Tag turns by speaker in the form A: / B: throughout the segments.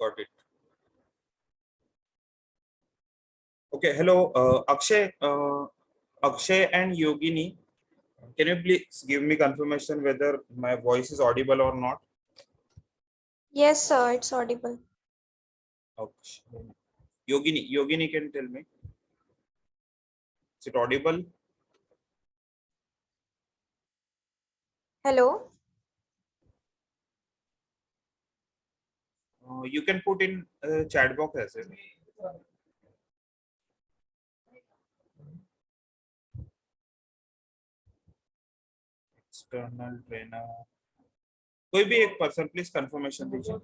A: got it. Okay, hello, Akshay and Yogini. Can you please give me confirmation whether my voice is audible or not?
B: Yes, sir, it's audible.
A: Akshay. Yogini, can you tell me? Is it audible?
B: Hello.
A: You can put in chat box as well. External trainer. कोई भी एक person please confirmation दीजिए.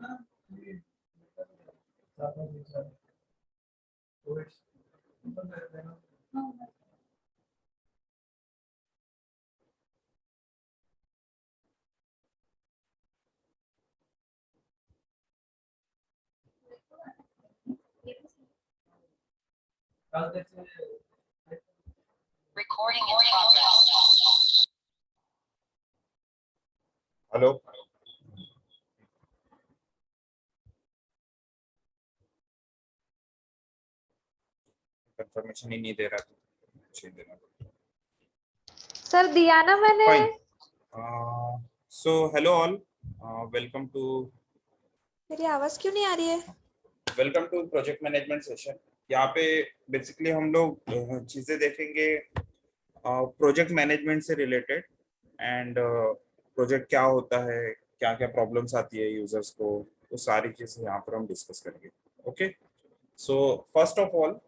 C: Recording in progress.
A: Hello. Confirmation ही नहीं दे रहा तो देना.
B: सर दिया ना मैंने.
A: Fine. So hello all. Welcome to.
B: मेरी आवाज क्यों नहीं आ रही है?
A: Welcome to project management session. यहाँ पे बेसिकली हम लोग चीजें देखेंगे प्रोजेक्ट मैनेजमेंट से रिलेटेड एंड प्रोजेक्ट क्या होता है, क्या क्या प्रॉब्लम्स आती है यूजर्स को, वो सारी चीजें यहाँ पर हम डिस्कस करेंगे. Okay, so first of all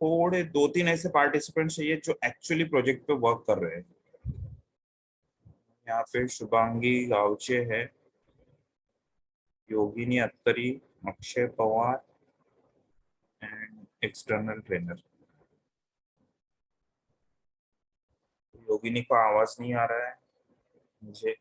A: थोड़े 2-3 ऐसे पार्टिसिपेंट चाहिए जो एक्चुअली प्रोजेक्ट पे वर्क कर रहे हैं. यहाँ पे शुभांगी गावचे है, Yogini Attari, Akshay Pawar and external trainer. Yogini को आवाज नहीं आ रहा है मुझे.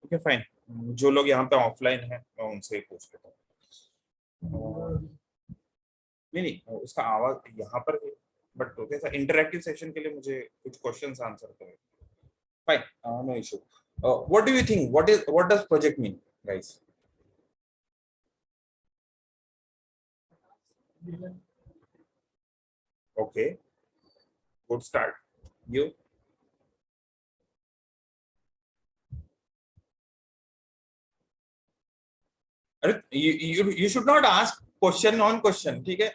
A: Okay fine. जो लोग यहाँ पे ऑफलाइन है मैं उनसे ही पूछ लेता हूँ. नहीं, उसका आवाज यहाँ पर है बट कैसा इंटरेक्टिव सेशन के लिए मुझे कुछ क्वेश्चंस आंसर करें. Fine, no issue. What do you think, what does project mean guys? Okay, good start. You? अरे you should not ask question on question. ठीक है,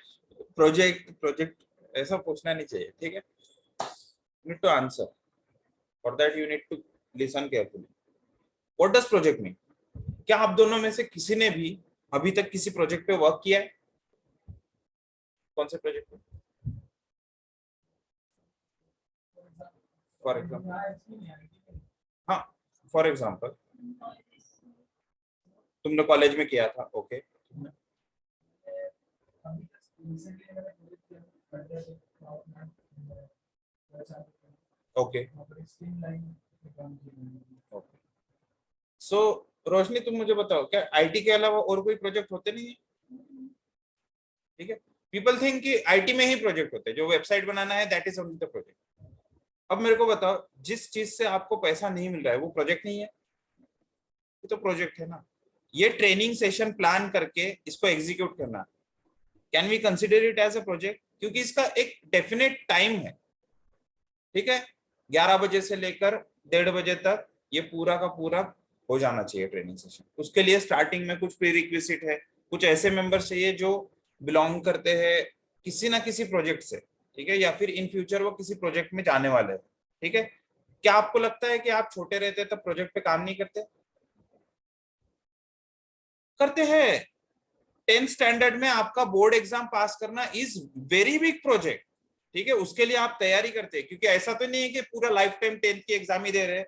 A: प्रोजेक्ट ऐसा पूछना नहीं चाहिए. ठीक है, you need to answer. For that you need to listen carefully. What does project mean? क्या आप दोनों में से किसी ने भी अभी तक किसी प्रोजेक्ट पे वर्क किया है? कौन से प्रोजेक्ट पे? For example. हाँ, फॉर एग्जाम्पल तुमने कॉलेज में किया था. Okay, okay. सो रोशनी, तुम मुझे बताओ, क्या आईटी के अलावा और कोई प्रोजेक्ट होते नहीं है? ठीक है, पीपल थिंक कि आईटी में ही प्रोजेक्ट होते हैं, जो वेबसाइट बनाना है that is only the project. अब मेरे को बताओ, जिस चीज से आपको पैसा नहीं मिल रहा है वो प्रोजेक्ट नहीं है? ये तो प्रोजेक्ट है ना. ये ट्रेनिंग सेशन प्लान करके इसको एग्जीक्यूट करना, can we consider it as a project? क्योंकि इसका एक डेफिनेट टाइम है. ठीक है, 11 बजे से लेकर 1:30 बजे तक ये पूरा का पूरा हो जाना चाहिए ट्रेनिंग सेशन. उसके लिए स्टार्टिंग में कुछ प्रीरिक्विजिट है, कुछ ऐसे मेंबर्स चाहिए जो बिलोंग करते हैं किसी ना किसी प्रोजेक्ट से. ठीक है, या फिर इन फ्यूचर वो किसी प्रोजेक्ट में जाने वाले हैं. ठीक है, क्या आपको लगता है कि आप छोटे रहते तब प्रोजेक्ट पे काम नहीं करते? करते हैं. 10th स्टैंडर्ड में आपका बोर्ड एग्जाम पास करना इज वेरी बिग प्रोजेक्ट. ठीक है, उसके लिए आप तैयारी करते हैं, क्योंकि ऐसा तो नहीं है कि पूरा लाइफ टाइम 10th की एग्जाम ही दे रहे हैं.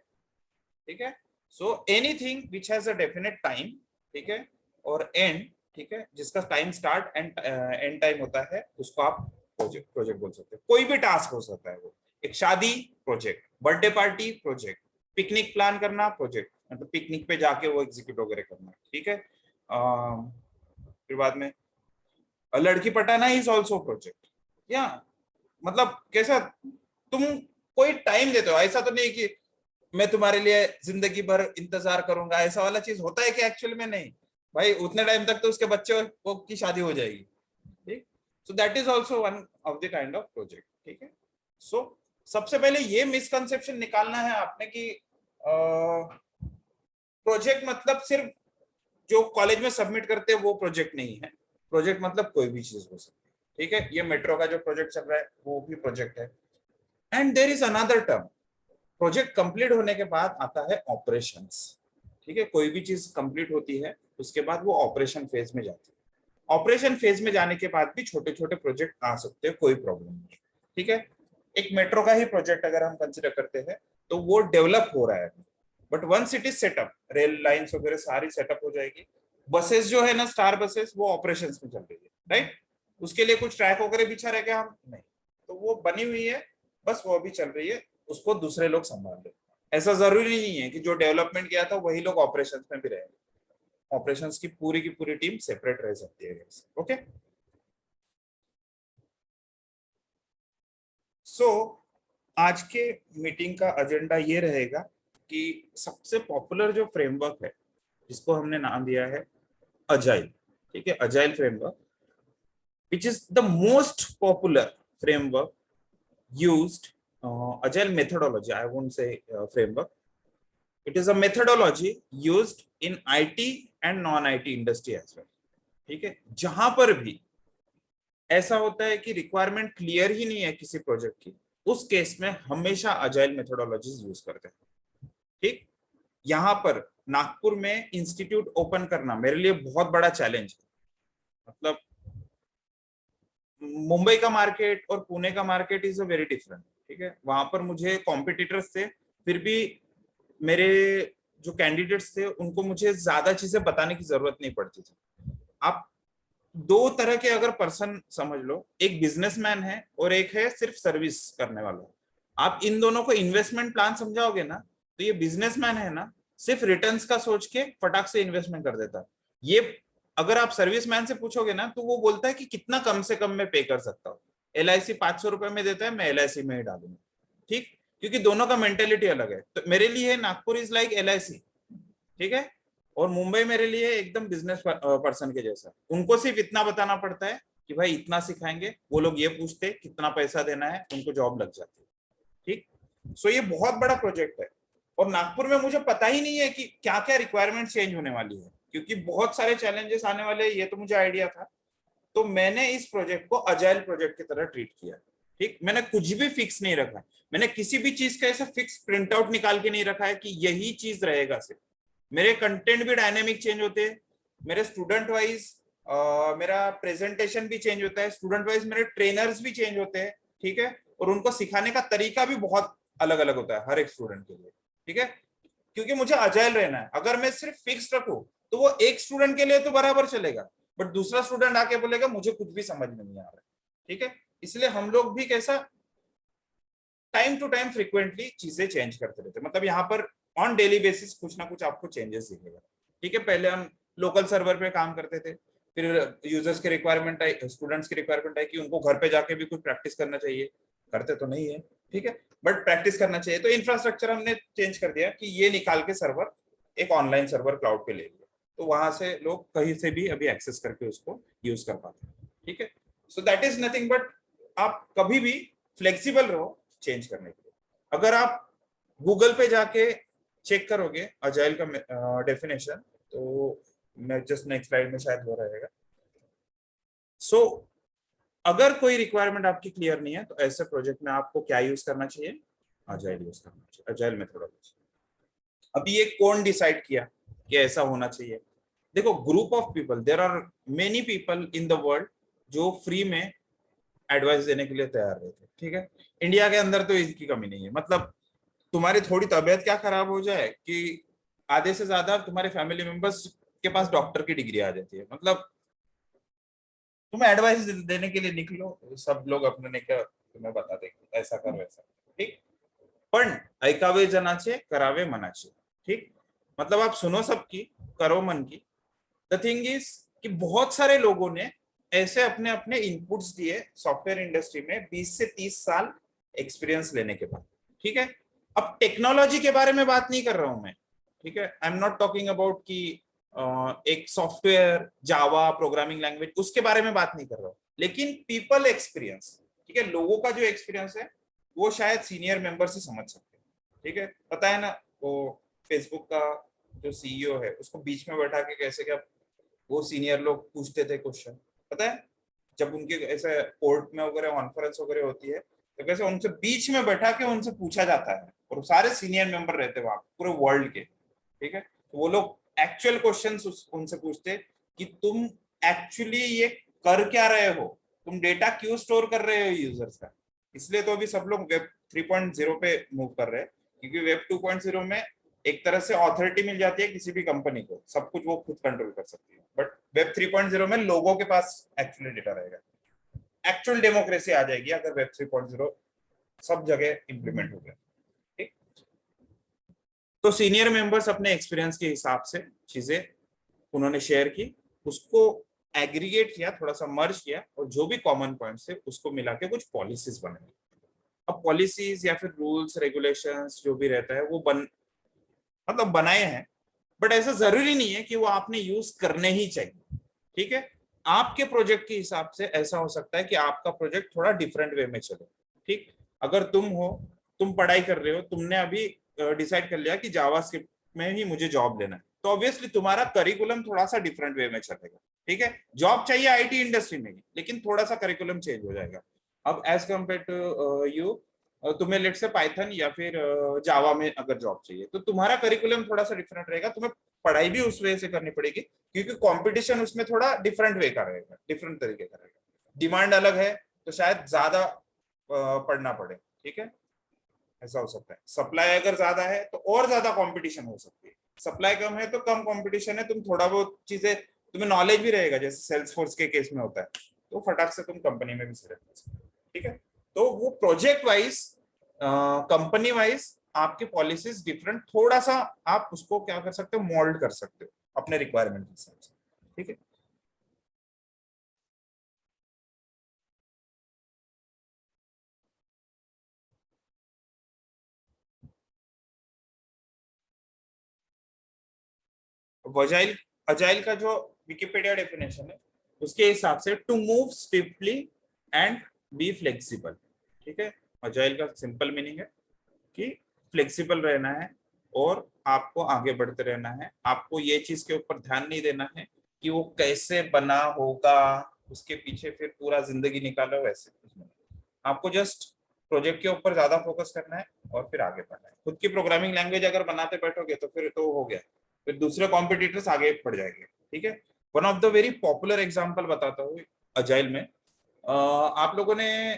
A: ठीक है, so anything which has a definite time, ठीक है, और एंड, ठीक है, जिसका time start and and time होता है, उसको आप प्रोजेक्ट बोल सकते हैं. कोई भी टास्क हो सकता है वो. एक शादी project, birthday party project, picnic plan करना प्रोजेक्ट, मतलब पिकनिक पे जाके वो एग्जीक्यूट वगैरह करना. ठीक है, फिर बाद में लड़की पटाना इज ऑल्सो प्रोजेक्ट। या मतलब कैसा तुम कोई टाइम देते हो, ऐसा तो नहीं कि मैं तुम्हारे लिए जिंदगी भर इंतजार करूंगा, ऐसा वाला चीज होता है कि एक्चुअल में नहीं भाई, उतने टाइम तक तो उसके बच्चे की शादी हो जाएगी। ठीक, सो that is also one of the kind of project. ठीक है, सो सबसे पहले ये मिसकंसेप्शन निकालना है आपने कि प्रोजेक्ट मतलब सिर्फ जो कॉलेज में सबमिट करते हैं वो प्रोजेक्ट नहीं है। प्रोजेक्ट मतलब कोई भी चीज हो सकती है। ठीक है, ये मेट्रो का जो प्रोजेक्ट चल रहा है वो भी प्रोजेक्ट है। And there is another term, project complete होने के बाद आता है ऑपरेशंस। ठीक है, कोई भी चीज कंप्लीट होती है उसके बाद वो ऑपरेशन फेज में जाती है। ऑपरेशन फेज में जाने के बाद भी छोटे छोटे प्रोजेक्ट आ सकते हैं, कोई प्रॉब्लम नहीं। ठीक है, एक मेट्रो का ही प्रोजेक्ट अगर हम कंसिडर करते हैं तो वो डेवलप हो रहा है, but once it is setup, rail lines वगैरह सारी सेटअप हो जाएगी। बसेस जो है ना, स्टार बसेस, वो ऑपरेशंस में चल रही है, राइट। उसके लिए कुछ ट्रैक वगैरह बिछा रह गया हम नहीं, तो वो बनी हुई है, बस वो अभी चल रही है, उसको दूसरे लोग संभाल रहे हैं। ऐसा जरूरी नहीं है कि जो डेवलपमेंट किया था वही लोग ऑपरेशंस में भी रहेंगे। ऑपरेशंस की पूरी टीम सेपरेट रह सकती है। ओके, सो आज के मीटिंग का एजेंडा ये रहेगा कि सबसे पॉपुलर जो फ्रेमवर्क है जिसको हमने नाम दिया है अजाइल। ठीक है, agile framework which is the most popular framework used, agile methodology, I won't say framework, it is a methodology used in IT and non IT industry as well। ठीक है, जहां पर भी ऐसा होता है कि रिक्वायरमेंट क्लियर ही नहीं है किसी प्रोजेक्ट की, उस केस में हमेशा अजाइल मेथोडोलॉजीज यूज करते हैं। ठीक, यहां पर नागपुर में इंस्टीट्यूट ओपन करना मेरे लिए बहुत बड़ा चैलेंज है। मतलब मुंबई का मार्केट और पुणे का market is a very different. ठीक है, वहां पर मुझे कॉम्पिटिटर्स थे, फिर भी मेरे जो कैंडिडेट्स थे उनको मुझे ज्यादा चीजें बताने की जरूरत नहीं पड़ती थी। आप दो तरह के अगर पर्सन समझ लो, एक बिजनेसमैन है और एक है सिर्फ सर्विस करने वाला। आप इन दोनों को इन्वेस्टमेंट प्लान समझाओगे ना, तो ये बिजनेसमैन है ना, सिर्फ रिटर्न्स का सोच के फटाक से इन्वेस्टमेंट कर देता है। ये अगर आप सर्विसमैन से पूछोगे ना तो वो बोलता है कि कितना कम से कम मैं पे कर सकता हूँ। LIC 500 रुपए में देता है, मैं LIC में ही डालूंगा। ठीक, क्योंकि दोनों का मेंटेलिटी अलग है। तो मेरे लिए नागपुर इज लाइक LIC। ठीक है, और मुंबई मेरे लिए एकदम बिजनेस पर्सन के जैसा। उनको सिर्फ इतना बताना पड़ता है कि भाई इतना सिखाएंगे, वो लोग ये पूछते कितना पैसा देना है, उनको जॉब लग जाती है। ठीक, सो ये बहुत बड़ा प्रोजेक्ट है और नागपुर में मुझे पता ही नहीं है कि क्या क्या रिक्वायरमेंट चेंज होने वाली है, क्योंकि बहुत सारे चैलेंजेस आने वाले हैं, ये तो मुझे आइडिया था। तो मैंने इस प्रोजेक्ट को अजाइल प्रोजेक्ट की तरह ट्रीट किया। ठीक, मैंने कुछ भी फिक्स नहीं रखा, मैंने किसी भी चीज का ऐसा फिक्स प्रिंट आउट निकाल के नहीं रखा है कि यही चीज रहेगा सिर्फ। मेरे कंटेंट भी डायनेमिक चेंज होते हैं, मेरे स्टूडेंट वाइज मेरा प्रेजेंटेशन भी चेंज होता है, स्टूडेंट वाइज मेरे ट्रेनर्स भी चेंज होते हैं। ठीक है, और उनको सिखाने का तरीका भी बहुत अलग अलग होता है हर एक स्टूडेंट के लिए। ठीक है, क्योंकि मुझे अजाइल रहना है। अगर मैं सिर्फ फिक्स रखूं तो वो एक स्टूडेंट के लिए तो बराबर चलेगा, बट दूसरा स्टूडेंट आके बोलेगा मुझे कुछ भी समझ में नहीं आ रहा है। ठीक है, इसलिए हम लोग भी कैसा टाइम टू टाइम फ्रीक्वेंटली चीजें चेंज करते रहते हैं। मतलब यहाँ पर ऑन डेली बेसिस कुछ ना कुछ आपको चेंजेस दिखेगा। ठीक है, पहले हम लोकल सर्वर पे काम करते थे, फिर यूजर्स की रिक्वायरमेंट आई, स्टूडेंट्स की रिक्वायरमेंट आई कि उनको घर पे जाके भी कुछ प्रैक्टिस करना चाहिए। करते तो नहीं है, ठीक है, बट प्रैक्टिस करना चाहिए। तो इंफ्रास्ट्रक्चर हमने चेंज कर दिया कि ये निकाल के सर्वर एक ऑनलाइन सर्वर क्लाउड पे ले लिया, तो वहां से लोग कहीं से भी अभी एक्सेस करके उसको यूज कर पाते हैं। ठीक है, so that is nothing but आप कभी भी फ्लेक्सिबल रहो चेंज करने के लिए। अगर आप गूगल पे जाके चेक करोगे अजाइल का डेफिनेशन, तो मैं जस्ट नेक्स्ट स्लाइड में शायद वो रहेगा। सो अगर कोई रिक्वायरमेंट आपकी क्लियर नहीं है तो ऐसे प्रोजेक्ट में आपको क्या यूज करना चाहिए? अजाइल यूज करना चाहिए, अजाइल मेथोडोलॉजी। अभी ये कौन डिसाइड किया कि ऐसा होना चाहिए? देखो, group of people, there are many people in the world जो फ्री में एडवाइस देने के लिए तैयार रहते हैं। ठीक है, इंडिया के अंदर तो इसकी कमी नहीं है। मतलब तुम्हारी थोड़ी तबीयत क्या खराब हो जाए कि आधे से ज्यादा तुम्हारे फैमिली मेंबर्स के पास डॉक्टर की डिग्री आ जाती है। मतलब तुम एडवाइस देने के लिए निकलो, सब लोग अपने ने क्या तुम्हें बता देंगे ऐसा कर वैसा। ठीक, पण ऐकावे जनाचे करावे मनाचे। ठीक, मतलब आप सुनो सबकी, करो मन की। द थिंग इज कि बहुत सारे लोगों ने ऐसे अपने अपने इनपुट्स दिए सॉफ्टवेयर इंडस्ट्री में 20 से 30 साल एक्सपीरियंस लेने के बाद। ठीक है, अब टेक्नोलॉजी के बारे में बात नहीं कर रहा हूं मैं, ठीक है, I am not talking about कि एक सॉफ्टवेयर जावा प्रोग्रामिंग लैंग्वेज उसके बारे में बात नहीं कर रहा हूं, लेकिन पीपल एक्सपीरियंस, ठीक है, लोगों का जो एक्सपीरियंस है वो शायद सीनियर मेंबर से समझ सकते हैं। ठीक है, पता है ना वो फेसबुक का जो सीईओ है उसको बीच में बैठा के कैसे क्या वो सीनियर लोग पूछते थे क्वेश्चन, पता है, जब उनके ऐसे कोर्ट में वगैरह कॉन्फ्रेंस वगैरह होती है तो कैसे उनसे बीच में बैठा के उनसे पूछा जाता है, और सारे सीनियर मेंबर रहते वहां पूरे वर्ल्ड के। ठीक है, तो वो लोग एक्चुअल क्वेश्चंस उनसे पूछते कि तुम एक्चुअली ये कर क्या रहे हो, तुम डेटा क्यों स्टोर कर रहे हो यूजर्स का। इसलिए तो अभी सब लोग वेब 3.0 पे मूव कर रहे हैं, क्योंकि वेब 2.0 में एक तरह से ऑथोरिटी मिल जाती है किसी भी कंपनी को, सब कुछ वो खुद कंट्रोल कर सकती है, बट वेब 3.0 में लोगों के पास एक्चुअली डेटा रहेगा, एक्चुअल डेमोक्रेसी आ जाएगी अगर वेब 3.0 सब जगह इंप्लीमेंट हो गया। ठीक, तो सीनियर मेंबर्स अपने एक्सपीरियंस के हिसाब से चीजें उन्होंने शेयर की, उसको एग्रीगेट किया, थोड़ा सा मर्ज किया, और जो भी कॉमन पॉइंट्स थे उसको मिला के कुछ पॉलिसीज बनाई। अब पॉलिसीज या फिर रूल्स रेगुलेशंस जो भी रहता है वो मतलब बनाए हैं, बट ऐसा जरूरी नहीं है कि वो आपने यूज करने ही चाहिए। ठीक है, आपके प्रोजेक्ट के हिसाब से ऐसा हो सकता है कि आपका प्रोजेक्ट थोड़ा डिफरेंट वे में चले। ठीक, अगर तुम पढ़ाई कर रहे हो, तुमने अभी डिसाइड कर लिया कि जावास्क्रिप्ट में ही मुझे जॉब लेना है, तो ऑब्वियसली तुम्हारा करिकुलम थोड़ा सा डिफरेंट वे में चलेगा। ठीक है, जॉब चाहिए आईटी इंडस्ट्री में ही, लेकिन थोड़ा सा करिकुलम चेंज हो जाएगा। अब एज कम्पेयर टू यू, तुम्हें लेट से पाइथन या फिर जावा में अगर जॉब चाहिए तो तुम्हारा करिकुलम थोड़ा सा डिफरेंट रहेगा, तुम्हें पढ़ाई भी उस वे से करनी पड़ेगी, क्योंकि कंपटीशन उसमें थोड़ा डिफरेंट वे का रहेगा, डिफरेंट तरीके का रहेगा, डिमांड अलग है तो शायद ज्यादा पढ़ना पड़े। ठीक है, ऐसा हो सकता है। सप्लाई अगर ज्यादा है तो और ज्यादा कंपटीशन हो सकती है, सप्लाई कम है तो कम कंपटीशन है, तुम थोड़ा बहुत चीजें तुम्हें नॉलेज भी रहेगा, जैसे सेल्सफोर्स के केस में होता है, तो फटाक से तुम कंपनी में भी सिलेक्ट कर सकते हो। ठीक है, तो वो प्रोजेक्ट वाइज कंपनी वाइज आपकी पॉलिसीज डिफरेंट, थोड़ा सा आप उसको क्या कर सकते हो, मोल्ड कर सकते हो अपने रिक्वायरमेंट के हिसाब से। ठीक है, वजाइल अजाइल का जो विकिपीडिया डेफिनेशन है उसके हिसाब से to move swiftly and be flexible. ठीक है, अजाइल का सिंपल मीनिंग है कि फ्लेक्सिबल रहना है और आपको आगे बढ़ते रहना है, आपको ये चीज के ऊपर ध्यान नहीं देना है कि वो कैसे बना होगा, उसके पीछे फिर पूरा जिंदगी निकालो, वैसे कुछ नहीं। आपको जस्ट प्रोजेक्ट के ऊपर ज्यादा फोकस करना है और फिर आगे बढ़ना है। खुद की प्रोग्रामिंग लैंग्वेज अगर बनाते बैठोगे तो फिर तो हो गया, फिर दूसरे कॉम्पिटिटर्स आगे बढ़ जाएंगे। ठीक है, one of the very popular example बताता हूँ अजाइल में। आप लोगों ने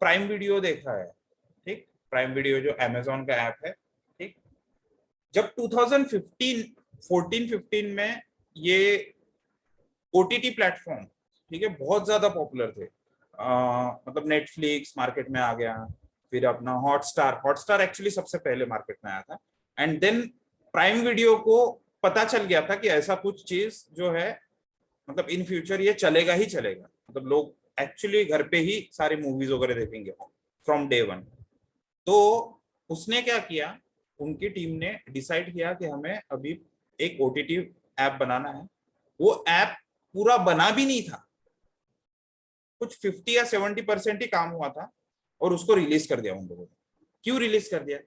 A: प्राइम वीडियो देखा है, ठीक, प्राइम वीडियो जो अमेजोन का ऐप है। ठीक, जब 2015 14-15 में ये ओटीटी प्लेटफॉर्म, ठीक है, बहुत ज्यादा पॉपुलर थे, मतलब नेटफ्लिक्स मार्केट में आ गया, फिर अपना हॉटस्टार हॉटस्टार एक्चुअली सबसे पहले मार्केट में आया था, एंड देन प्राइम वीडियो को पता चल गया था कि ऐसा कुछ चीज जो है, मतलब इन फ्यूचर ये चलेगा ही चलेगा, मतलब लोग एक्चुअली घर पे ही सारी मूवीज वगैरह देखेंगे फ्रॉम डे वन। तो उसने क्या किया, उनकी टीम ने डिसाइड किया कि हमें अभी एक ओटीटी ऐप बनाना है। वो ऐप पूरा बना भी नहीं था, कुछ 50 या 70% ही काम हुआ था, और उसको रिलीज कर दिया उन लोगों ने। क्यों रिलीज कर दिया,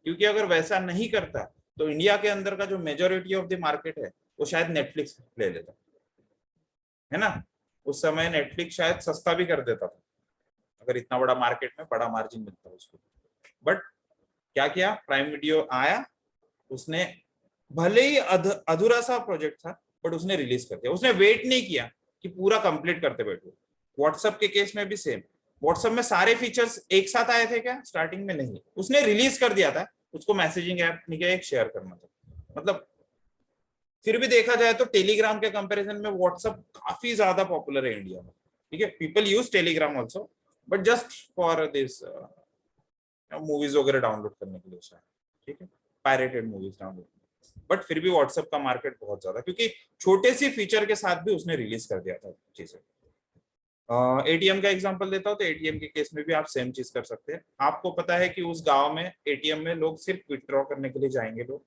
A: क्योंकि अगर वैसा नहीं करता तो इंडिया के अंदर का जो मेजोरिटी ऑफ द मार्केट है वो शायद नेटफ्लिक्स ले लेता, है ना। उस समय नेटफ्लिक्स शायद सस्ता भी कर देता था, अगर इतना बड़ा मार्केट में बड़ा मार्जिन मिलता उसको। बट क्या किया, प्राइम वीडियो आया, उसने भले ही अधूरा सा प्रोजेक्ट था बट उसने रिलीज कर दिया, उसने वेट नहीं किया कि पूरा कंप्लीट करते बैठो। व्हाट्सएप के केस में भी सेम, व्हाट्सएप में सारे फीचर्स एक साथ आए थे क्या, स्टार्टिंग में नहीं, उसने रिलीज कर दिया था, उसको मैसेजिंग ऐप नहीं क्या, एक शेयर करना था। मतलब फिर भी देखा जाए तो टेलीग्राम के कंपैरिजन में व्हाट्सएप काफी ज्यादा पॉपुलर है इंडिया में। ठीक है, people use Telegram also, but just for this movies वगैरह डाउनलोड करने के लिए शायद, ठीक है, पायरेटेड मूवीज डाउनलोड, बट फिर भी व्हाट्सएप का मार्केट बहुत ज्यादा, क्योंकि छोटे सी फीचर के साथ भी उसने रिलीज कर दिया था चीजें। एटीएम का एग्जांपल देता हूँ, तो एटीएम के केस में भी आप सेम चीज कर सकते हैं। आपको पता है कि उस गांव में एटीएम में लोग सिर्फ विथड्रॉ करने के लिए जाएंगे लोग,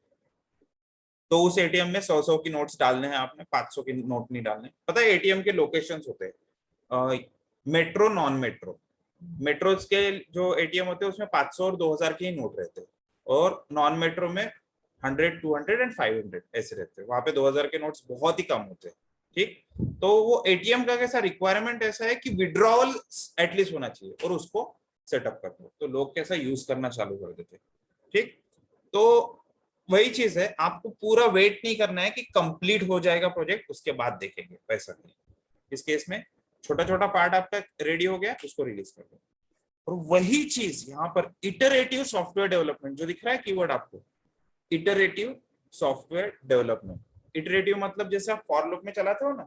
A: तो उस एटीएम में 100 की नोट्स डालने हैं आपने, 500 की नोट नहीं डालने। पता है एटीएम के लोकेशंस होते हैं, मेट्रो नॉन मेट्रो। मेट्रो के जो एटीएम होते हैं उसमें 500 और 2000 के ही नोट रहते हैं, और नॉन मेट्रो में 100, 200 एंड 500 ऐसे रहते हैं। वहां पे 2000 के नोट्स बहुत ही कम होते हैं। ठीक, तो वो एटीएम का कैसा रिक्वायरमेंट ऐसा है कि विड्रॉवल एटलीस्ट होना चाहिए, और उसको सेटअप कर दो तो लोग कैसा यूज करना चालू कर देते हैं। ठीक, तो वही चीज है, आपको पूरा वेट नहीं करना है कि कंप्लीट हो जाएगा प्रोजेक्ट उसके बाद देखेंगे, वैसा नहीं। इस केस में छोटा छोटा पार्ट आपका रेडी हो गया, उसको रिलीज कर दो। और वही चीज यहाँ पर इटरेटिव सॉफ्टवेयर डेवलपमेंट जो दिख रहा है कीवर्ड आपको, इटरेटिव सॉफ्टवेयर डेवलपमेंट। इटरेटिव मतलब जैसे आप फॉर लूप में चलाते हो ना,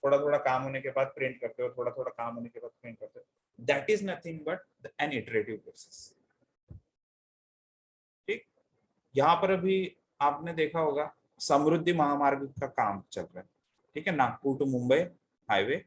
A: थोड़ा थोड़ा काम होने के बाद प्रिंट करते हो, थोड़ा थोड़ा काम होने के बाद प्रिंट करते हो, that is nothing but an iterative process. ठीक, यहाँ पर अभी आपने देखा होगा समृद्धि महामार्ग का काम चल रहा है, ठीक है, नागपुर टू मुंबई हाईवे,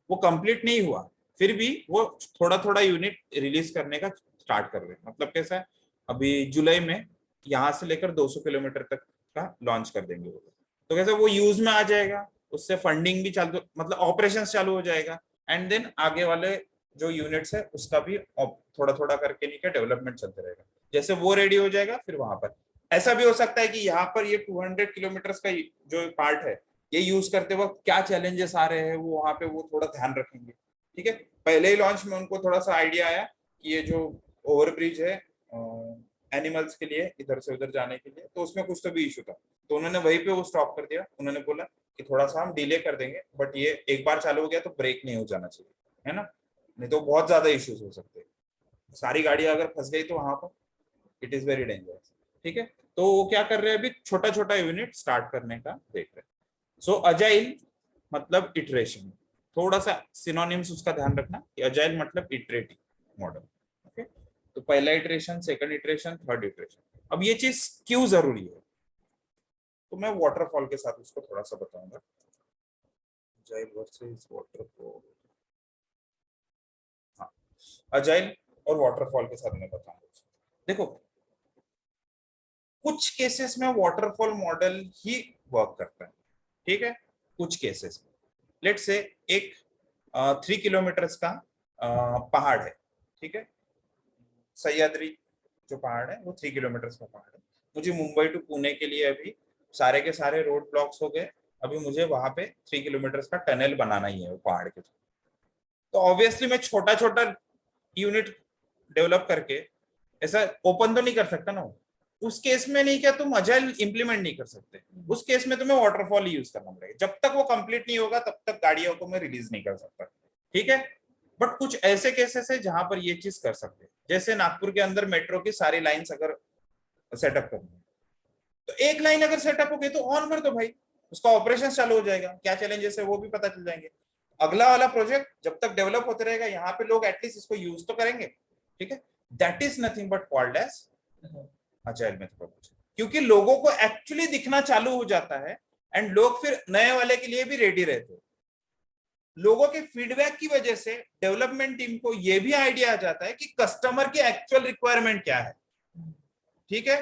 A: वो कंप्लीट नहीं हुआ, फिर भी वो थोड़ा थोड़ा यूनिट रिलीज करने का स्टार्ट कर रहे हैं। मतलब कैसा है, अभी जुलाई में यहाँ से लेकर 200 किलोमीटर तक का लॉन्च कर देंगे वो, तो कैसे वो यूज में आ जाएगा, उससे फंडिंग भी चालू, मतलब ऑपरेशन चालू हो जाएगा, एंड देन आगे वाले जो यूनिट्स है उसका भी थोड़ा थोड़ा करके नहीं क्या डेवलपमेंट चलते रहेगा। जैसे वो रेडी हो जाएगा फिर वहां पर ऐसा भी हो सकता है कि यहाँ पर ये 200 किलोमीटर का जो पार्ट है ये यूज करते वक्त क्या चैलेंजेस आ रहे हैं वो वहां पे वो थोड़ा ध्यान रखेंगे। ठीक है, पहले ही लॉन्च में उनको थोड़ा सा आइडिया आया कि ये जो ओवरब्रिज है एनिमल्स के लिए इधर से उधर जाने के लिए, तो उसमें कुछ तो भी इशू था, तो उन्होंने वहीं पे वो स्टॉप कर दिया। उन्होंने बोला कि थोड़ा सा हम डिले कर देंगे, बट ये एक बार चालू हो गया तो ब्रेक नहीं हो जाना चाहिए, है ना, नहीं तो बहुत ज्यादा इश्यूज हो सकते हैं। सारी गाड़ियां अगर फंस गई तो वहां पर इट इज वेरी डेंजरस। ठीक है, तो वो क्या कर रहे हैं अभी, छोटा छोटा यूनिट स्टार्ट करने का देख रहे हैं। सो अजाइल मतलब इटरेशन, थोड़ा सा सिनोनिम्स उसका ध्यान रखना कि अजाइल मतलब इटरेटिव मॉडल। ओके, तो पहला iteration, second iteration, third iteration. अब ये चीज क्यों जरूरी है, तो मैं वाटरफॉल के साथ उसको थोड़ा सा बताऊंगा। अजाइल वर्सेस वाटरफॉल, हाँ, अजाइल और वाटरफॉल के साथ मैं बताऊंगा। देखो कुछ केसेस में वाटरफॉल मॉडल ही वर्क करता है, ठीक है, कुछ केसेस में। लेट्स से एक 3 किलोमीटर का पहाड़ है, ठीक है, सह्याद्री जो पहाड़ है वो 3 किलोमीटर का पहाड़ है। मुझे मुंबई टू पुणे के लिए अभी सारे के सारे रोड ब्लॉक्स हो गए, अभी मुझे वहां पे 3 किलोमीटर का टनल बनाना ही है वो पहाड़ के, तो ऑब्वियसली मैं छोटा छोटा यूनिट डेवलप करके ऐसा ओपन तो नहीं कर सकता ना। उस केस में नहीं क्या तुम अजाइल इंप्लीमेंट नहीं कर सकते, उस केस में तुम्हें वाटरफॉल ही यूज करना पड़ेगा। जब तक वो कंप्लीट नहीं होगा तब तक गाड़ियों को मैं रिलीज नहीं कर सकता, ठीक है। बट कुछ ऐसे केसेस है जहां पर ये चीज कर सकते हैं, जैसे नागपुर के अंदर मेट्रो की सारी लाइंस अगर सेटअप करनी है, तो एक लाइन अगर सेटअप हो गई तो ऑन कर दो भाई, उसका ऑपरेशन चालू हो जाएगा, क्या चैलेंजेस है वो भी पता चल जाएंगे। अगला वाला प्रोजेक्ट जब तक डेवलप होते रहेगा यहाँ पे लोग एटलीस्ट इसको यूज तो करेंगे, ठीक है। That is nothing but called as agile methodology, क्योंकि लोगों को एक्चुअली दिखना चालू हो जाता है एंड लोग फिर नए वाले के लिए भी रेडी रहते हैं। लोगों के फीडबैक की वजह से डेवलपमेंट टीम को यह भी आइडिया आ जाता है कि कस्टमर की एक्चुअल रिक्वायरमेंट क्या है, ठीक है।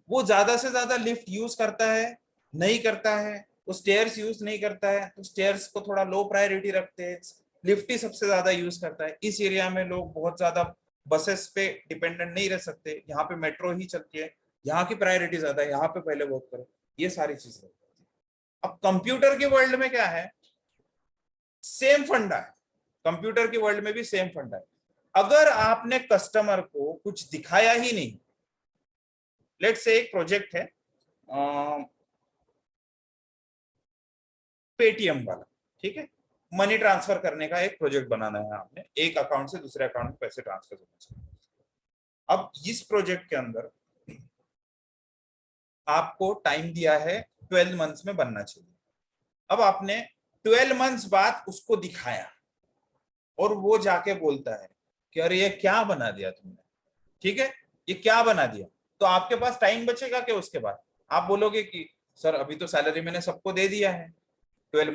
A: वो ज्यादा से ज्यादा लिफ्ट यूज करता है, नहीं करता है, वो स्टेयर्स यूज नहीं करता है तो स्टेयर्स को थोड़ा लो प्रायोरिटी रखते हैं, लिफ्ट ही सबसे ज्यादा यूज करता है। इस एरिया में लोग बहुत ज्यादा बसेस पे डिपेंडेंट नहीं रह सकते, यहाँ पे मेट्रो ही चलती है, यहाँ की प्रायोरिटी ज्यादा है, यहाँ पे पहले वर्क करो, ये सारी चीजें। अब कंप्यूटर के वर्ल्ड में क्या है, सेम फंडा है, कंप्यूटर के वर्ल्ड में भी सेम फंडा है। अगर आपने कस्टमर को कुछ दिखाया ही नहीं, लेट्स से एक प्रोजेक्ट है पेटीएम वाला, ठीक है, मनी ट्रांसफर करने का एक प्रोजेक्ट बनाना है आपने, एक अकाउंट से दूसरे अकाउंट में पैसे ट्रांसफर करना चाहिए। अब इस प्रोजेक्ट के अंदर आपको टाइम दिया है 12 मंथ्स में बनना चाहिए। अब आपने 12 मंथ्स बाद उसको दिखाया और वो जाके बोलता है कि अरे ये क्या बना दिया तुमने, ठीक है, ये क्या बना दिया, तो आपके पास टाइम बचेगा क्या उसके बाद? आप बोलोगे कि सर अभी तो सैलरी मैंने सबको दे दिया है, 12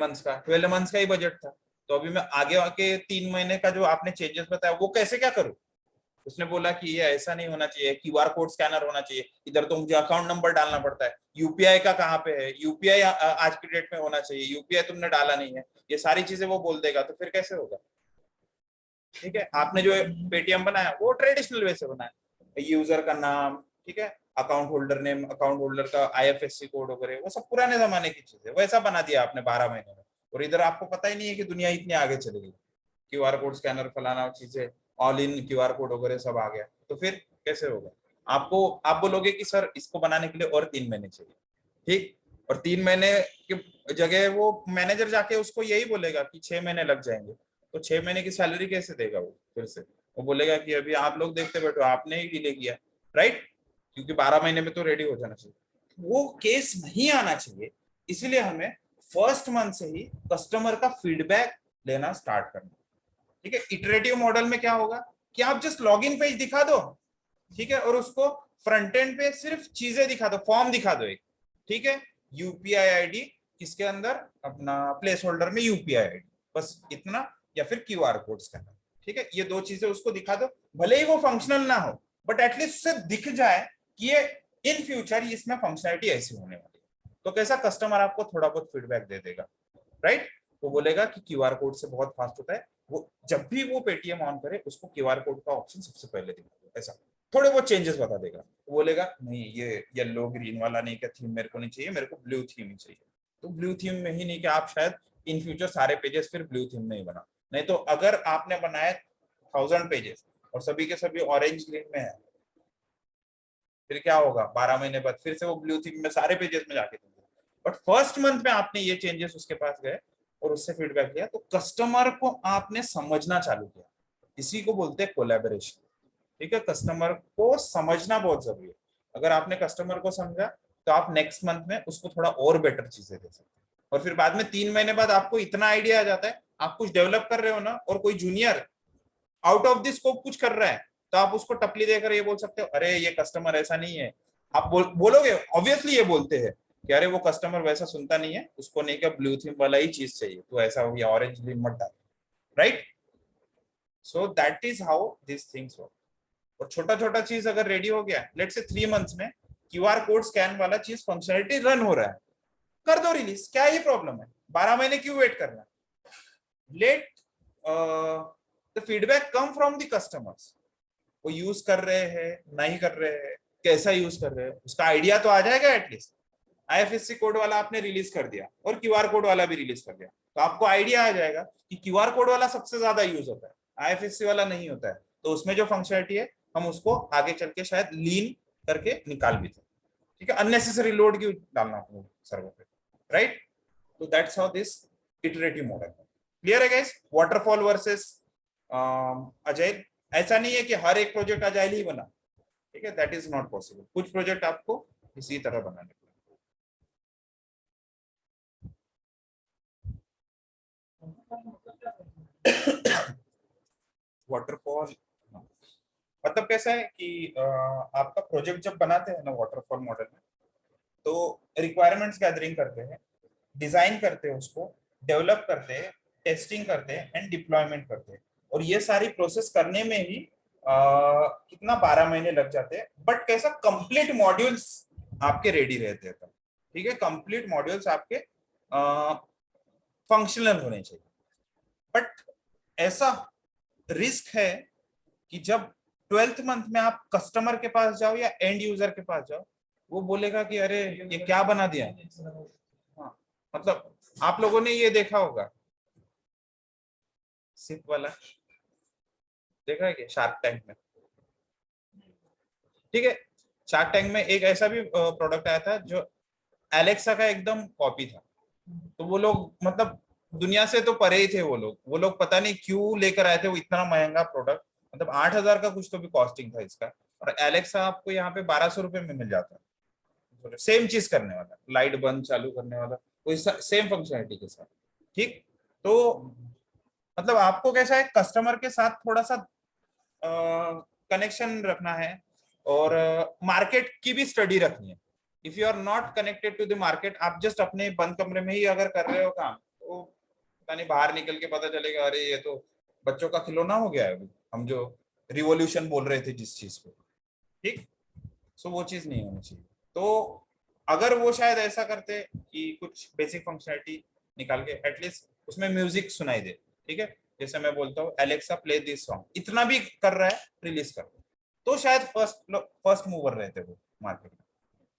A: मंथ्स का ही बजट था, तो अभी मैं आगे आके 3 महीने का जो आपने चेंजेस बताया वो कैसे क्या करूं? उसने बोला कि ये ऐसा नहीं होना चाहिए, क्यूआर कोड स्कैनर होना चाहिए, इधर तो मुझे अकाउंट नंबर डालना पड़ता है, यूपीआई का कहाँ पे है, यूपीआई आज की डेट में होना चाहिए, यूपीआई तुमने डाला नहीं है, ये सारी चीजें वो बोल देगा, तो फिर कैसे होगा? ठीक है, आपने जो पेटीएम बनाया वो ट्रेडिशनल वे से बनाया, यूजर का नाम, ठीक है, account holder name, account holder का आईएफएससी कोड वगैरह, वो सब पुराने जमाने की चीजें वैसा बना दिया आपने 12 महीने में। और इधर आपको पता ही नहीं है कि दुनिया इतनी आगे चली गई, क्यूआर कोड स्कैनर फलाना चीजें, ऑल इन क्यूआर कोड वगैरह सब आ गया, तो फिर कैसे होगा? आपको आप बोलोगे कि सर इसको बनाने के लिए और 3 महीने चाहिए, ठीक, और 3 महीने की जगह वो मैनेजर जाके उसको यही बोलेगा कि 6 महीने लग जाएंगे, तो 6 महीने की सैलरी कैसे देगा वो? फिर से वो बोलेगा कि अभी आप लोग देखते बैठो, आपने ही डिले किया, राइट, क्योंकि 12 महीने में तो रेडी हो जाना चाहिए। वो केस नहीं आना चाहिए, इसीलिए हमें फर्स्ट मंथ से ही कस्टमर का फीडबैक लेना स्टार्ट करना। ठीक है, इटरेटिव मॉडल में क्या होगा कि आप जस्ट लॉगिन पेज दिखा दो, ठीक है, और उसको फ्रंट एंड पे सिर्फ चीजें दिखा दो, फॉर्म दिखा दो एक, ठीक है, यूपीआई आईडी, किसके अंदर, अपना प्लेस होल्डर में यूपीआई आईडी, बस इतना, या फिर क्यूआर कोड स्कैनर, ठीक है, ये दो चीजें उसको दिखा दो, भले ही वो फंक्शनल ना हो, बट एटलीस्ट उससे दिख जाए कि ये इन फ्यूचर इसमें फंक्शनलिटी ऐसी होने वाली है, तो कैसा कस्टमर आपको थोड़ा बहुत फीडबैक दे देगा, राइट, वो बोलेगा कि क्यूआर कोड से बहुत फास्ट होता है, वो जब भी वो पेटीएम ऑन करे उसको क्यूआर कोड का ऑप्शन सबसे पहले दिखा दो, ऐसा थोड़े बहुत चेंजेस बता देगा, वो बोलेगा नहीं ये येलो ग्रीन वाला नहीं का थीम मेरे को नहीं चाहिए, मेरे को ब्लू थीम ही चाहिए, तो ब्लू थीम में ही नहीं कि आप शायद इन फ्यूचर सारे पेजेस फिर ब्लू थीम में ही बना, नहीं तो अगर आपने बनाया 1000 पेजेस और सभी के सभी ऑरेंज ग्रीन में है, फिर क्या होगा? 12 महीने बाद फिर से वो ब्लू थीम में सारे पेजेस में जाके देंगे, बट फर्स्ट मंथ में आपने ये चेंजेस उसके पास गए और उससे फीडबैक लिया, तो कस्टमर को आपने समझना चालू किया, इसी को बोलते हैं कोलैबोरेशन, ठीक है, कस्टमर को समझना बहुत जरूरी है, अगर आपने कस्टमर को समझा तो आप नेक्स्ट मंथ में उसको थोड़ा और बेटर चीजें दे सकते हैं, और फिर बाद में 3 महीने बाद आपको इतना आइडिया आ जाता है, आप कुछ डेवलप कर रहे हो ना और कोई junior out of the scope कुछ कर रहा है, तो आप उसको टपली देकर ये बोल सकते हो, अरे ये कस्टमर ऐसा नहीं है, आप बोलोगे, ऑब्वियसली ये बोलते हैं कि अरे वो कस्टमर वैसा सुनता नहीं है, उसको नहीं क्या ब्लू थीम वाला ही चीज चाहिए, तो ऐसा हो गया ऑरेंज ग्रीन मत डाल, right, so that is how this things work. और छोटा छोटा चीज अगर रेडी हो गया, लेट्स से 3 मंथ्स में क्यूआर कोड स्कैन वाला चीज फंक्शनलिटी रन हो रहा है, कर दो रिलीज, क्या ही प्रॉब्लम है, 12 महीने क्यों वेट करना? Let the feedback come from the customers, वो यूज कर रहे हैं नहीं कर रहे हैं, कैसा यूज कर रहे हैं, उसका आइडिया तो आ जाएगा एटलीस्ट। आईएफएससी कोड वाला आपने रिलीज कर दिया और क्यूआर कोड वाला भी रिलीज कर दिया, तो आपको आइडिया आ जाएगा कि क्यूआर कोड वाला सबसे ज्यादा यूज होता है, आईएफएससी वाला नहीं होता है, तो उसमें जो फंक्शनलिटी है हम उसको आगे चल के शायद लीन करके निकाल भी दें, ठीक है, अननेसेसरी लोड क्यों डालना सर्वर पे, राइट, तो that's how this iterative model. Clear है गाइस? वाटरफॉल वर्सेस अजाइल, ऐसा नहीं है कि हर एक प्रोजेक्ट अजाइल ही बना, ठीक है, दैट इज नॉट पॉसिबल, कुछ प्रोजेक्ट आपको इसी तरह बनाने पड़ेंगे। वाटरफॉल मतलब कैसा है कि आपका प्रोजेक्ट जब बनाते हैं ना वाटरफॉल मॉडल में, तो रिक्वायरमेंट्स गैदरिंग करते हैं, डिजाइन करते हैं, उसको डेवलप करते हैं, टेस्टिंग करते हैं एंड डिप्लॉयमेंट करते हैं, और ये सारी प्रोसेस करने में ही कितना 12 महीने लग जाते हैं, बट कैसा कंप्लीट मॉड्यूल्स आपके रेडी रहते हैं तब, ठीक है, कंप्लीट मॉड्यूल्स आपके फंक्शनल होने चाहिए, बट ऐसा रिस्क है कि जब 12th मंथ में आप कस्टमर के पास जाओ या एंड यूजर के पास जाओ, वो बोलेगा कि अरे ये क्या बना दिया। हाँ, मतलब आप लोगों ने ये देखा होगा सिप वाला, देखा है क्या शार्क टैंक में? ठीक है, शार्क टैंक में एक ऐसा भी प्रोडक्ट आया था जो एलेक्सा का एकदम कॉपी था, तो वो लोग मतलब दुनिया से तो परे ही थे, वो लोग पता नहीं क्यों लेकर आए थे वो इतना महंगा प्रोडक्ट, मतलब 8000 का कुछ तो भी कॉस्टिंग था इसका, और एलेक्सा आपको यहाँ पे 1200 रुपए में मिल जाता है, सेम चीज करने वाला, लाइट बंद चालू करने वाला, कोई सेम फंक्शनलिटी के साथ, ठीक, तो मतलब आपको कैसा है, कस्टमर के साथ थोड़ा सा कनेक्शन रखना है, और मार्केट की भी स्टडी रखनी है। If you are not connected to the market, आप जस्ट अपने बंद कमरे में ही अगर कर रहे हो काम, तो पता नहीं बाहर निकल के पता चलेगा अरे ये तो बच्चों का खिलौना हो गया है अभी, हम जो रिवॉल्यूशन बोल रहे थे जिस चीज को, ठीक। सो वो चीज नहीं होनी चाहिए। तो अगर वो शायद ऐसा करते कि कुछ बेसिक फंक्शनैलिटी निकाल के एटलीस्ट उसमें म्यूजिक सुनाई दे, ठीक है, जैसे मैं बोलता हूँ एलेक्सा प्ले दिस सॉन्ग, इतना भी कर रहा है रिलीज कर, तो शायद फर्स्ट मूवर रहते वो मार्केट में।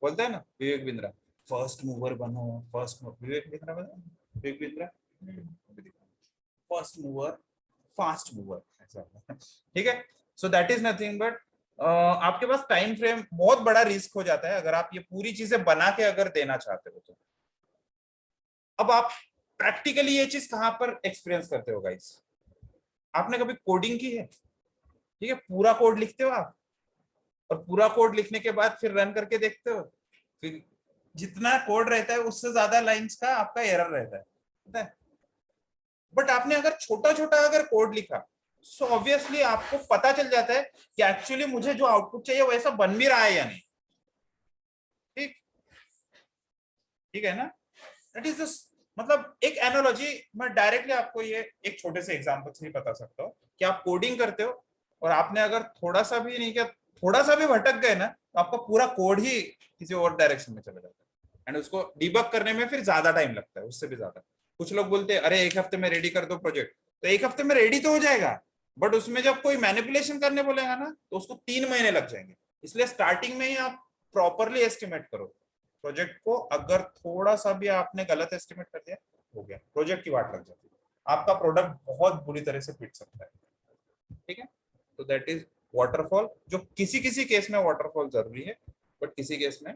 A: बोलते हैं ना विवेक बिंद्रा, फर्स्ट मूवर बनो, फर्स्ट विवेक बिंद्रा बनो, Vivek Bindra first mover fast mover ऐसा, ठीक है। So that is nothing but आपके पास टाइम फ्रेम बहुत बड़ा रिस्क हो जाता है अगर आप ये पूरी चीजें बना के अगर देना चाहते हो तो। अब आप प्रैक्टिकली ये चीज कहां पर एक्सपीरियंस करते हो गाइस? आपने कभी कोडिंग की है? ठीक है, पूरा कोड लिखते हो आप, और पूरा कोड लिखने के बाद फिर रन करके देखते हो, फिर जितना कोड रहता है उससे ज्यादा लाइंस का आपका एरर रहता है, पता है। बट आपने अगर छोटा छोटा अगर कोड लिखा, सो ऑब्वियसली आपको पता चल जाता है कि एक्चुअली मुझे जो आउटपुट चाहिए वैसा बन भी रहा है या नहीं, ठीक, ठीक है ना। दैट इज मतलब एक एनालॉजी मैं डायरेक्टली आपको ये एक छोटे से एग्जांपल से ही बता सकता हूँ कि आप कोडिंग करते हो और आपने अगर थोड़ा सा भी नहीं किया, थोड़ा सा भी भटक गए ना, तो आपका पूरा कोड ही किसी और डायरेक्शन में चला जाता है एंड उसको डिबग करने में फिर ज्यादा टाइम लगता है, उससे भी ज्यादा। कुछ लोग बोलते हैं अरे एक हफ्ते में रेडी कर दो प्रोजेक्ट, तो एक हफ्ते में रेडी तो हो जाएगा, बट उसमें जब कोई मैनिपुलेशन करने बोलेगा ना तो उसको 3 महीने लग जाएंगे। इसलिए स्टार्टिंग में ही आप प्रॉपरली एस्टिमेट करो प्रोजेक्ट को, अगर थोड़ा सा भी आपने गलत एस्टिमेट कर दिया हो गया, प्रोजेक्ट की वाट लग जाती है, आपका प्रोडक्ट बहुत बुरी तरह से पिट सकता है, ठीक है। तो दैट इज वाटरफॉल, जो किसी किसी केस में वाटरफॉल जरूरी है, बट किसी केस में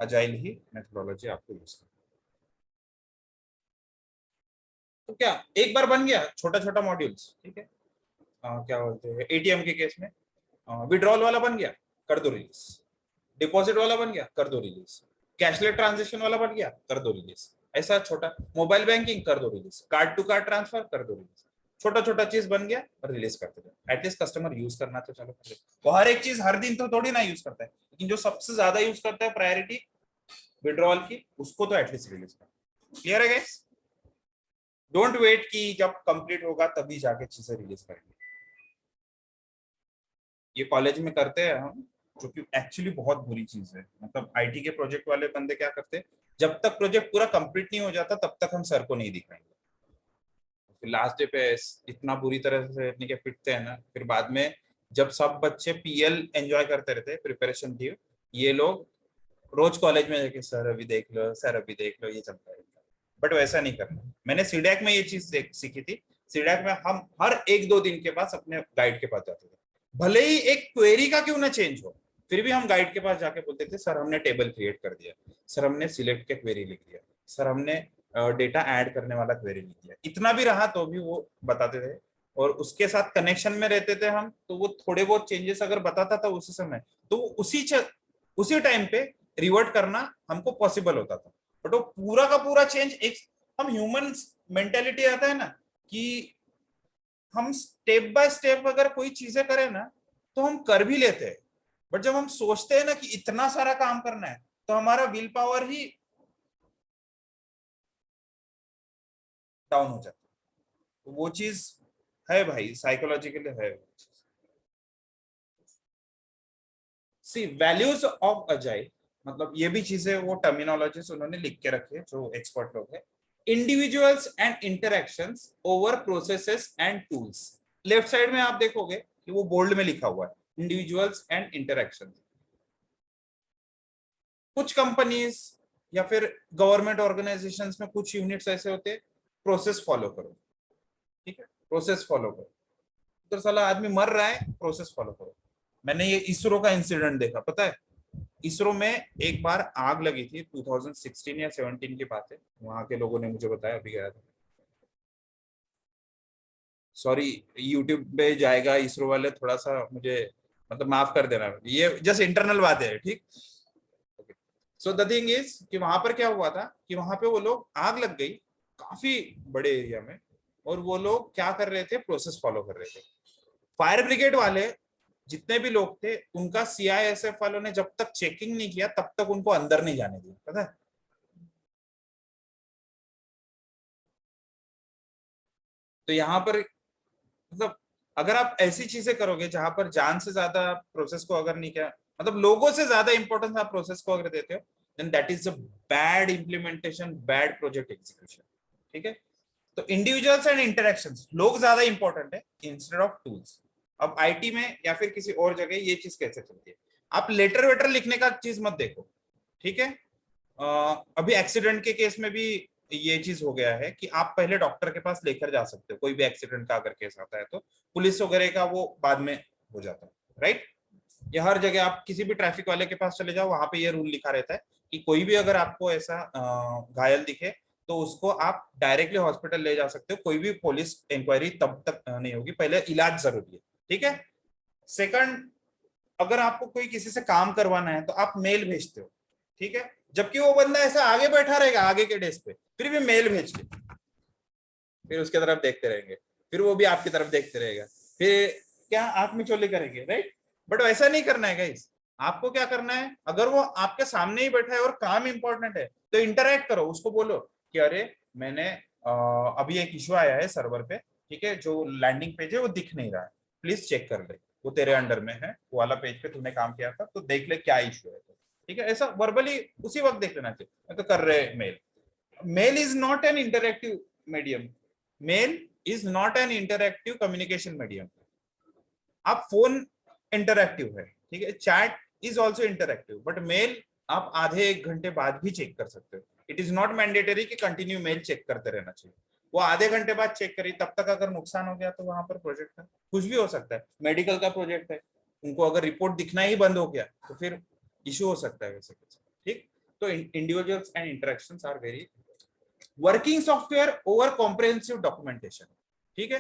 A: अजाइल ही मेथोडोलॉजी आपको यूज करनी है। तो क्या एक बार बन गया छोटा छोटा मॉड्यूल्स, ठीक है, क्या बोलते हैं एटीएम के केस में विड्रॉल वाला बन गया, कर दो रिलीज, डिपॉजिट वाला बन गया, कर दो रिलीज, कैशलेस ट्रांजेक्शन वाला बन गया, कर दो रिलीज, ऐसा छोटा मोबाइल बैंकिंग कर दो release, card to card transfer कर दो रिलीज, छोटा छोटा चीज बन गया और रिलीज करते जाओ। एटलीस्ट कस्टमर यूज करना तो चालू कर दे। वो हर एक चीज हर दिन तो थोड़ी ना यूज करता है, लेकिन जो सबसे ज्यादा यूज करता है प्रायोरिटी विड्रॉल की, उसको तो एटलीस्ट रिलीज कर। क्लियर है गाइस? डोंट वेट कि जब कंप्लीट होगा तभी जाके चीजें रिलीज करेंगे। ये कॉलेज में करते हैं हम, जो कि एक्चुअली बहुत बुरी चीज है। मतलब आईटी के प्रोजेक्ट वाले बंदे क्या करते हैं, जब तक प्रोजेक्ट पूरा कंप्लीट नहीं हो जाता तब तक हम सर को नहीं दिखाएंगे, फिर लास्ट डे पे इतना बुरी तरह से निके पिटते हैं ना, फिर बाद में जब सब बच्चे पीएल एंजॉय करते रहते हैं प्रिपरेशन की, ये लोग रोज कॉलेज में जाके सर अभी देख लो, सर अभी देख लो, ये चलता है। बट वैसा नहीं करना। मैंने सीडैक में ये चीज सीखी थी। सीडैक में हम हर 1-2 दिन के पास अपने गाइड के पास जाते थे, भले ही एक क्वेरी का क्यों ना चेंज हो, फिर भी हम गाइड के पास जाके बोलते थे सर हमने टेबल क्रिएट कर दिया, सर हमने सिलेक्ट के क्वेरी लिख दिया, सर हमने डेटा ऐड करने वाला क्वेरी लिख दिया। इतना भी रहा तो भी वो बताते थे, और उसके साथ कनेक्शन में रहते थे हम, तो वो थोड़े बहुत चेंजेस अगर बताता था उसी समय, तो उसी टाइम पे रिवर्ट करना हमको पॉसिबल होता था। बट वो पूरा का पूरा चेंज, एक हम ह्यूमन मेंटेलिटी आता है ना कि हम स्टेप बाय स्टेप अगर कोई चीजें करें ना तो हम कर भी लेते हैं, बट जब हम सोचते हैं ना कि इतना सारा काम करना है तो हमारा विल पावर ही डाउन हो जाता है। तो वो चीज है भाई, साइकोलॉजिकली है। सी वैल्यूज ऑफ अजाइल, मतलब ये भी चीजें वो टर्मिनोलॉजीज उन्होंने लिख के रखे जो एक्सपर्ट लोग हैं। Individuals and interactions over processes and tools, left side में आप देखोगे कि वो बोल्ड में लिखा हुआ है इंडिविजुअल्स एंड इंटरेक्शंस। कुछ कंपनीज या फिर गवर्नमेंट ऑर्गेनाइजेशंस में कुछ यूनिट्स ऐसे होते हैं, प्रोसेस फॉलो करो, ठीक है, प्रोसेस फॉलो करो। तो साला आदमी मर रहा है, प्रोसेस फॉलो करो। मैंने ये इसरो का इंसिडेंट देखा, पता है इसरो में एक बार आग लगी थी, 2016 या 17 की बात है, वहां के लोगों ने मुझे बताया, अभी गया था। सॉरी, यूट्यूब पे जाएगा इसरो वाले, थोड़ा सा मुझे मतलब माफ कर देना, ये जस्ट इंटरनल बात है, ठीक। सो द थिंग इज कि वहां पर क्या हुआ था कि वहां पे वो लोग, आग लग गई काफी बड़े एरिया में, और वो लोग क्या कर रहे थे, प्रोसेस फॉलो कर रहे थे। फायर ब्रिगेड वाले जितने भी लोग थे, उनका सीआईएसएफ वालों ने जब तक चेकिंग नहीं किया तब तक उनको अंदर नहीं जाने दिया, पता है। तो यहाँ पर मतलब अगर आप ऐसी चीजें करोगे जहां पर जान से ज्यादा प्रोसेस को अगर नहीं किया, मतलब लोगों से ज्यादा इंपॉर्टेंस आप प्रोसेस को अगर देते हो, then that is a bad implementation, bad project execution. ठीक है, तो इंडिविजुअल्स एंड इंटरेक्शंस, लोग ज्यादा इंपॉर्टेंट है इंस्टेड ऑफ टूल्स। अब आईटी में या फिर किसी और जगह ये चीज कैसे चलती है, आप लेटर वेटर लिखने का चीज मत देखो। ठीक है, अभी एक्सीडेंट के केस में भी ये चीज हो गया है कि आप पहले डॉक्टर के पास लेकर जा सकते हो, कोई भी एक्सीडेंट का अगर केस आता है तो पुलिस वगैरह का वो बाद में हो जाता है, राइट। या हर जगह आप किसी भी ट्रैफिक वाले के पास चले जाओ, वहां पे ये रूल लिखा रहता है कि कोई भी अगर आपको ऐसा घायल दिखे तो उसको आप डायरेक्टली हॉस्पिटल ले जा सकते हो, कोई भी पुलिस इंक्वायरी तब तक नहीं होगी, पहले इलाज जरूरी है। ठीक है, सेकंड, अगर आपको कोई किसी से काम करवाना है तो आप मेल भेजते हो। ठीक है, जबकि वो बंदा ऐसा आगे बैठा रहेगा आगे के डेस्क पे, फिर भी मेल भेज के फिर उसके तरफ देखते रहेंगे, फिर वो भी आपकी तरफ देखते रहेगा, फिर क्या आंख मिचौली करेंगे, राइट। बट वैसा नहीं करना है गाइस, आपको क्या करना है, अगर वो आपके सामने ही बैठा है और काम इंपॉर्टेंट है तो इंटरेक्ट करो, उसको बोलो कि अरे मैंने अभी एक इशू आया है सर्वर पे, ठीक है, जो लैंडिंग पेज है वो दिख नहीं रहा है, प्लीज चेक कर ले, वो तेरे अंडर में है, वो वाला पेज पे तूने काम किया था तो देख ले क्या इशू है। ठीक है, ऐसा वर्बली उसी वक्त देख लेना चाहिए, तो कर रहे mail. Mail is not an interactive medium, mail is not an interactive communication medium. आप फोन इंटरेक्टिव है, ठीक है, chat is also interactive, but mail आप आधे एक घंटे बाद भी चेक कर सकते हो। इट इज नॉट मैंडेटरी कि कंटिन्यू मेल चेक करते रहना चाहिए, वो आधे घंटे बाद चेक करिए, तब तक अगर नुकसान हो गया तो वहां पर प्रोजेक्ट का कुछ भी हो सकता है। मेडिकल का प्रोजेक्ट है, उनको अगर रिपोर्ट दिखना ही बंद हो गया तो फिर इशू हो सकता है वैसे कुछ। ठीक, तो individuals and interactions are very working software over comprehensive documentation. ठीक है,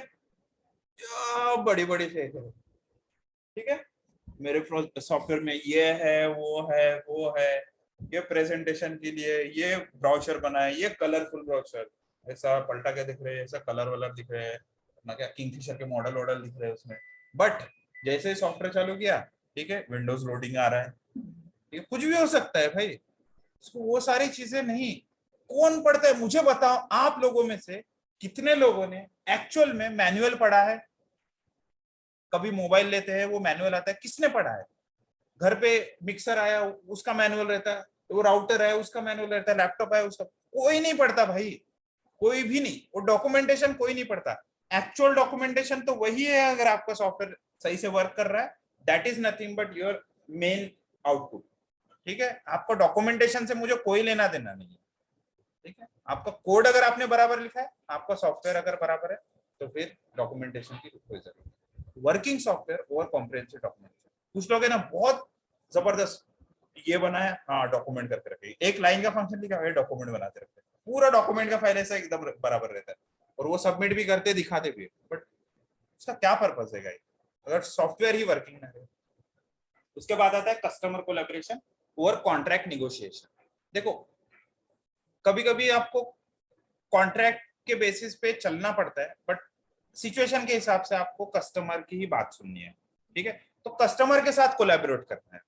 A: बड़ी बड़ी फेक है। ठीक है, मेरे सॉफ्टवेयर में ये है वो है, ये प्रेजेंटेशन के लिए ये ब्राउचर बना है, ये कलरफुल ब्राउचर, ऐसा पलटा के दिख रहे हैं, ऐसा कलर वलर दिख रहे हैं ना, क्या किंगफिशर के मॉडल वॉडल दिख रहे हैं उसमें। बट जैसे सॉफ्टवेयर चालू किया, ठीक है, विंडोज लोडिंग आ रहा है, ये कुछ भी हो सकता है भाई, इसको वो सारी चीजें नहीं, कौन पढ़ता है मुझे बताओ, आप लोगों में से कितने लोगों ने एक्चुअल में मैनुअल पढ़ा है? कभी मोबाइल लेते हैं वो मैनुअल आता है, किसने पढ़ा है? घर पे मिक्सर आया उसका मैनुअल रहता है, वो राउटर है उसका मैनुअल रहता है, लैपटॉप है उसका, कोई नहीं पढ़ता भाई, कोई भी नहीं, वो डॉक्यूमेंटेशन कोई नहीं पढ़ता। एक्चुअल डॉक्यूमेंटेशन तो वही है, अगर आपका सॉफ्टवेयर सही से वर्क कर रहा है, that is nothing but your main output. ठीक है, आपको डॉक्यूमेंटेशन से मुझे कोई लेना देना नहीं है। ठीक है, आपका कोड अगर आपने बराबर लिखा है, आपका सॉफ्टवेयर अगर बराबर है, तो फिर डॉक्यूमेंटेशन की कोई जरूरत नहीं। Working software over comprehensive documentation. कुछ लोग है ना बहुत जबरदस्त, ये बना है हाँ डॉक्यूमेंट करके रखे, एक लाइन का फंक्शन लिखा है डॉक्यूमेंट बनाते रखते हैं, पूरा डॉक्यूमेंट का फाइल ऐसा एकदम बराबर रहता है, और वो सबमिट भी करते दिखाते भी, बट उसका क्या पर्पस है गाइस अगर सॉफ्टवेयर ही वर्किंग ना रहे। उसके बाद आता है customer collaboration over contract negotiation. देखो कभी कभी आपको कॉन्ट्रैक्ट के बेसिस पे चलना पड़ता है, बट सिचुएशन के हिसाब से आपको कस्टमर की ही बात सुननी है। ठीक है, तो कस्टमर के साथ कोलैबोरेट करना है,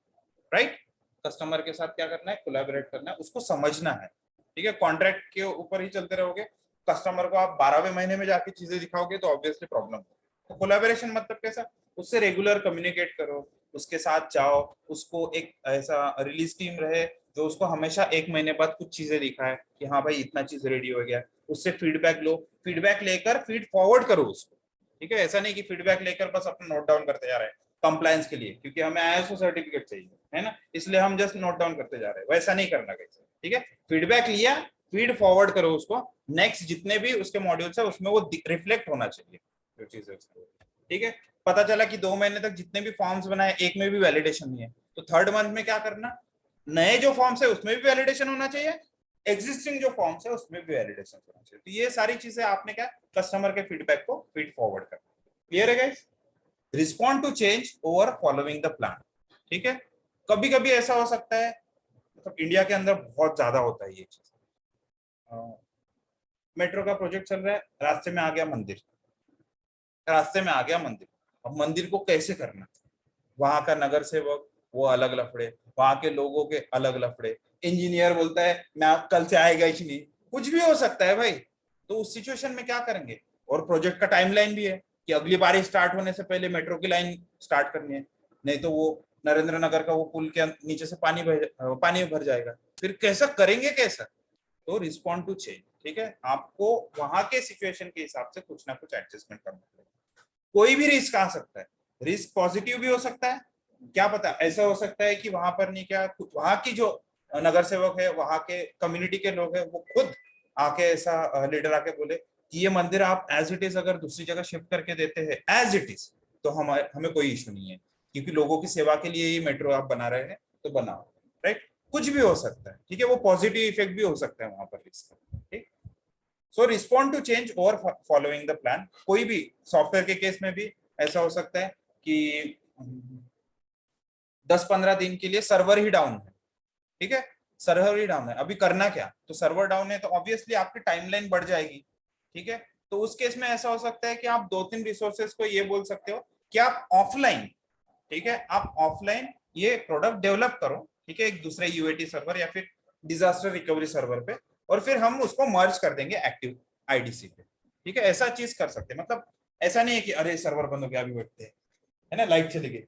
A: राइट, कस्टमर के साथ क्या करना है, कोलैबोरेट करना है, उसको समझना है। ठीक है, कॉन्ट्रैक्ट के ऊपर ही चलते रहोगे, कस्टमर को आप 12वें महीने में जाके चीजें दिखाओगे तो ऑब्वियसली प्रॉब्लम हो। तो कोलैबोरेशन मतलब कैसा, उससे रेगुलर कम्युनिकेट करो, उसके साथ जाओ, उसको एक ऐसा रिलीज टीम रहे जो उसको हमेशा 1 महीने बाद कुछ चीजें दिखाए कि हाँ भाई इतना चीज रेडी हो गया, उससे फीडबैक लो, फीडबैक लेकर फीड फॉरवर्ड करो उसको। ठीक है, ऐसा नहीं कि फीडबैक लेकर बस अपना नोट डाउन करते जा रहे हैं कंप्लायंस के लिए, क्योंकि हमें ISO सर्टिफिकेट चाहिए, है ना, इसलिए हम जस्ट नोट डाउन करते जा रहे हैं, वैसा नहीं करना कैसे। ठीक है, फीडबैक लिया, फीड फॉरवर्ड करो उसको, नेक्स्ट जितने भी उसके मॉड्यूल्स है उसमें वो रिफ्लेक्ट होना चाहिए जो चीज है। ठीक है, पता चला कि 2 महीने तक जितने भी फॉर्म्स बनाए एक में भी वैलिडेशन नहीं है, तो थर्ड मंथ में क्या करना, नए जो फॉर्म्स है उसमें भी वैलिडेशन होना चाहिए, एग्जिस्टिंग जो फॉर्म्स है उसमें भी वैलिडेशन होना चाहिए। तो ये सारी चीजें आपने क्या कस्टमर के फीडबैक को फीड फॉरवर्ड करना। क्लियर है guys? Respond to change over following the plan. ठीक है, कभी कभी ऐसा हो सकता है, मतलब इंडिया के अंदर बहुत ज्यादा होता है ये चीज, मेट्रो का प्रोजेक्ट चल रहा है, रास्ते में आ गया मंदिर, रास्ते में आ गया मंदिर, अब मंदिर को कैसे करना, वहां का नगर सेवक वो अलग लफड़े, वहां के लोगों के अलग लफड़े, इंजीनियर बोलता है मैं कल से आएगा ही नहीं, कुछ भी हो सकता है भाई। तो उस सिचुएशन में क्या करेंगे, और प्रोजेक्ट का टाइमलाइन भी है कि अगली बारिश स्टार्ट होने से पहले मेट्रो की लाइन स्टार्ट करनी है, नहीं तो वो नरेंद्र नगर का वो पुल के नीचे से पानी भर जाएगा, फिर कैसा करेंगे कैसा। तो रिस्पॉन्ड टू चेंज, ठीक है, आपको वहां के सिचुएशन के हिसाब से कुछ ना कुछ एडजस्टमेंट करना पड़ेगा। कोई भी रिस्क आ सकता है, रिस्क पॉजिटिव भी हो सकता है, क्या पता ऐसा हो सकता है कि वहां पर नहीं क्या वहां की जो नगर सेवक है, वहां के कम्युनिटी के लोग हैं, वो खुद आके ऐसा लीडर आके बोले कि ये मंदिर आप एज इट इज अगर दूसरी जगह शिफ्ट करके देते हैं एज इट इज, तो हमें कोई इशू नहीं है, क्योंकि लोगों की सेवा के लिए ये मेट्रो आप बना रहे हैं तो बनाओ, राइट। कुछ भी हो सकता है, ठीक है, वो पॉजिटिव इफेक्ट भी हो सकता है वहां पर रिस्क, ठीक। सो रिस्पॉन्ड टू चेंज और फॉलोइंग द प्लान। कोई भी सॉफ्टवेयर के केस में भी ऐसा हो सकता है कि 10-15 दिन के लिए सर्वर ही डाउन है, ठीक है, सर्वर ही डाउन है, अभी करना क्या, तो सर्वर डाउन है तो ऑब्वियसली आपकी टाइमलाइन बढ़ जाएगी, ठीक है। तो उस केस में ऐसा हो सकता है कि आप 2-3 रिसोर्सेज को ये बोल सकते हो कि आप ऑफलाइन, ठीक है, आप ऑफलाइन ये प्रोडक्ट डेवलप करो, ठीक है, एक दूसरे यूएटी सर्वर या फिर डिजास्टर रिकवरी सर्वर पे, और फिर हम उसको मर्ज कर देंगे एक्टिव आईडीसी पे, ठीक है। ऐसा चीज कर सकते हैं, मतलब ऐसा नहीं है कि अरे सर्वर बंद हो गया अभी बैठते हैं, है ना, लाइट चली गई।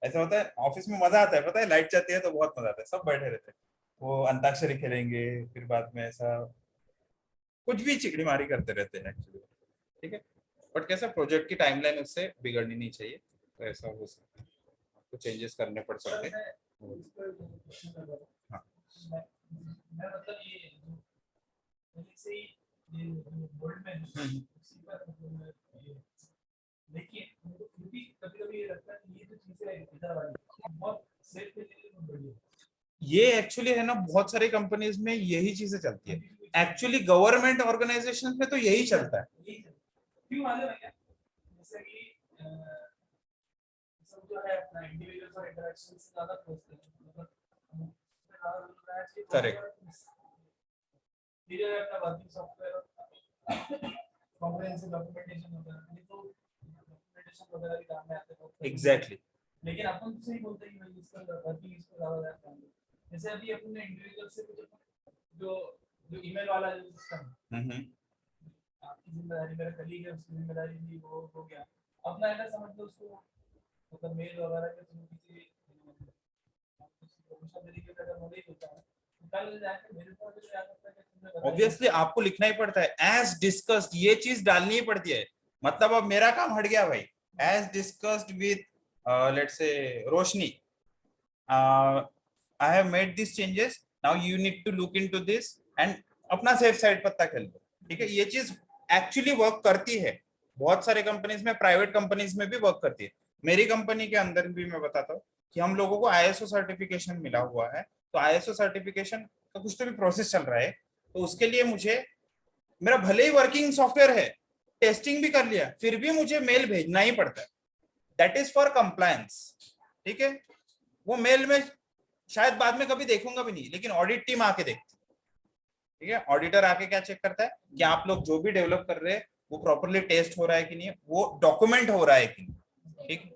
A: ऐसा होता है ऑफिस में, मजा आता है, पता है, लाइट जाती है तो बहुत मजा आता है, सब बैठे रहते हैं, वो अंताक्षरी खेलेंगे, फिर बाद में ऐसा कुछ भी चिकड़ी मारी करते रहते हैं एक्चुअली, ठीक है। बट कैसा प्रोजेक्ट की टाइमलाइन उससे बिगड़नी नहीं चाहिए, तो ऐसा हो सकता है, आपको चेंजेस करने पड़ सकते हैं। हाँ।
D: मैं मतलब ये पहले से ही ये वर्ल्ड में उसी पर लेकिन मुझे फिर भी कभी-कभी ये लगता है कि ये जो चीजें हैं इधर वाली बहुत सेफ के लिए बहुत बढ़िया है।
A: ये एक्चुअली है ना, बहुत सारी कंपनीज में यही चीजें चलती है, एक्चुअली गवर्नमेंट ऑर्गेनाइजेशन में तो यही चलता है।
D: क्यों मालूम है क्या, जैसे कि सब जो है अपना इंडिविजुअल और इंटरेक्शन से ज्यादा क्लोज है, मतलब
A: करेक्ट,
D: ये जो है अपना वर्किंग सॉफ्टवेयर कॉम्प्रिहेंसिव डॉक्यूमेंटेशन वगैरह, ये तो डॉक्यूमेंटेशन वगैरह भी काम में आते हैं
A: एग्जैक्टली।
D: लेकिन अपन तो सही बोलते हैं कि भाई इसका वर्किंग इस पर ज्यादा ध्यान दें। जैसे अभी अपने इंडिविजुअल से कुछ जो जो ईमेल वाला जो सिस्टम आपकी जिम्मेदारी, मेरा कलीग है उसकी जिम्मेदारी भी वो हो गया, अपना ऐसा समझ लो उसको, मतलब मेल वगैरह के थ्रू किसी प्रोफेशनल तरीके से अगर नॉलेज होता है, कल जाके मेरे पास जो याद आता है कि तुमने बताया
A: ऑब्वियसली आपको लिखना ही पड़ता है एज डिस्कस्ड, ये चीज डालनी ही पड़ती है, मतलब अब मेरा काम हट गया भाई, as discussed with let's say Roshni, I have made this changes, now you need to look into this and अपना सेफ साइड पत्ता खेल दो, ठीक है। ये चीज एक्चुअली वर्क करती है, बहुत सारे कंपनीज में, प्राइवेट कंपनीज में भी वर्क करती है। मेरी कंपनी के अंदर भी मैं बताता हूँ कि हम लोगों को आईएसओ सर्टिफिकेशन मिला हुआ है, तो आईएसओ सर्टिफिकेशन का कुछ तो भी प्रोसेस चल रहा है, तो उसके लिए मुझे, मेरा भले ही वर्किंग सॉफ्टवेयर है, टेस्टिंग भी कर लिया, फिर भी मुझे मेल भेजना ही पड़ता है, दैट इज फॉर कंप्लायंस, ठीक है। वो मेल में शायद बाद में कभी देखूंगा भी नहीं, लेकिन ऑडिट टीम आके देखती है, ठीक है। ऑडिटर आके क्या चेक करता है कि आप लोग जो भी डेवलप कर रहे हैं वो प्रॉपरली टेस्ट हो रहा है कि नहीं, वो डॉक्यूमेंट हो रहा है कि नहीं, ठीक।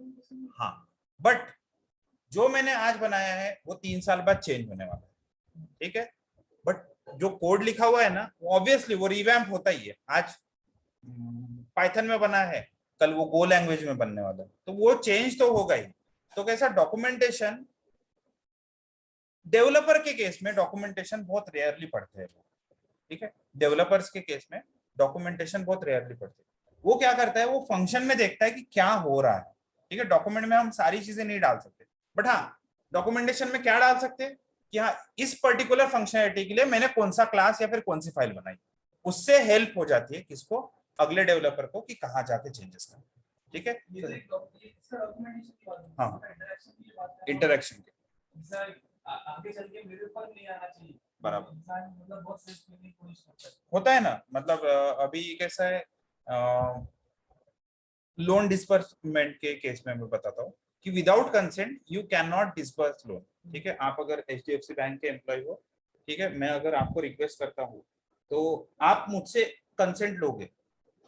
A: हाँ, बट जो मैंने आज बनाया है वो 3 साल बाद चेंज होने वाला है, ठीक है। बट जो कोड लिखा हुआ है ना, वो ऑब्वियसली वो रिवैम्प होता ही है, आज पाइथन में बना है, कल वो गो लैंग्वेज में बनने वाला है, तो वो चेंज तो होगा ही। तो कैसा डॉक्यूमेंटेशन, डेवलपर के केस में डॉक्यूमेंटेशन बहुत रेयरली पढ़ते हैं, ठीक है। डेवलपर्स के केस में डॉक्यूमेंटेशन बहुत रेयरली पढ़ते हैं। वो क्या करता है, वो फंक्शन में देखता है कि क्या हो रहा है, ठीक है। डॉक्यूमेंट में हम सारी चीजें नहीं डाल सकते, बट हाँ डॉक्यूमेंटेशन में क्या डाल सकते हैं कि हाँ इस पर्टिकुलर फंक्शनलिटी के लिए मैंने कौन सा क्लास या फिर कौन सी फाइल बनाई, उससे हेल्प हो जाती है किसको, अगले डेवलपर को, कि कहाँ जाके चेंजेस करना, ठीक है। हाँ, इंटरेक्शन के
D: आगे चल के मेरे ऊपर नहीं आना चाहिए,
A: बराबर
D: मतलब बहुत सेफ करने की कोशिश करता है।
A: होता है ना, मतलब अभी कैसा है, लोन डिस्बर्समेंट के केस में मैं बताता हूँ कि without consent you can not disburse loan, ठीक है। आप अगर एचडीएफसी बैंक के एम्प्लॉय हो, ठीक है, मैं अगर आपको रिक्वेस्ट करता हूँ तो आप मुझसे कंसेंट लोगे,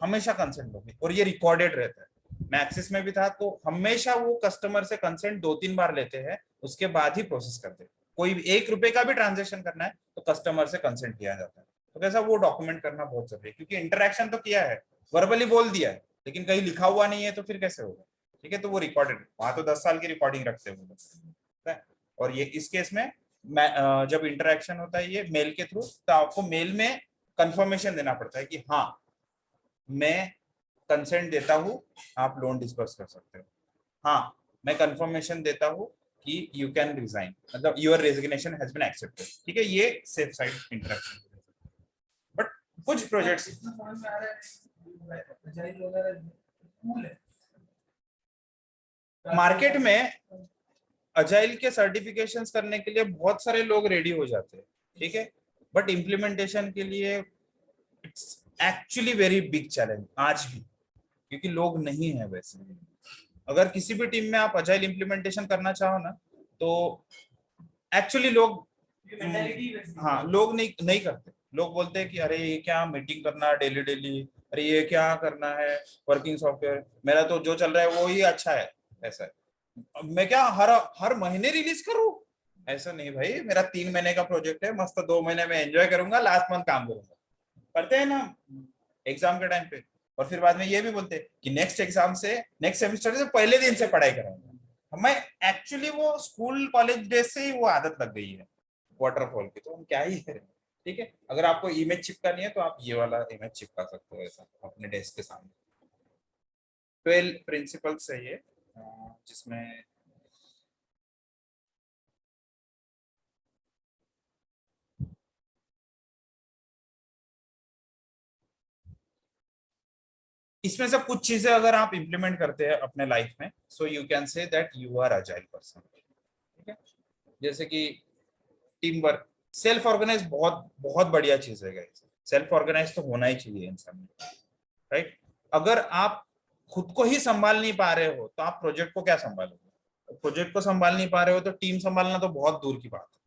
A: हमेशा कंसेंट लोगे, और ये रिकॉर्डेड रहता है। मैं एक्सिस में भी था तो हमेशा वो कस्टमर से कंसेंट 2-3 बार लेते हैं, उसके बाद ही प्रोसेस करते हैं। कोई 1 रुपए का भी ट्रांजेक्शन करना है तो कस्टमर से कंसेंट लिया जाता है, तो कैसा वो डॉक्यूमेंट करना बहुत जरूरी है, क्योंकि इंटरेक्शन तो किया है, वर्बली बोल दिया है लेकिन कहीं लिखा हुआ नहीं है तो फिर कैसे होगा? ठीक है, तो वो रिकॉर्डेड, वहां तो 10 साल की रिकॉर्डिंग रखते हैं वो लोग। और ये इस केस में जब इंटरेक्शन होता है ये मेल के थ्रू, तो आपको मेल में कंफर्मेशन देना पड़ता है कि हाँ मैं कंसेंट देता हूँ, आप लोन डिस्पर्स कर सकते हो। हाँ मैं कंफर्मेशन देता हूँ कि यू कैन रिजाइन, मतलब your resignation has been accepted. ठीक है, ये सेफ साइड इंटरेक्शन। बट कुछ प्रोजेक्ट्स
D: इतना समझ में आ रहा है एजाइल वगैरह कूल है
A: मार्केट में अजाइल के सर्टिफिकेशंस करने के लिए बहुत सारे लोग रेडी हो जाते हैं, ठीक है, बट इम्प्लीमेंटेशन के लिए it's actually very big challenge आज भी, क्योंकि लोग नहीं है वैसे। अगर किसी भी टीम में आप अजाइल इम्प्लीमेंटेशन करना चाहो ना, तो एक्चुअली लोग हाँ लोग नहीं नहीं करते। लोग बोलते हैं कि अरे ये क्या मीटिंग करना डेली डेली, अरे ये क्या करना है वर्किंग सॉफ्टवेयर, मेरा तो जो चल रहा है वो ही अच्छा है। ऐसा है, अब मैं क्या हर हर महीने रिलीज करूं? ऐसा नहीं भाई, मेरा 3 महीने का प्रोजेक्ट है, मस्त 2 महीने में एंजॉय करूंगा, लास्ट मंथ काम करूंगा। करते हैं ना एग्जाम के टाइम पे, और फिर बाद में ये भी बोलते हैं कि नेक्स्ट एग्जाम से नेक्स्ट सेमेस्टर से पहले दिन से पढ़ाई कराऊंगा। हमें एक्चुअली वो स्कूल कॉलेज डेज से ही वो आदत लग गई है वाटरफॉल की, तो हम क्या ही करें। ठीक है, अगर आपको इमेज चिपकानी है तो आप ये वाला इमेज चिपका सकते हो ऐसा अपने डेस्क के सामने। 12 प्रिंसिपल्स है ये, जिसमें इसमें से कुछ चीजें अगर आप इंप्लीमेंट करते हैं अपने लाइफ में, so you can say that you are agile person. ठीक है, जैसे कि टीम वर्क, सेल्फ ऑर्गेनाइज बहुत बहुत बढ़िया चीज है गाइस। सेल्फ ऑर्गेनाइज तो होना ही चाहिए इंसान में, राइट। अगर आप खुद को ही संभाल नहीं पा रहे हो तो आप प्रोजेक्ट को क्या संभालोगे? प्रोजेक्ट को संभाल नहीं पा रहे हो तो टीम संभालना तो बहुत दूर की बात है।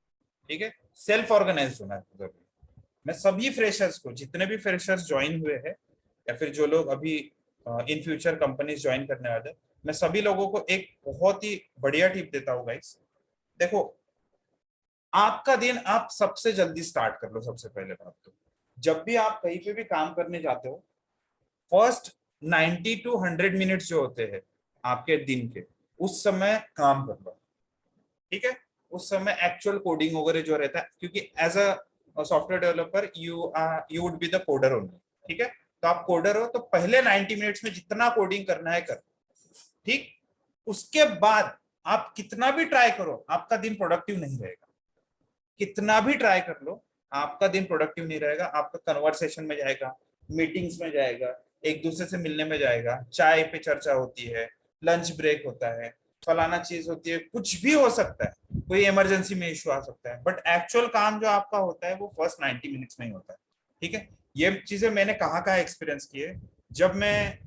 A: ठीक है, सेल्फ ऑर्गेनाइज होना जरूरी। मैं सभी फ्रेशर्स को, जितने भी फ्रेशर्स ज्वाइन हुए हैं या फिर जो लोग अभी इन फ्यूचर कंपनीज ज्वाइन करने वाले, मैं सभी लोगों को एक बहुत ही बढ़िया टिप देता हूँ गाइस। देखो, आपका दिन आप सबसे जल्दी स्टार्ट कर लो। सबसे पहले बात तो, जब भी आप कहीं पे भी काम करने जाते हो, फर्स्ट 90 टू 100 मिनट्स जो होते हैं आपके दिन के, उस समय काम कर लो। ठीक है, उस समय एक्चुअल कोडिंग वगैरह जो रहता है, क्योंकि as a software developer you would be the coder only. ठीक है, तो आप कोडर हो तो पहले 90 मिनट्स में जितना कोडिंग करना है कर। ठीक, उसके बाद आप कितना भी ट्राई करो आपका दिन प्रोडक्टिव नहीं रहेगा। कितना भी ट्राई कर लो आपका दिन प्रोडक्टिव नहीं रहेगा। आपका कन्वर्सेशन में जाएगा, मीटिंग्स में जाएगा, एक दूसरे से मिलने में जाएगा, चाय पे चर्चा होती है, लंच ब्रेक होता है, फलाना चीज होती है, कुछ भी हो सकता है, कोई इमरजेंसी में इश्यू आ सकता है, बट एक्चुअल काम जो आपका होता है वो फर्स्ट 90 मिनट्स में ही होता है। ठीक है, ये चीजें मैंने कहाँ एक्सपीरियंस की है। जब मैं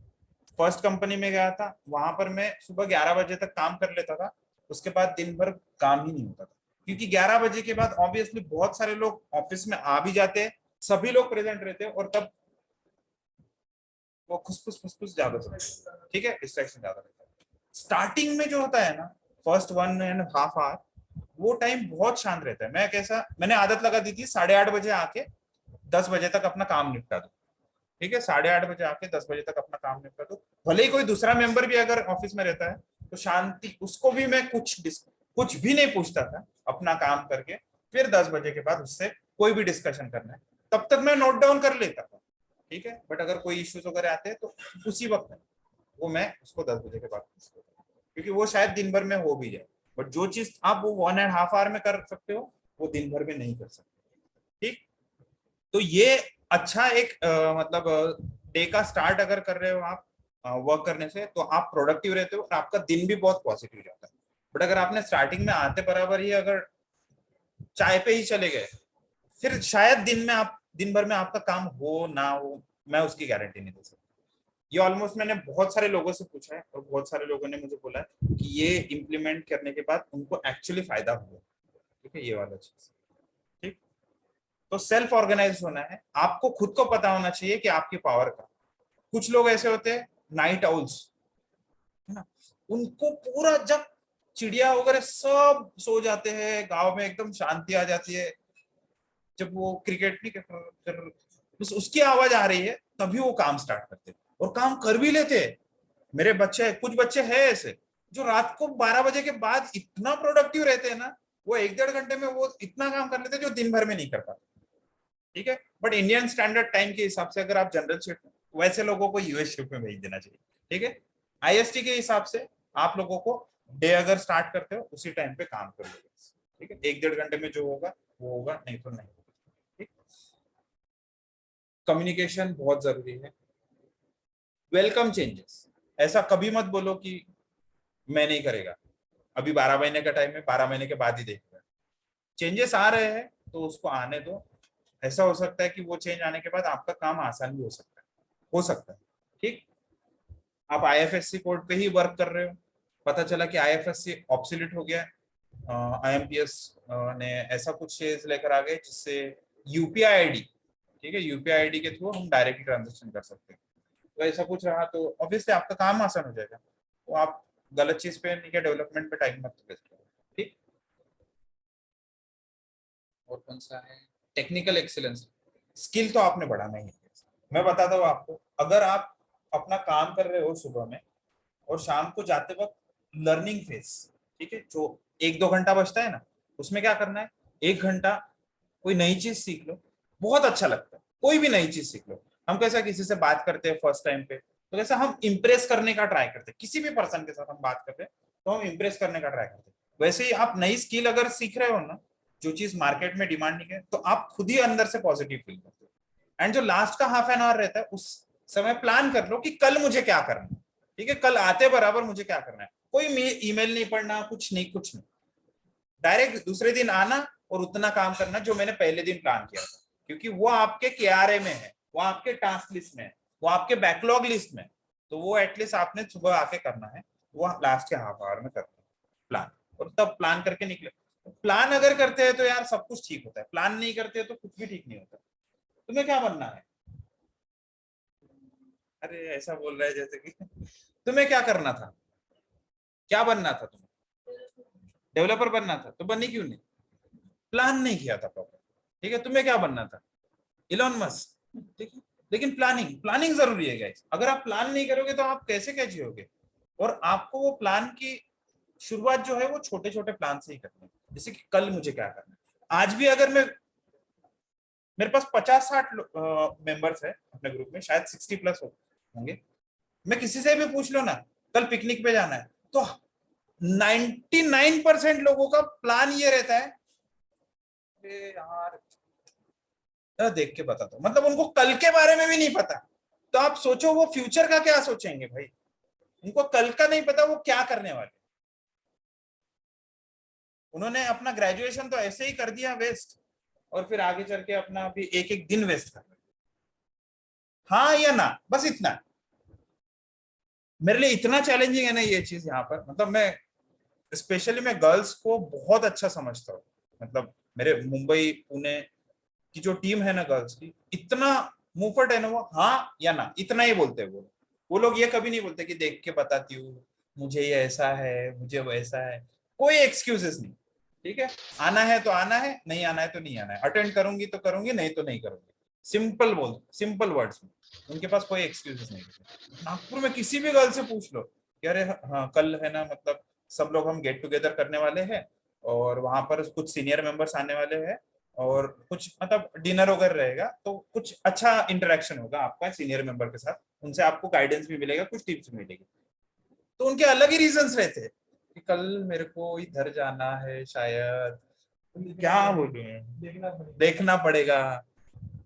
A: फर्स्ट कंपनी में गया था, वहां पर मैं सुबह 11 बजे तक काम कर लेता था, उसके बाद दिन भर काम ही नहीं होता था, क्योंकि 11 बजे के बाद ऑब्वियसली बहुत सारे लोग ऑफिस में आ भी जाते हैं, सभी लोग प्रेजेंट रहते हैं, और तब वो खुसफुस फुसफुस ज्यादा होता है। ठीक है, डिस्ट्रैक्शन ज्यादा रहता है। स्टार्टिंग में जो होता है ना, फर्स्ट 1.5 आवर, वो टाइम बहुत शांत रहता है। मैंने आदत लगा दी थी 8:30 बजे आके 10 बजे तक अपना काम निपटा दो। ठीक है, 8:30 बजे आके 10 बजे तक अपना काम निपटा दो। भले ही कोई दूसरा मेंबर भी अगर ऑफिस में रहता है तो शांति, उसको भी मैं कुछ भी नहीं पूछता था, अपना काम करके फिर 10 बजे के बाद उससे कोई भी डिस्कशन करना है तब तक मैं नोट डाउन कर लेता था। ठीक है, बट अगर कोई इश्यूज वगैरह आते हैं तो उसी वक्त वो मैं उसको 10 बजे के बाद पूछता था, क्योंकि वो शायद दिन भर में हो भी जाए, बट जो चीज आप वो 1.5 आवर में कर सकते हो वो दिन भर में नहीं कर सकते। ठीक, तो ये अच्छा एक मतलब डे का स्टार्ट अगर कर रहे हो आप वर्क करने से, तो आप प्रोडक्टिव रहते हो और आपका दिन भी बहुत पॉजिटिव जाता है। बट अगर आपने स्टार्टिंग में आते बराबर ही अगर चाय पे ही चले गए, फिर शायद दिन भर में आपका काम हो ना हो, मैं उसकी गारंटी नहीं दे सकता। ये ऑलमोस्ट मैंने बहुत सारे लोगों से पूछा है और बहुत सारे लोगों ने मुझे बोला है कि ये इम्प्लीमेंट करने के बाद उनको एक्चुअली फायदा हुआ। ठीक है, ये वाला चीज। ठीक, तो सेल्फ ऑर्गेनाइज होना है, आपको खुद को पता होना चाहिए कि आपकी पावर का। कुछ लोग ऐसे होते हैं नाइट आउल्स, है ना, उनको पूरा जब चिड़िया वगैरह सब सो जाते हैं, गांव में एकदम शांति आ जाती है, जब वो क्रिकेट नहीं कर बस उसकी आवाज आ रही है तभी वो काम स्टार्ट करते हैं। और काम कर भी लेते हैं। मेरे बच्चे, कुछ बच्चे हैं ऐसे जो रात को 12 बजे के बाद इतना प्रोडक्टिव रहते हैं ना, वो 1-1.5 घंटे में वो इतना काम कर लेते हैं जो दिन भर में नहीं कर पाते। ठीक है, बट इंडियन स्टैंडर्ड टाइम के हिसाब से अगर आप जनरल शिफ्ट में, वैसे लोगों को यूएस शिफ्ट में भेज देना चाहिए। ठीक है, आईएसटी के हिसाब से आप लोगों को डे अगर स्टार्ट करते हो उसी टाइम पे काम कर लो। ठीक है, 1-1.5 घंटे में जो होगा वो होगा, नहीं तो नहीं। ठीक, कम्युनिकेशन बहुत जरूरी है। वेलकम चेंजेस, ऐसा कभी मत बोलो कि मैं नहीं करेगा, अभी 12 महीने का टाइम है, 12 महीने के बाद ही देखूंगा। चेंजेस आ रहे हैं तो उसको आने दो। ऐसा हो सकता है कि वो चेंज आने के बाद आपका काम आसान भी हो सकता है। ठीक, आप आईएफएससी कोड पे ही वर्क कर रहे हो, पता चला कि आईएफएससी ऑब्सोलीट हो गया, आईएमपीएस ने ऐसा कुछ चीज लेकर आ गए जिससे यूपीआई आईडी, ठीक है, यूपीआई आईडी के थ्रू हम डायरेक्टली ट्रांजेक्शन कर सकते हैं। तो ऐसा कुछ रहा तो ऑब्वियसली आपका काम आसान हो जाएगा। तो आप गलत चीज पे नहीं, क्या डेवलपमेंट पे टाइम मत वेस्ट करो। ठीक, और कौन सा है, टेक्निकल एक्सीलेंस, स्किल तो आपने बढ़ाना ही है। मैं बताता हूँ आपको, अगर आप अपना काम कर रहे हो सुबह में और शाम को जाते वक्त लर्निंग फेज, ठीक है, जो 1-2 घंटा बचता है ना, उसमें क्या करना है, 1 घंटा कोई नई चीज सीख लो, बहुत अच्छा लगता है। कोई भी नई चीज सीख लो। हम कैसा किसी से बात करते हैं फर्स्ट टाइम पे, तो कैसा हम इंप्रेस करने का ट्राई करते हैं, किसी भी पर्सन के साथ हम बात करते हैं तो हम इंप्रेस करने का ट्राई करते हैं। वैसे ही आप नई स्किल अगर सीख रहे हो ना, जो चीज मार्केट में डिमांड नहीं है, तो आप खुद ही अंदर से पॉजिटिव फील करते हो। एंड जो लास्ट का हाफ एन आवर रहता है, उस समय प्लान कर लो कि कल मुझे क्या करना है। ठीक है, कल आते बराबर मुझे क्या करना है, कोई ईमेल नहीं पढ़ना, कुछ नहीं, कुछ नहीं, डायरेक्ट दूसरे दिन आना और उतना काम करना जो मैंने पहले दिन प्लान किया था, क्योंकि वो आपके केआरए में है, वो आपके टास्क लिस्ट में है, वो आपके बैकलॉग लिस्ट में है। तो वो एटलीस्ट आपने सुबह आके करना है, वो लास्ट के हाफ आवर में करना है प्लान, और तब प्लान करके निकले। प्लान अगर करते हैं तो यार सब कुछ ठीक होता है, प्लान नहीं करते हैं तो कुछ भी ठीक नहीं होता। तुम्हें क्या बनना है? अरे ऐसा बोल रहा है जैसे कि तुम्हें क्या करना था, क्या बनना था तुम्हें? डेवलपर बनना था, तो बनी क्यों नहीं? प्लान नहीं किया था प्रॉपर। ठीक है, तुम्हें क्या बनना था? Elon Musk. ठीक है, लेकिन प्लानिंग जरूरी है गाइस। अगर आप प्लान नहीं करोगे तो आप कैसे क्या जियोगे? और आपको वो प्लान की शुरुआत जो है वो छोटे छोटे प्लान से ही करनी है। जैसे कि कल मुझे क्या करना है। आज भी अगर मेरे पास 50-60 मेंबर्स है अपने ग्रुप में, शायद 60+ होंगे। मैं किसी से भी पूछ लो ना, कल पिकनिक पे जाना है, तो 99% लोगों का प्लान ये रहता है, अरे यार देख के बताता हूँ, मतलब उनको कल के बारे में भी नहीं पता। तो आप सोचो वो फ्यूचर का क्या सोचेंगे भाई, उनको कल का नहीं पता वो क्या करने वाले। उन्होंने अपना ग्रेजुएशन तो ऐसे ही कर दिया वेस्ट, और फिर आगे चल के अपना अभी एक एक दिन वेस्ट कर रहे। हाँ या ना, बस इतना। मेरे लिए इतना चैलेंजिंग है ना ये चीज यहाँ पर, मतलब मैं स्पेशली मैं गर्ल्स को बहुत अच्छा समझता हूँ। मतलब मेरे मुंबई पुणे की जो टीम है ना गर्ल्स की, इतना मुंहफट है ना वो, हाँ या ना इतना ही बोलते हैं वो लोग ये कभी नहीं बोलते कि देख के बताती हूँ, मुझे ये ऐसा है, मुझे वैसा है, कोई एक्सक्यूजेस नहीं। ठीक है, आना है तो आना है, नहीं आना है तो नहीं आना है, अटेंड करूंगी तो करूंगी, नहीं तो नहीं करूंगी। सिंपल वर्ड्स में, उनके पास कोई एक्सक्यूजेस नहीं है। नागपुर में किसी भी गर्ल से पूछ लो कि अरे हाँ कल है ना, मतलब सब लोग हम गेट टुगेदर करने वाले हैं और वहां पर कुछ सीनियर मेंबर्स आने वाले हैं और कुछ मतलब डिनर वगैरह रहेगा, तो कुछ अच्छा इंटरेक्शन होगा आपका सीनियर मेंबर के साथ, उनसे आपको गाइडेंस भी मिलेगा, कुछ टिप्स भी मिलेगी। तो उनके अलग ही रीजंस रहते हैं कि कल मेरे को इधर जाना है शायद, क्या बोलूं, देखना पड़ेगा,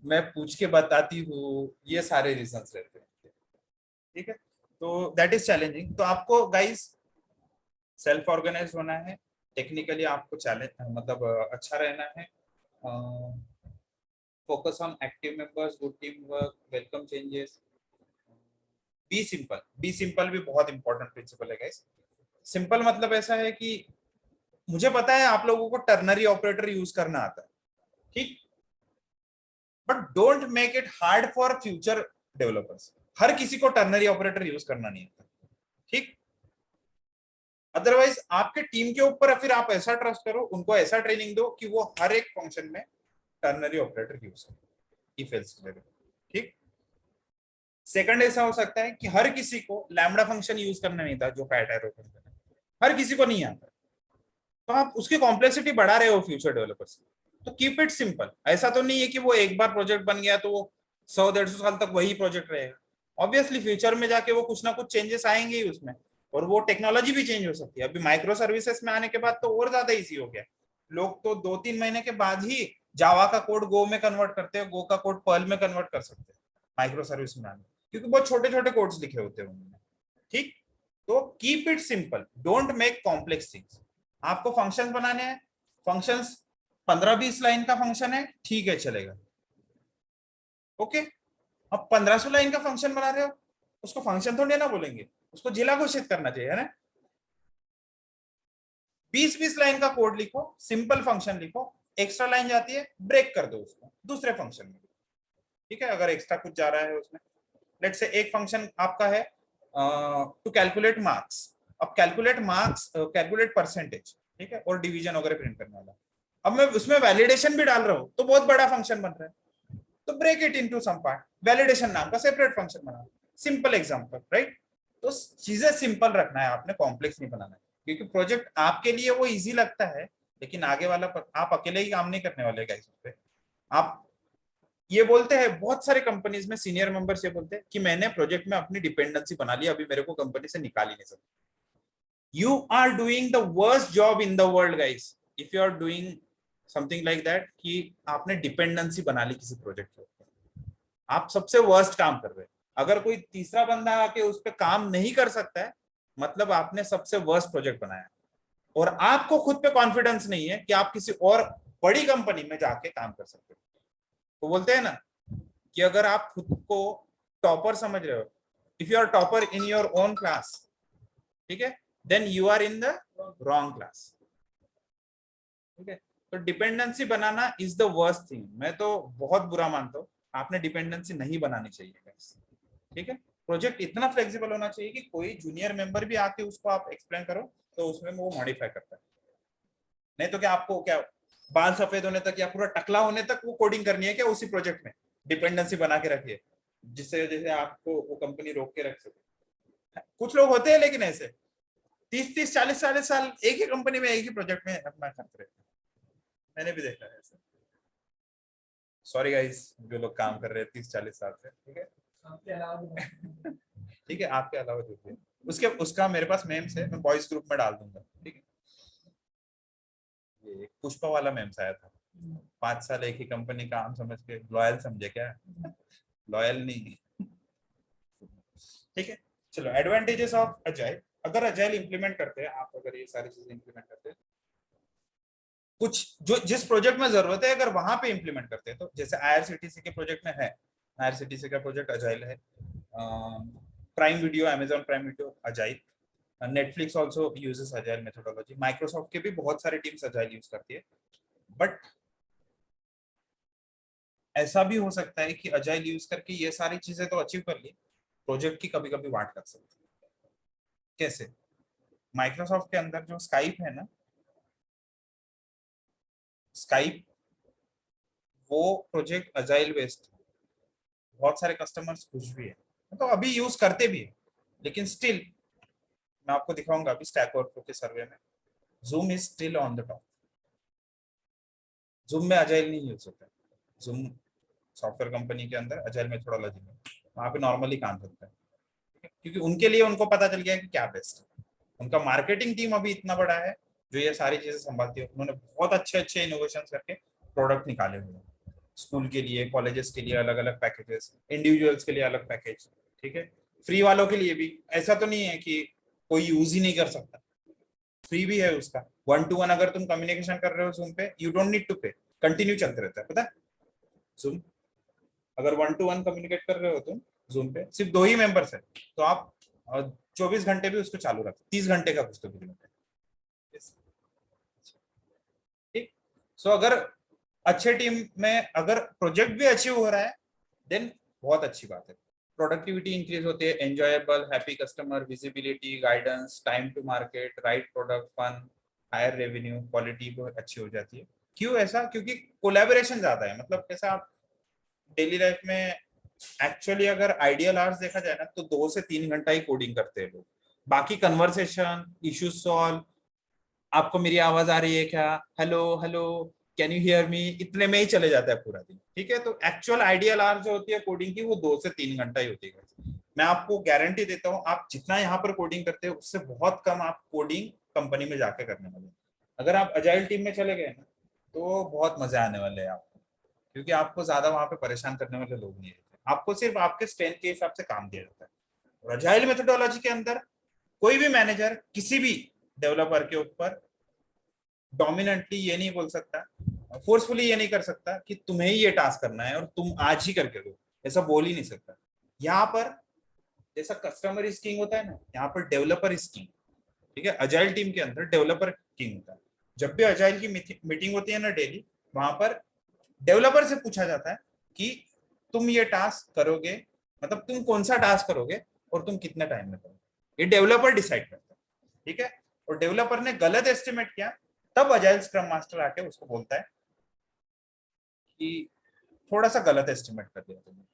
A: मैं पूछ के बताती हूँ, ये सारे रीजंस रहते हैं। ठीक है, तो दैट इज चैलेंजिंग। तो आपको गाइस सेल्फ ऑर्गेनाइज होना है, टेक्निकली आपको चैलेंज मतलब अच्छा रहना है, focus on active members, good team work, welcome changes, be simple भी बहुत इंपॉर्टेंट प्रिंसिपल है गाइस। सिंपल मतलब ऐसा है कि मुझे पता है आप लोगों को टर्नरी ऑपरेटर यूज करना आता है, ठीक, but don't make it hard for future developers. हर किसी को टर्नरी ऑपरेटर यूज करना नहीं आता, ठीक। अदरवाइज आपके टीम के ऊपर फिर आप ऐसा ट्रस्ट करो, उनको ऐसा ट्रेनिंग दो कि वो हर एक फंक्शन में टर्नरी ऑपरेटर यूज करें, इफ एल्स, ठीक। सेकंड ऐसा हो सकता है कि हर किसी को लैम्बडा फंक्शन यूज करना नहीं था जो फैट एरो करता है, हर किसी को नहीं आता, तो आप उसकी कॉम्प्लेक्सिटी बढ़ा रहे हो फ्यूचर डेवलपर्स। तो कीप इट सिंपल। ऐसा तो नहीं है कि वो एक बार प्रोजेक्ट बन गया तो वो 100-150 साल तक वही प्रोजेक्ट रहेगा। ऑब्वियसली फ्यूचर में जाके वो कुछ ना कुछ चेंजेस आएंगे ही उसमें, और वो टेक्नोलॉजी भी चेंज हो सकती है। अभी माइक्रो सर्विसेज में आने के बाद तो और ज्यादा इजी हो गया। लोग तो 2-3 महीने के बाद ही जावा का कोड गो में कन्वर्ट करते हैं, गो का कोड पर्ल में कन्वर्ट कर सकते हैं माइक्रो सर्विस में आने, क्योंकि बहुत छोटे छोटे कोड्स लिखे होते हैं उन्होंने। ठीक, तो keep it simple, don't make complex things. आपको फंक्शंस बनाने हैं, फंक्शंस 15-20 लाइन का फंक्शन है, ठीक है चलेगा, ओके। अब 1500 लाइन का फंक्शन बना रहे हो, उसको फंक्शन थोड़ी ना बोलेंगे, उसको जिला घोषित करना चाहिए, है ना। 20-20 लाइन का कोड लिखो, सिंपल फंक्शन लिखो, एक्स्ट्रा लाइन जाती है ब्रेक कर दो उसको दूसरे फंक्शन में, ठीक है। अगर एक्स्ट्रा कुछ जा रहा है उसमें, लेट्स से एक फंक्शन आपका है टू कैलकुलेट मार्क्स, अब कैलकुलेट मार्क्स, कैलकुलेट परसेंटेज, ठीक है, और डिवीजन वगैरह प्रिंट करने वाला। अब मैं उसमें वैलिडेशन भी डाल रहा हूँ तो बहुत बड़ा फंक्शन बन रहा है, तो break it into some part, validation नाम का सेपरेट फंक्शन बना। Simple example, right. तो चीजें सिंपल रखना है आपने, कॉम्प्लेक्स नहीं बनाना है, क्योंकि प्रोजेक्ट आपके लिए वो इजी लगता है, लेकिन आगे वाला आप अकेले ही काम नहीं करने वाले गाइस उस पे। आप ये बोलते हैं, बहुत सारे कंपनीज में सीनियर मेंबर्स ये बोलते हैं कि मैंने प्रोजेक्ट में अपनी डिपेंडेंसी बना ली, अभी मेरे को कंपनी से निकाल ही नहीं सकते। You are doing the worst job in the world guys if you are doing something like that, कि आपने डिपेंडेंसी बना ली किसी प्रोजेक्ट के ऊपर। आप सबसे वर्स्ट काम कर रहे हैं। अगर कोई तीसरा बंदा आके उस पर काम नहीं कर सकता है, मतलब आपने सबसे वर्स्ट प्रोजेक्ट बनाया, और आपको खुद पे कॉन्फिडेंस नहीं है कि आप किसी और बड़ी कंपनी में जाके काम कर सकते हो। तो बोलते हैं ना कि अगर आप खुद को टॉपर समझ रहे हो, if you are topper in your own class, ठीक है, then you are in the wrong class, ठीक है। तो डिपेंडेंसी बनाना इज द वर्स्ट थिंग, मैं तो बहुत बुरा मानता हूँ। आपने डिपेंडेंसी नहीं बनानी चाहिए guys, ठीक है। प्रोजेक्ट इतना फ्लेक्सिबल होना चाहिए कि कोई जूनियर मेंबर भी आके उसको आप एक्सप्लेन करो तो उसमें वो मॉडिफाई करता है। नहीं तो क्या आपको क्या बाल सफेद होने तक या पूरा टकला होने तक वो कोडिंग करनी है क्या उसी प्रोजेक्ट में, डिपेंडेंसी बना के रखिए जिससे जैसे आपको वो कंपनी रोक के रख सके। कुछ लोग होते हैं लेकिन ऐसे 30-30 40-40 साल एक ही कंपनी में एक ही प्रोजेक्ट में अपना करते रहते हैं, मैंने भी देखा है ऐसे। सॉरी गाइस जो लोग काम कर रहे हैं 30-40 साल से, ठीक है।
D: आपके अलावा भी
A: ठीक है, आपके अलावा जो भी है उसके उसका मेरे पास मेम्स है, मैं बॉयज ग्रुप में डाल दूंगा, ठीक है। ये पुष्पा वाला मेम्स आया था, 5 साल एक ही कंपनी का काम समझ के लॉयल समझे क्या, लॉयल नहीं, ठीक है। चलो, एडवांटेजेस ऑफ अजाइल। अगर अजाइल इंप्लीमेंट करते हैं आप, अगर ये सारी चीजें इंप्लीमेंट करते हैं, कुछ जो जिस प्रोजेक्ट में जरूरत है अगर वहां पे इंप्लीमेंट करते हैं, तो जैसे आईआरसीटीसी के प्रोजेक्ट में है, आईआरसीटीसी का प्रोजेक्ट अजाइल है, prime video, Amazon prime video agile, Netflix also uses agile methodology, Microsoft के भी बहुत सारी टीम्स अजाइल यूज करती है। बट ऐसा भी हो सकता है कि अजाइल यूज करके ये सारी चीजें तो अचीव कर ली, प्रोजेक्ट की कभी कभी वाट कर सकती है। कैसे? माइक्रोसॉफ्ट के अंदर जो स्काइप है ना, स्काइप वो प्रोजेक्ट अजाइल बेस्ड, बहुत सारे कस्टमर्स खुश भी है, तो अभी यूज करते भी है, लेकिन स्टिल मैं आपको दिखाऊंगा अभी स्टैक ओवरफ्लो के सर्वे में, zoom is still on the top. Zoom में अजाइल नहीं यूज होता है, जूम सॉफ्टवेयर कंपनी के अंदर अजाइल मेथोडोलॉजी में वहां पे नॉर्मली काम करता है, क्योंकि उनके लिए उनको पता चल गया कि क्या बेस्ट है। उनका मार्केटिंग टीम अभी इतना बड़ा है जो ये सारी चीजें संभालती है, उन्होंने बहुत अच्छे अच्छे इनोवेशन करके प्रोडक्ट निकाले हुए हैं। स्कूल के लिए, कॉलेजेस के लिए अलग अलग पैकेजेस, इंडिविजुअल्स के लिए अलग पैकेज, ठीक है, फ्री वालों के लिए भी। ऐसा तो नहीं है कि कोई यूज ही नहीं कर सकता, फ्री भी है उसका। 1-to-1 अगर तुम कम्युनिकेशन कर रहे हो जूम पे, यू डोंट नीड टू पे, कंटिन्यू चलते रहता है, पता है। जूम अगर 1-to-1 कम्युनिकेट कर रहे हो तुम जूम पे, सिर्फ 2 ही मेंबर्स है, तो आप 24 घंटे भी उसको चालू रखो, 30 घंटे का कुछ तो भी लिमिट है, ठीक। सो अगर अच्छे टीम में अगर प्रोजेक्ट भी अचीव हो रहा है, देन बहुत अच्छी बात है, प्रोडक्टिविटी इंक्रीज होती है, enjoyable, happy customer, visibility, guidance, time to market, right product, fun, higher revenue, quality बहुत अच्छी हो जाती है। क्यों ऐसा? क्योंकि कोलैबोरेशन ज्यादा है, मतलब कैसा, आप डेली लाइफ में एक्चुअली अगर आइडियल आवर्स देखा जाए ना तो 2 से 3 घंटा ही कोडिंग करते हैं लोग। बाकी कन्वर्सेशन, इश्यूज सॉल्व, आपको मेरी आवाज आ रही है क्या, hello hello, can you hear me, इतने में ही चले जाता है पूरा दिन। ठीक है, तो एक्चुअल आइडियल आवर जो होती है कोडिंग की वो 2 से 3 घंटा ही होती है। मैं आपको गारंटी देता हूँ, आप जितना यहाँ पर कोडिंग करते हो उससे बहुत कम आप कोडिंग कंपनी में जाके करने वाले। अगर आप अजाइल टीम में चले गए ना तो बहुत मजे आने वाले हैं आपको, क्योंकि आपको ज्यादा वहां पे परेशान करने वाले लोग नहीं रहते, आपको सिर्फ आपके स्ट्रेंथ के हिसाब से काम दिया जाता है। और अजाइल मेथोडोलॉजी के अंदर कोई भी मैनेजर किसी भी डेवलपर के ऊपर डोमिनेंटली ये नहीं बोल सकता, फोर्सफुली ये नहीं कर सकता कि तुम्हें ही ये टास्क करना है और तुम आज ही करके दो, ऐसा बोल ही नहीं सकता। यहाँ पर जैसा कस्टमर इज किंग होता है ना, यहाँ पर डेवलपर इज किंग। ठीक है, अजाइल टीम के अंदर डेवलपर किंग होता है। जब भी अजाइल की मीटिंग होती है ना डेली, वहां पर डेवलपर से पूछा जाता है कि तुम ये टास्क करोगे, मतलब तुम कौन सा टास्क करोगे और तुम कितने टाइम में करोगे, ये डेवलपर डिसाइड करता है। ठीक है, और डेवलपर ने गलत एस्टिमेट किया तब अजाइल स्क्रम मास्टर आके उसको बोलता है कि थोड़ा सा गलत एस्टिमेट कर दिया तुमने।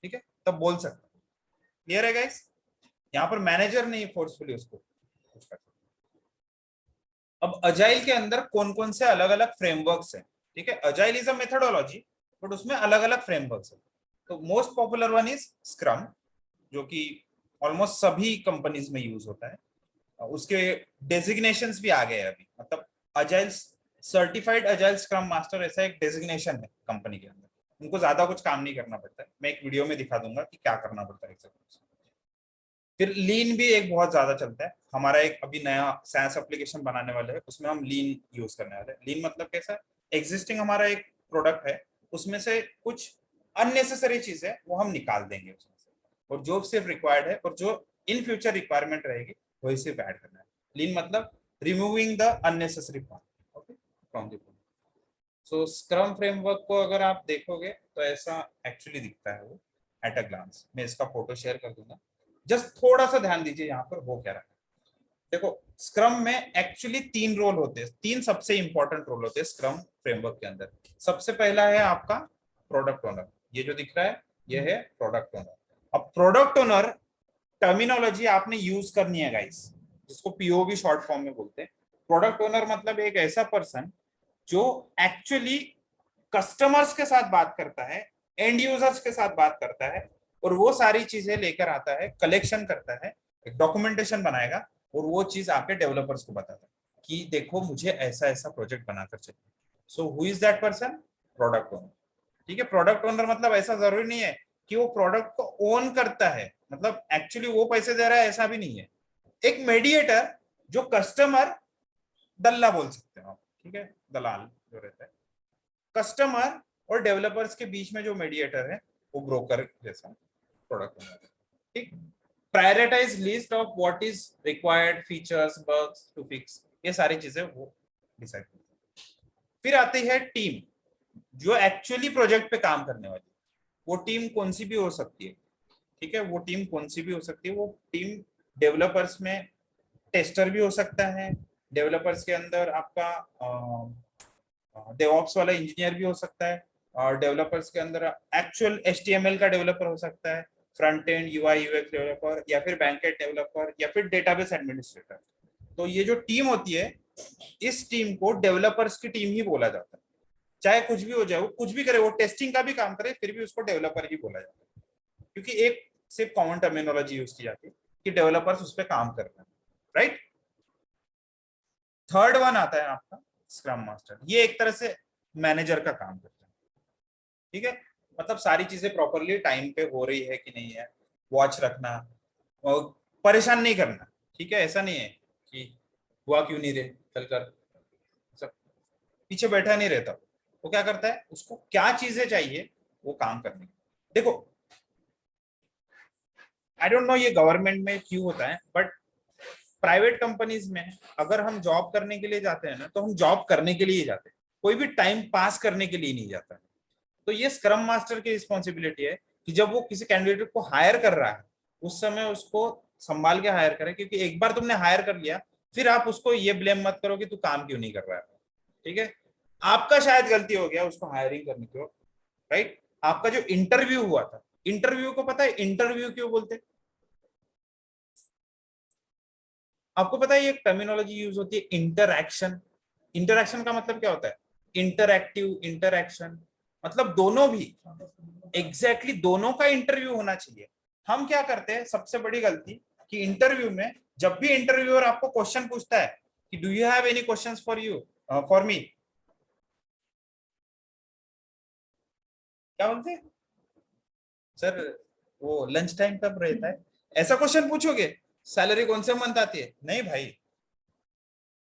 A: ठीक है, तब बोल सकता है। क्लियर है गाइस? यहाँ पर मैनेजर नहीं फोर्सफुली उसको कुछ कर सकता। अब अजाइल के अंदर कौन कौन से अलग अलग फ्रेमवर्क्स हैं? ठीक है, agile is a methodology but उसमें अलग अलग फ्रेमवर्क्स है। तो most popular one is scrum, जो कि ऑलमोस्ट सभी कंपनीज में यूज होता है। उसके डेजिग्नेशंस भी आ गए अभी, मतलब agile certified agile scrum master ऐसा एक डेजिग्नेशन है कंपनी के अंदर, उनको ज्यादा कुछ काम नहीं करना पड़ता है। मैं एक वीडियो में दिखा दूंगा कि क्या करना पड़ता है। फिर लीन भी एक बहुत ज्यादा चलता है। हमारा एक अभी नया साइंस एप्लीकेशन बनाने वाले हैं, उसमें हम लीन यूज करने वाले हैं। लीन मतलब कैसा, एग्जिस्टिंग हमारा एक प्रोडक्ट है, उसमें से कुछ अननेसेसरी चीज है वो हम निकाल देंगे उसमें से, और जो सिर्फ रिक्वायर्ड है और जो इन फ्यूचर रिक्वायरमेंट रहेगी वही सिर्फ ऐड करना है। लीन मतलब removing the unnecessary part okay from the product. So scrum framework को अगर आप देखोगे तो ऐसा एक्चुअली दिखता है वो एट अ ग्लांस। मैं इसका फोटो शेयर कर दूंगा, जस्ट थोड़ा सा ध्यान दीजिए यहाँ पर हो क्या रहा है। देखो, स्क्रम में एक्चुअली 3 रोल होते हैं, 3 सबसे इंपॉर्टेंट रोल होते हैं स्क्रम फ्रेमवर्क के अंदर। सबसे पहला है आपका प्रोडक्ट ओनर, ये जो दिख रहा है ये है प्रोडक्ट ओनर। अब प्रोडक्ट ओनर टर्मिनोलॉजी आपने यूज करनी है गाइस, जिसको पीओवी शॉर्ट फॉर्म में बोलते हैं। प्रोडक्ट ओनर मतलब एक ऐसा पर्सन जो एक्चुअली कस्टमर्स के साथ बात करता है, एंड यूजर्स के साथ बात करता है, और वो सारी चीजें लेकर आता है, कलेक्शन करता है, एक डॉक्यूमेंटेशन बनाएगा और वो चीज आके डेवलपर्स को बताता है कि देखो मुझे ऐसा ऐसा प्रोजेक्ट बनाकर चाहिए। So who is that person? Product owner. ठीक है, प्रोडक्ट ओनर मतलब ऐसा जरूरी नहीं है कि वो प्रोडक्ट को ओन करता है, मतलब एक्चुअली वो पैसे दे रहा है, ऐसा भी नहीं है। एक मीडिएटर जो कस्टमर, दल्ला बोल सकते हो आप, ठीक है, दलाल जो रहता है, कस्टमर और डेवलपर्स के बीच में जो मीडिएटर है वो ब्रोकर जैसा प्रोडक्ट ओनर है। ठीक, prioritize list of what is required features bugs to fix, ये सारी चीजें वो डिसाइड करते हैं। फिर आती है टीम जो एक्चुअली प्रोजेक्ट पे काम करने वाली। वो टीम कौन सी भी हो सकती है, ठीक है, वो टीम कौन सी भी हो सकती है। वो टीम डेवलपर्स में टेस्टर भी हो सकता है, डेवलपर्स के अंदर आपका डेवऑप्स वाला इंजीनियर भी हो सकता है, और डेवलपर्स के अंदर एक्चुअल HTML का डेवलपर हो सकता है, front end UI UX developer, या फिर बैंकेट डेवलपर, या फिर डेटाबेस एडमिनिस्ट्रेटर। तो ये जो टीम होती है, इस टीम को डेवलपर्स की टीम ही बोला जाता है। चाहे कुछ भी हो जाए, वो कुछ भी करे, वो टेस्टिंग का भी काम करे, फिर भी उसको डेवलपर ही बोला जाता है, क्योंकि एक सिर्फ कॉमन टर्मिनोलॉजी यूज की जाती है कि डेवलपर्स उस पर काम कर रहे हैं, राइट। थर्ड वन आता है आपका स्क्रम मास्टर, ये एक तरह से मैनेजर का काम करता है। ठीक है, मतलब सारी चीजें प्रॉपरली टाइम पे हो रही है कि नहीं है, वॉच रखना और परेशान नहीं करना। ठीक है, ऐसा नहीं है कि हुआ क्यों नहीं रहे चल कर, सब पीछे बैठा नहीं रहता। वो क्या करता है, उसको क्या चीजें चाहिए वो काम करने। देखो, आई डोंट नो ये गवर्नमेंट में क्यों होता है, बट प्राइवेट कंपनीज में अगर हम जॉब करने के लिए जाते हैं ना, तो हम जॉब करने के लिए ही जाते हैं, कोई भी टाइम पास करने के लिए नहीं जाता है। तो ये स्क्रम मास्टर की रिस्पॉन्सिबिलिटी है कि जब वो किसी कैंडिडेट को हायर कर रहा है उस समय उसको संभाल के हायर करे, क्योंकि एक बार तुमने हायर कर लिया फिर आप उसको ये ब्लेम मत करो कि तू काम क्यों नहीं कर रहा है। ठीक है, आपका शायद गलती हो गया उसको हायरिंग करने की, राइट। आपका जो इंटरव्यू हुआ था इंटरव्यू को पता है इंटरव्यू क्यों बोलते हैं? आपको पता है ये टर्मिनोलॉजी यूज होती है इंटरएक्शन। इंटरएक्शन का मतलब क्या होता है? इंटरएक्टिव इंटरएक्शन, मतलब दोनों भी एग्जैक्टली दोनों का इंटरव्यू होना चाहिए। हम क्या करते हैं सबसे बड़ी गलती कि इंटरव्यू में जब भी इंटरव्यूअर आपको क्वेश्चन पूछता है कि do you have any questions for you for me, क्या बोलते हैं सर वो लंच टाइम कब रहता है, ऐसा क्वेश्चन पूछोगे? सैलरी कौन से मंथ आती है? नहीं भाई।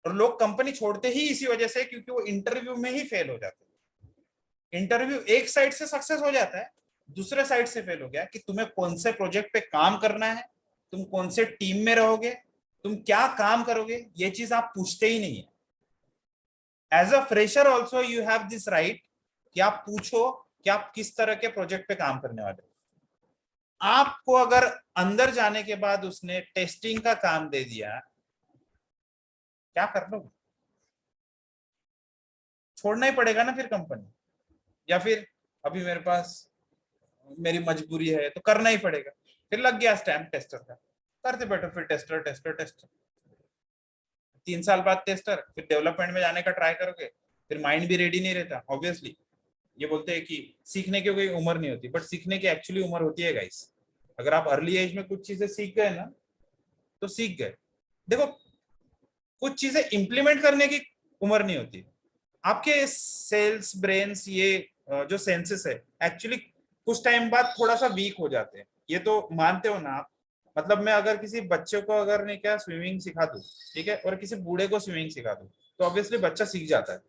A: और लोग कंपनी छोड़ते ही इसी वजह से क्योंकि वो इंटरव्यू में ही फेल हो जाते हैं। इंटरव्यू एक साइड से सक्सेस हो जाता है, दूसरे साइड से फेल हो गया कि तुम्हें कौन से प्रोजेक्ट पे काम करना है, तुम कौन से टीम में रहोगे, तुम क्या काम करोगे, ये चीज आप पूछते ही नहीं है। As a fresher also you have this right कि आप पूछो कि आप किस तरह के प्रोजेक्ट पे काम करने वाले हो। आपको अगर अंदर जाने के बाद उसने टेस्टिंग का काम दे दिया, क्या कर लोगे? छोड़ना ही पड़ेगा ना फिर कंपनी, या फिर अभी मेरे पास मेरी मजबूरी है तो करना ही पड़ेगा। फिर लग गया स्टैम्प टेस्टर का, करते बैठो फिर टेस्टर टेस्टर टेस्टर, 3 साल बाद टेस्टर, फिर डेवलपमेंट में जाने का ट्राई करोगे, फिर माइंड भी रेडी नहीं रहता ऑब्वियसली। ये बोलते हैं कि सीखने की कोई उम्र नहीं होती, बट सीखने की एक्चुअली उम्र होती है गाइस। अगर आप अर्ली एज में कुछ चीजें सीख गए ना तो सीख गए। देखो कुछ चीजें इंप्लीमेंट करने की उम्र नहीं होती। आपके सेल्स ब्रेन्स ये जो सेंसेस है एक्चुअली कुछ टाइम बाद थोड़ा सा वीक हो जाते हैं, ये तो मानते हो ना आप। मतलब मैं अगर किसी बच्चे को अगर नहीं क्या स्विमिंग सिखा दूं, ठीक है, और किसी बूढ़े को स्विमिंग सिखा दूं तो ऑब्वियसली बच्चा सीख जाता है।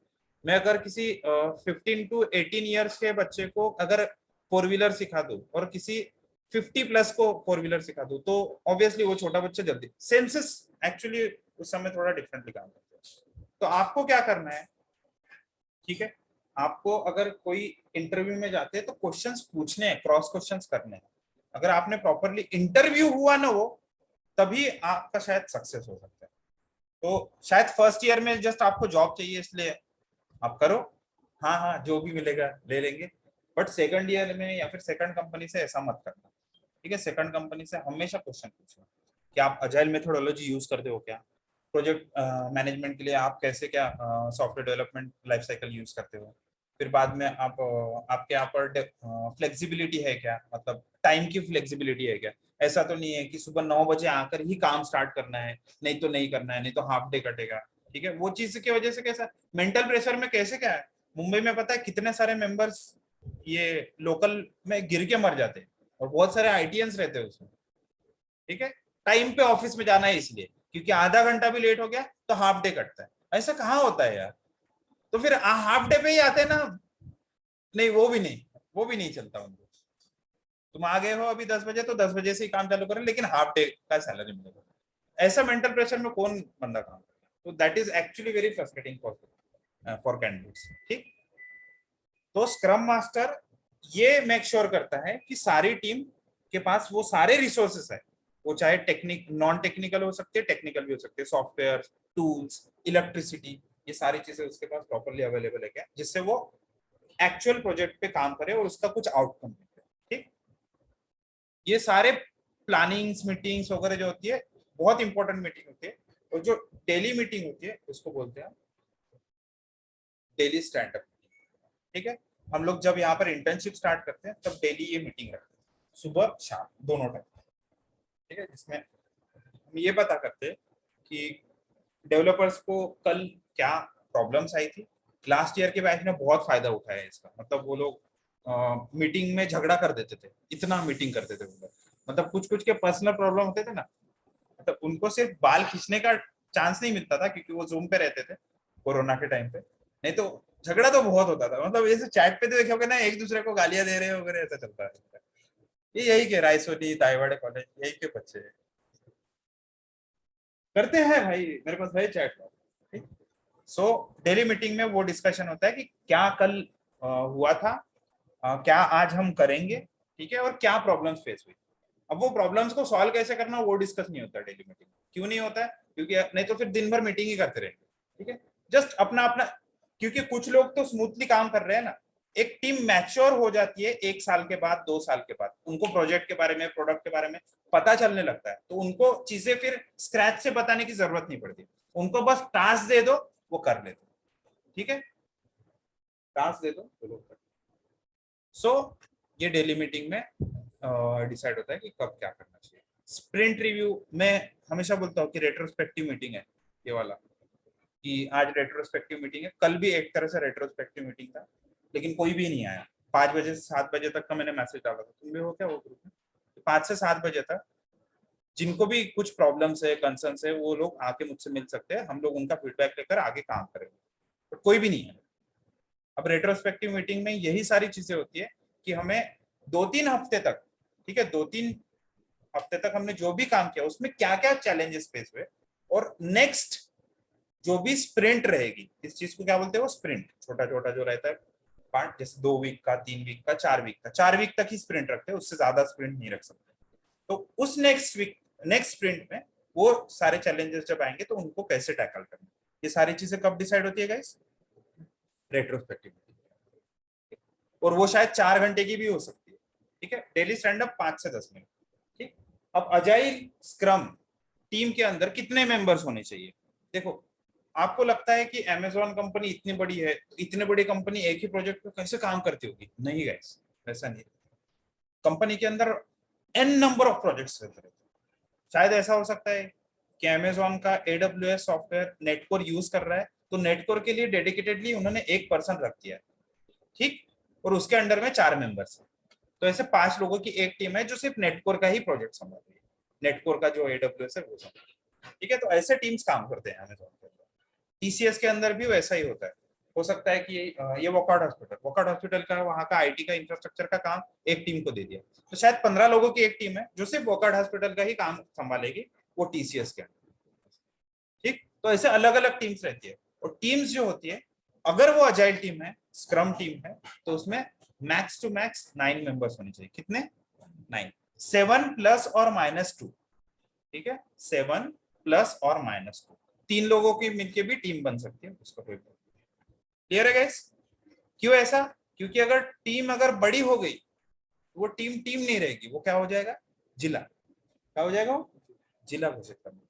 A: मैं अगर किसी 15 to 18 ईयर्स के बच्चे को अगर 4 व्हीलर सिखा दूं और किसी 50+ को 4 व्हीलर सिखा दूं तो ऑब्वियसली वो छोटा बच्चा जल्दी, सेंसेस एक्चुअली उस समय थोड़ा डिफरेंटली काम करते हैं। तो आपको क्या करना है, ठीक है, आपको अगर कोई इंटरव्यू में जाते हैं तो क्वेश्चंस पूछने हैं, क्रॉस क्वेश्चंस करने हैं। अगर आपने प्रॉपरली इंटरव्यू हुआ ना वो, तभी आपका शायद सक्सेस हो सकता है। तो शायद फर्स्ट ईयर में जस्ट आपको जॉब चाहिए इसलिए आप करो, हाँ हाँ जो भी मिलेगा ले लेंगे, बट सेकंड ईयर में या फिर सेकंड कंपनी से ऐसा मत करना, ठीक है। सेकंड कंपनी से हमेशा क्वेश्चन पूछना कि आप अजाइल मेथोडोलॉजी यूज करते हो क्या, प्रोजेक्ट मैनेजमेंट के लिए आप कैसे क्या software development life cycle use करते हो। फिर बाद में आप आपके यहाँ पर फ्लेक्सिबिलिटी है क्या, मतलब टाइम की फ्लेक्सिबिलिटी है क्या। ऐसा तो नहीं है कि सुबह 9 बजे आकर ही काम स्टार्ट करना है, नहीं तो नहीं करना है, नहीं तो हाफ डे कटेगा, ठीक है। वो चीज की वजह से कैसा मेंटल प्रेशर में कैसे क्या है, मुंबई में पता है कितने सारे मेंबर्स ये लोकल में गिर के मर जाते हैं और बहुत सारे आईटीएंस रहते हैं उसमें, ठीक है। टाइम पे ऑफिस में जाना है इसलिए क्योंकि आधा घंटा भी लेट हो गया तो हाफ डे कटता है। ऐसा कहाँ होता है यार, तो फिर हाफ डे पे ही आते हैं ना। नहीं वो भी नहीं, वो भी नहीं चलता उनको। तुम आ गए हो अभी 10 बजे तो 10 बजे से ही काम चालू करें लेकिन हाफ डे का सैलरी मिलेगा। ऐसा मेंटल प्रेशर में कौन बंदा काम करेगा? तो that is actually very frustrating for candidates, ठीक। तो स्क्रम मास्टर ये मेक श्योर करता है कि सारी टीम के पास वो सारे रिसोर्सेस है, वो चाहे टेक्निक नॉन टेक्निकल हो सकते हैं, टेक्निकल भी हो सकते हैं, सॉफ्टवेयर टूल्स इलेक्ट्रिसिटी, ये सारी चीजें उसके पास प्रॉपरली अवेलेबल है क्या, जिससे वो एक्चुअल प्रोजेक्ट पे काम करे और उसका कुछ आउटकम मिले, ठीक। ये सारे प्लानिंग्स मीटिंग्स वगैरह जो होती है बहुत इंपॉर्टेंट मीटिंग होती है, और जो डेली मीटिंग होती है उसको बोलते हैं डेली स्टैंड अप, ठीक है। हम लोग जब यहाँ पर इंटर्नशिप स्टार्ट करते हैं तब डेली ये मीटिंग रखते हैं सुबह शाम दोनों टाइम, ठीक है, जिसमें हम ये पता करते हैं कि डेवलपर्स को कल क्या प्रॉब्लम्स आई थी। लास्ट ईयर के बैच ने बहुत फायदा उठाया है इसका, मतलब वो लोग मीटिंग में झगड़ा कर देते थे, इतना मीटिंग करते थे वो लोग, मतलब कुछ कुछ के पर्सनल प्रॉब्लम होते थे ना, मतलब उनको सिर्फ बाल खींचने का चांस नहीं मिलता था क्योंकि वो जूम पे रहते थे कोरोना के टाइम पे, नहीं तो झगड़ा तो बहुत होता था। मतलब जैसे चैट पे तो देखोगे ना एक दूसरे को गालियां दे रहे हो वगैरह, ऐसा चलता है। ये यही के रायसोनी दाईवाड़े कॉलेज यही के बच्चे करते हैं भाई, मेरे पास भाई चैट ठीक। सो डेली मीटिंग में वो डिस्कशन होता है कि क्या कल हुआ था, क्या आज हम करेंगे, ठीक है, और क्या प्रॉब्लम्स फेस हुई। अब वो प्रॉब्लम्स को सॉल्व कैसे करना वो डिस्कस नहीं होता डेली मीटिंग। क्यों नहीं होता है? क्योंकि नहीं तो फिर दिन भर मीटिंग ही करते रहेंगे, ठीक है। जस्ट अपना अपना, क्योंकि कुछ लोग तो स्मूथली काम कर रहे हैं ना, एक टीम मैच्योर हो जाती है 1 साल के बाद, 2 साल के बाद, उनको प्रोजेक्ट के बारे में, प्रोडक्ट के बारे में पता चलने लगता है, तो उनको चीजें फिर स्क्रैच से बताने की जरूरत नहीं पड़ती, उनको बस टास्क दे दो, वो कर लेते। ठीक है, टास्क दे दो तो लोग कर। सो ये डेली मीटिंग में डिसाइड होता है कि कब क्या करना चाहिए। स्प्रिंट रिव्यू में हमेशा बोलता हूँ कि रेट्रोस्पेक्टिव मीटिंग है ये वाला, कि आज रेट्रोस्पेक्टिव मीटिंग है। कल भी एक तरह से रेट्रोस्पेक्टिव मीटिंग था, लेकिन कोई भी नहीं आया। 5 बजे से 7 बजे तक का मैंने मैसेज डाला था, तुम भी हो क्या वो ग्रुप में? 5 से 7 बजे तक जिनको भी कुछ प्रॉब्लम्स है, कंसर्न्स है, वो लोग आके मुझसे मिल सकते हैं, हम लोग उनका फीडबैक लेकर आगे काम करेंगे। तो कोई भी नहीं है। अब रेट्रोस्पेक्टिव मीटिंग में यही सारी चीजें होती है कि हमें 2-3 हफ्ते तक, ठीक है, 2-3 हफ्ते तक हमने जो भी काम किया उसमें क्या क्या चैलेंजेस फेस हुए, और नेक्स्ट जो भी स्प्रिंट रहेगी, इस चीज को क्या बोलते हैं, वो स्प्रिंट, छोटा छोटा जो रहता है पार्ट, जैसे 2 वीक का, 3 वीक का, 4 वीक का, 4 वीक तक ही स्प्रिंट रखते हैं, उससे ज्यादा स्प्रिंट नहीं रख सकते। तो उस नेक्स्ट स्प्रिंट में वो सारे चैलेंजेस जब आएंगे तो उनको कैसे टैकल करना, ये सारी चीजें कब डिसाइड होती है गाइस? रेट्रोस्पेक्टिव। और वो शायद 4 घंटे की भी हो सकती है। ठीक है, डेली स्टैंड अप 5 से 10 मिनट। ठीक, अब अजाइल स्क्रम टीम के अंदर कितने मेंबर्स होने चाहिए? देखो, आपको लगता है कि अमेज़न कंपनी इतनी बड़ी है, इतनी बड़ी कंपनी एक ही प्रोजेक्ट पे कैसे काम करती होगी? नहीं गाइस, ऐसा नहीं। कंपनी के अंदर एन नंबर ऑफ प्रोजेक्ट्स रहते हैं। शायद ऐसा हो सकता है कि अमेज़न का AWS सॉफ्टवेयर नेटकोर यूज कर रहा है, तो नेटकोर के लिए डेडिकेटेडली उन्होंने एक पर्सन रख दिया है, ठीक, और उसके अंडर में 4 मेंबर्स हैं। तो ऐसे 5 लोगों की एक टीम है जो सिर्फ नेटकोर का ही प्रोजेक्ट संभाल रही है, नेटकोर का जो AWS है वो संभाल। ठीक है, तो ऐसे टीम्स काम करते हैं अमेज़न के अंदर। TCS के अंदर भी वैसा ही होता है। हो सकता है कि ये वॉकआउट हॉस्पिटल का, वहाँ का IT का इंफ्रास्ट्रक्चर का काम एक टीम को दे दिया, तो शायद 15 लोगों की एक टीम है जो सिर्फ वॉकआउट हॉस्पिटल का ही काम संभालेगी, वो TCS के अंदर। ठीक, तो ऐसे अलग अलग टीम्स रहती है। और टीम्स जो होती है, अगर वो अजाइल टीम है, स्क्रम टीम है, तो उसमें मैक्स टू मैक्स 9 मेंबर्स होने चाहिए। कितने? 9। 7 प्लस और -2। ठीक है, 7 प्लस और -2, 3 लोगों की मिलके भी टीम बन सकती है, उसका कोई प्रॉब्लम। क्लियर है गाइस? क्यों ऐसा? क्योंकि अगर टीम अगर बड़ी हो गई, वो टीम नहीं रहेगी, वो क्या हो जाएगा? जिला। क्या हो जाएगा? वो जिला घोषित करना।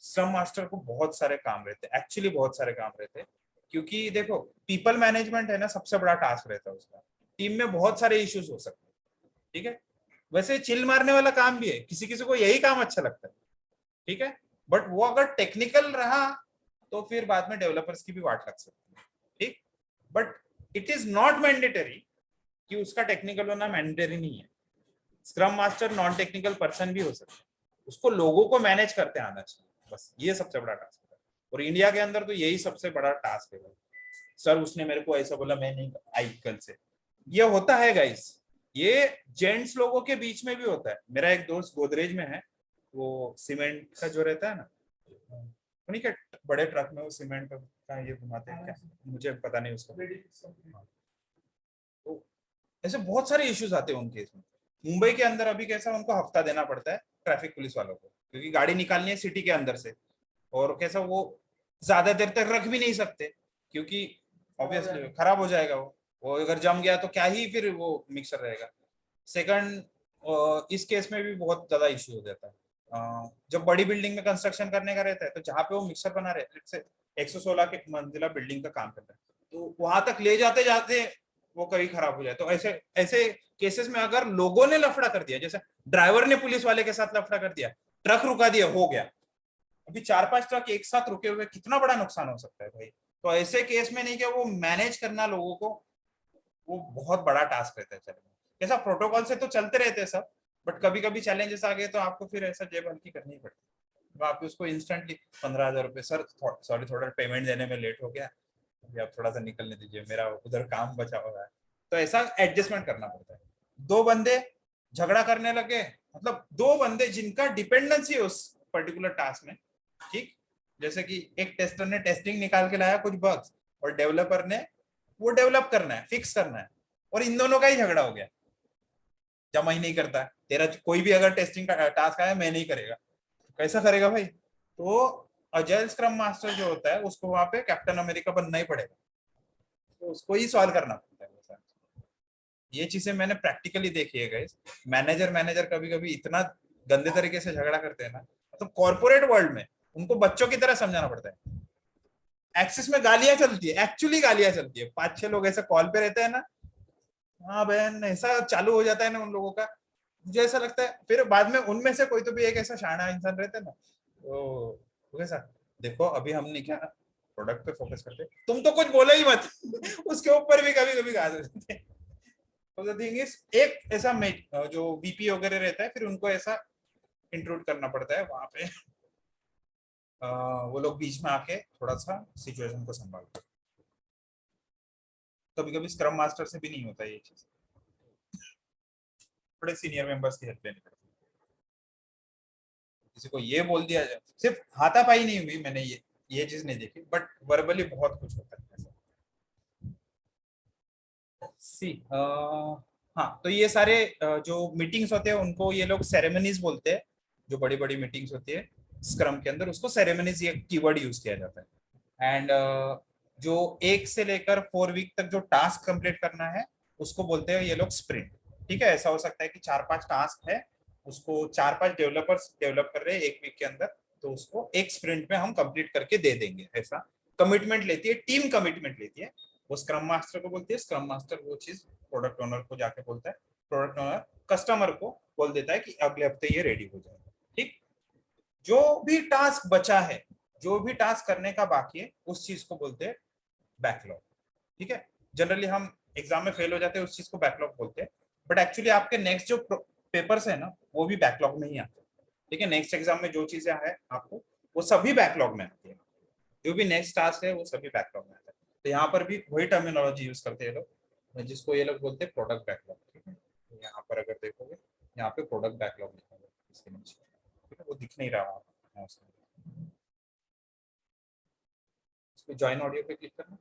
A: स्क्रम मास्टर को बहुत सारे काम रहते हैं, एक्चुअली बहुत सारे काम रहते हैं, क्योंकि देखो, पीपल मैनेजमेंट है ना, सबसे बड़ा टास्क रहता है उसका। टीम में बहुत सारे इश्यूज हो सकते हैं। ठीक है, वैसे चिल मारने वाला काम भी है, किसी किसी को यही काम अच्छा लगता है। ठीक है, बट वो अगर टेक्निकल रहा तो फिर बाद में डेवलपर्स की भी वाट लग सकती है। ठीक, but it is not mandatory कि उसका टेक्निकल होना मैंडेटरी नहीं है। Scrum master non technical person भी हो सकता है, उसको लोगों को मैनेज करते आना चाहिए, बस ये सबसे बड़ा टास्क है। और इंडिया के अंदर तो यही सबसे बड़ा टास्क है। सर उसने मेरे को ऐसा बोला, मैं नहीं आई कल से, ये होता है गाइस, ये जेंट्स लोगों के बीच में भी होता है। मेरा एक दोस्त गोदरेज में है, वो सीमेंट का जो रहता है ना, उन्हीं के बड़े ट्रक में वो सीमेंट का ये घुमाते हैं, क्या मुझे पता नहीं उसका। तो ऐसे बहुत सारे इश्यूज आते हैं उनके इसमें। मुंबई के अंदर अभी कैसा, उनको हफ्ता देना पड़ता है ट्रैफिक पुलिस वालों को, क्योंकि गाड़ी निकालनी है सिटी के अंदर से, और कैसा वो ज्यादा देर तक रख भी नहीं सकते, क्योंकि ऑब्वियसली खराब हो जाएगा वो अगर जम गया तो क्या ही फिर वो मिक्सर रहेगा। सेकंड, इस केस में भी बहुत ज्यादा इश्यू हो जाता है। जब बड़ी बिल्डिंग में कंस्ट्रक्शन करने का रहता है, तो जहाँ पे वो मिक्सर बना रहे हैं, 116 के मंजिला बिल्डिंग का काम करता है, तो वहां तक ले जाते जाते वो कहीं खराब हो जाए, तो ऐसे ऐसे केसेस में अगर लोगों ने लफड़ा कर दिया, जैसे ड्राइवर ने पुलिस वाले के साथ लफड़ा कर दिया, ट्रक रुका दिया, हो गया। अभी 4-5 ट्रक एक साथ रुके हुए, कितना बड़ा नुकसान हो सकता है भाई। तो ऐसे केस में नहीं क्या, वो मैनेज करना लोगों को, वो बहुत बड़ा टास्क रहता है। चलो, कैसा प्रोटोकॉल से तो चलते रहते हैं सब, बट कभी कभी चैलेंजेस आ गए तो आपको फिर ऐसा जेब हल्की करनी पड़ती है। तो आप उसको इंस्टेंटली 15,000 रुपये, सर सॉरी थोड़ा पेमेंट देने में लेट हो गया, अभी आप थोड़ा सा निकलने दीजिए, मेरा उधर काम बचा हुआ है, तो ऐसा एडजस्टमेंट करना पड़ता है। 2 बंदे झगड़ा करने लगे, मतलब 2 बंदे जिनका डिपेंडेंसी है उस पर्टिकुलर टास्क में, ठीक, जैसे कि एक टेस्टर ने टेस्टिंग निकाल के लाया कुछ बग्स, और डेवलपर ने वो डेवलप करना है, फिक्स करना है, और इन दोनों का ही झगड़ा हो गया, जमा ही नहीं करता तेरा कोई भी अगर टेस्टिंग का टास्क आया, मैं नहीं करेगा, कैसा करेगा भाई। तो अजाइल स्क्रम मास्टर जो होता है उसको वहां पे कैप्टन अमेरिका बनना ही पड़ेगा, तो उसको ही सॉल्व करना पड़ता है। ये चीजें मैंने प्रैक्टिकली देखी है गाइस। मैनेजर कभी कभी इतना गंदे तरीके से झगड़ा करते हैं ना, मतलब कॉर्पोरेट वर्ल्ड में उनको बच्चों की तरह समझाना पड़ता है। एक्सेस में गालियां चलती है, एक्चुअली गालियां चलती है, 5-6 लोग ऐसे कॉल पे रहते हैं ना, हाँ बहन, ऐसा चालू हो जाता है ना उन लोगों का। मुझे ऐसा लगता है फिर बाद में उनमें से कोई तो भी एक ऐसा शाना इंसान रहता है ना, तो कैसा, देखो अभी हमने क्या प्रोडक्ट पे फोकस करते, तुम तो कुछ बोलो ही मत उसके ऊपर भी कभी कभी गा देते हैं। तो द थिंग इज, एक ऐसा जो वीपी वगैरह रहता है, फिर उनको ऐसा इंक्लूड करना पड़ता है वहां पे। वो लोग बीच में आके थोड़ा सा सिचुएशन को संभालते हैं। कभी कभी स्क्रम मास्टर से भी नहीं होता ये चीज, बड़े सीनियर मेंबर्स की हेल्प लेनी पड़ती है। किसी को ये बोल दिया जाए, सिर्फ हाथापाई नहीं हुई, मैंने ये चीज नहीं देखी, बट वर्बली बहुत कुछ होता है ऐसा। सी हाँ, तो ये सारे जो मीटिंग्स होते हैं उनको ये लोग सेरेमनीज बोलते हैं। जो बड़ी बड़ी मीटिंग्स होती है स्क्रम के अंदर, उसको सेरेमनीज ये कीवर्ड यूज किया जाता है। एंड जो 1 से लेकर 4 वीक तक जो टास्क कंप्लीट करना है उसको बोलते हैं ये लोग स्प्रिंट। ठीक है, ऐसा हो सकता है कि 4-5 टास्क है, उसको 4-5 डेवलपर्स डेवलप कर रहे हैं 1 वीक के अंदर, तो उसको एक स्प्रिंट में हम कंप्लीट करके दे देंगे। ऐसा कमिटमेंट लेती है टीम, कमिटमेंट लेती है, वो स्क्रम मास्टर को बोलती है। स्क्रम मास्टर वो चीज प्रोडक्ट ओनर को जाके बोलता है, प्रोडक्ट ओनर कस्टमर को बोल देता है कि अगले हफ्ते ये रेडी हो जाएगा। ठीक, जो भी टास्क बचा है, जो भी टास्क करने का बाकी है, उस चीज को बोलते हैं बैकलॉग। ठीक है, जनरली हम एग्जाम में फेल हो जाते हैं उस चीज को बैकलॉग बोलते हैं, बट एक्चुअली आपके नेक्स्ट जो पेपर्स है ना वो भी बैकलॉग में ही आते हैं। ठीक है, नेक्स्ट एग्जाम में जो चीजें है आपको, वो सभी बैकलॉग में आती है। जो भी नेक्स्ट टास्क है वो सभी बैकलॉग में आता है। तो यहाँ पर भी वही टर्मिनोलॉजी यूज करते हैं लोग, जिसको ये लोग बोलते हैं प्रोडक्ट बैकलॉग। ठीक है, तो यहाँ पर अगर देखोगे, यहाँ पे प्रोडक्ट बैकलॉग लिखा हुआ है इसके नीचे। ठीक है, वो दिख नहीं रहा है, उसको ज्वाइन ऑडियो पे क्लिक करना।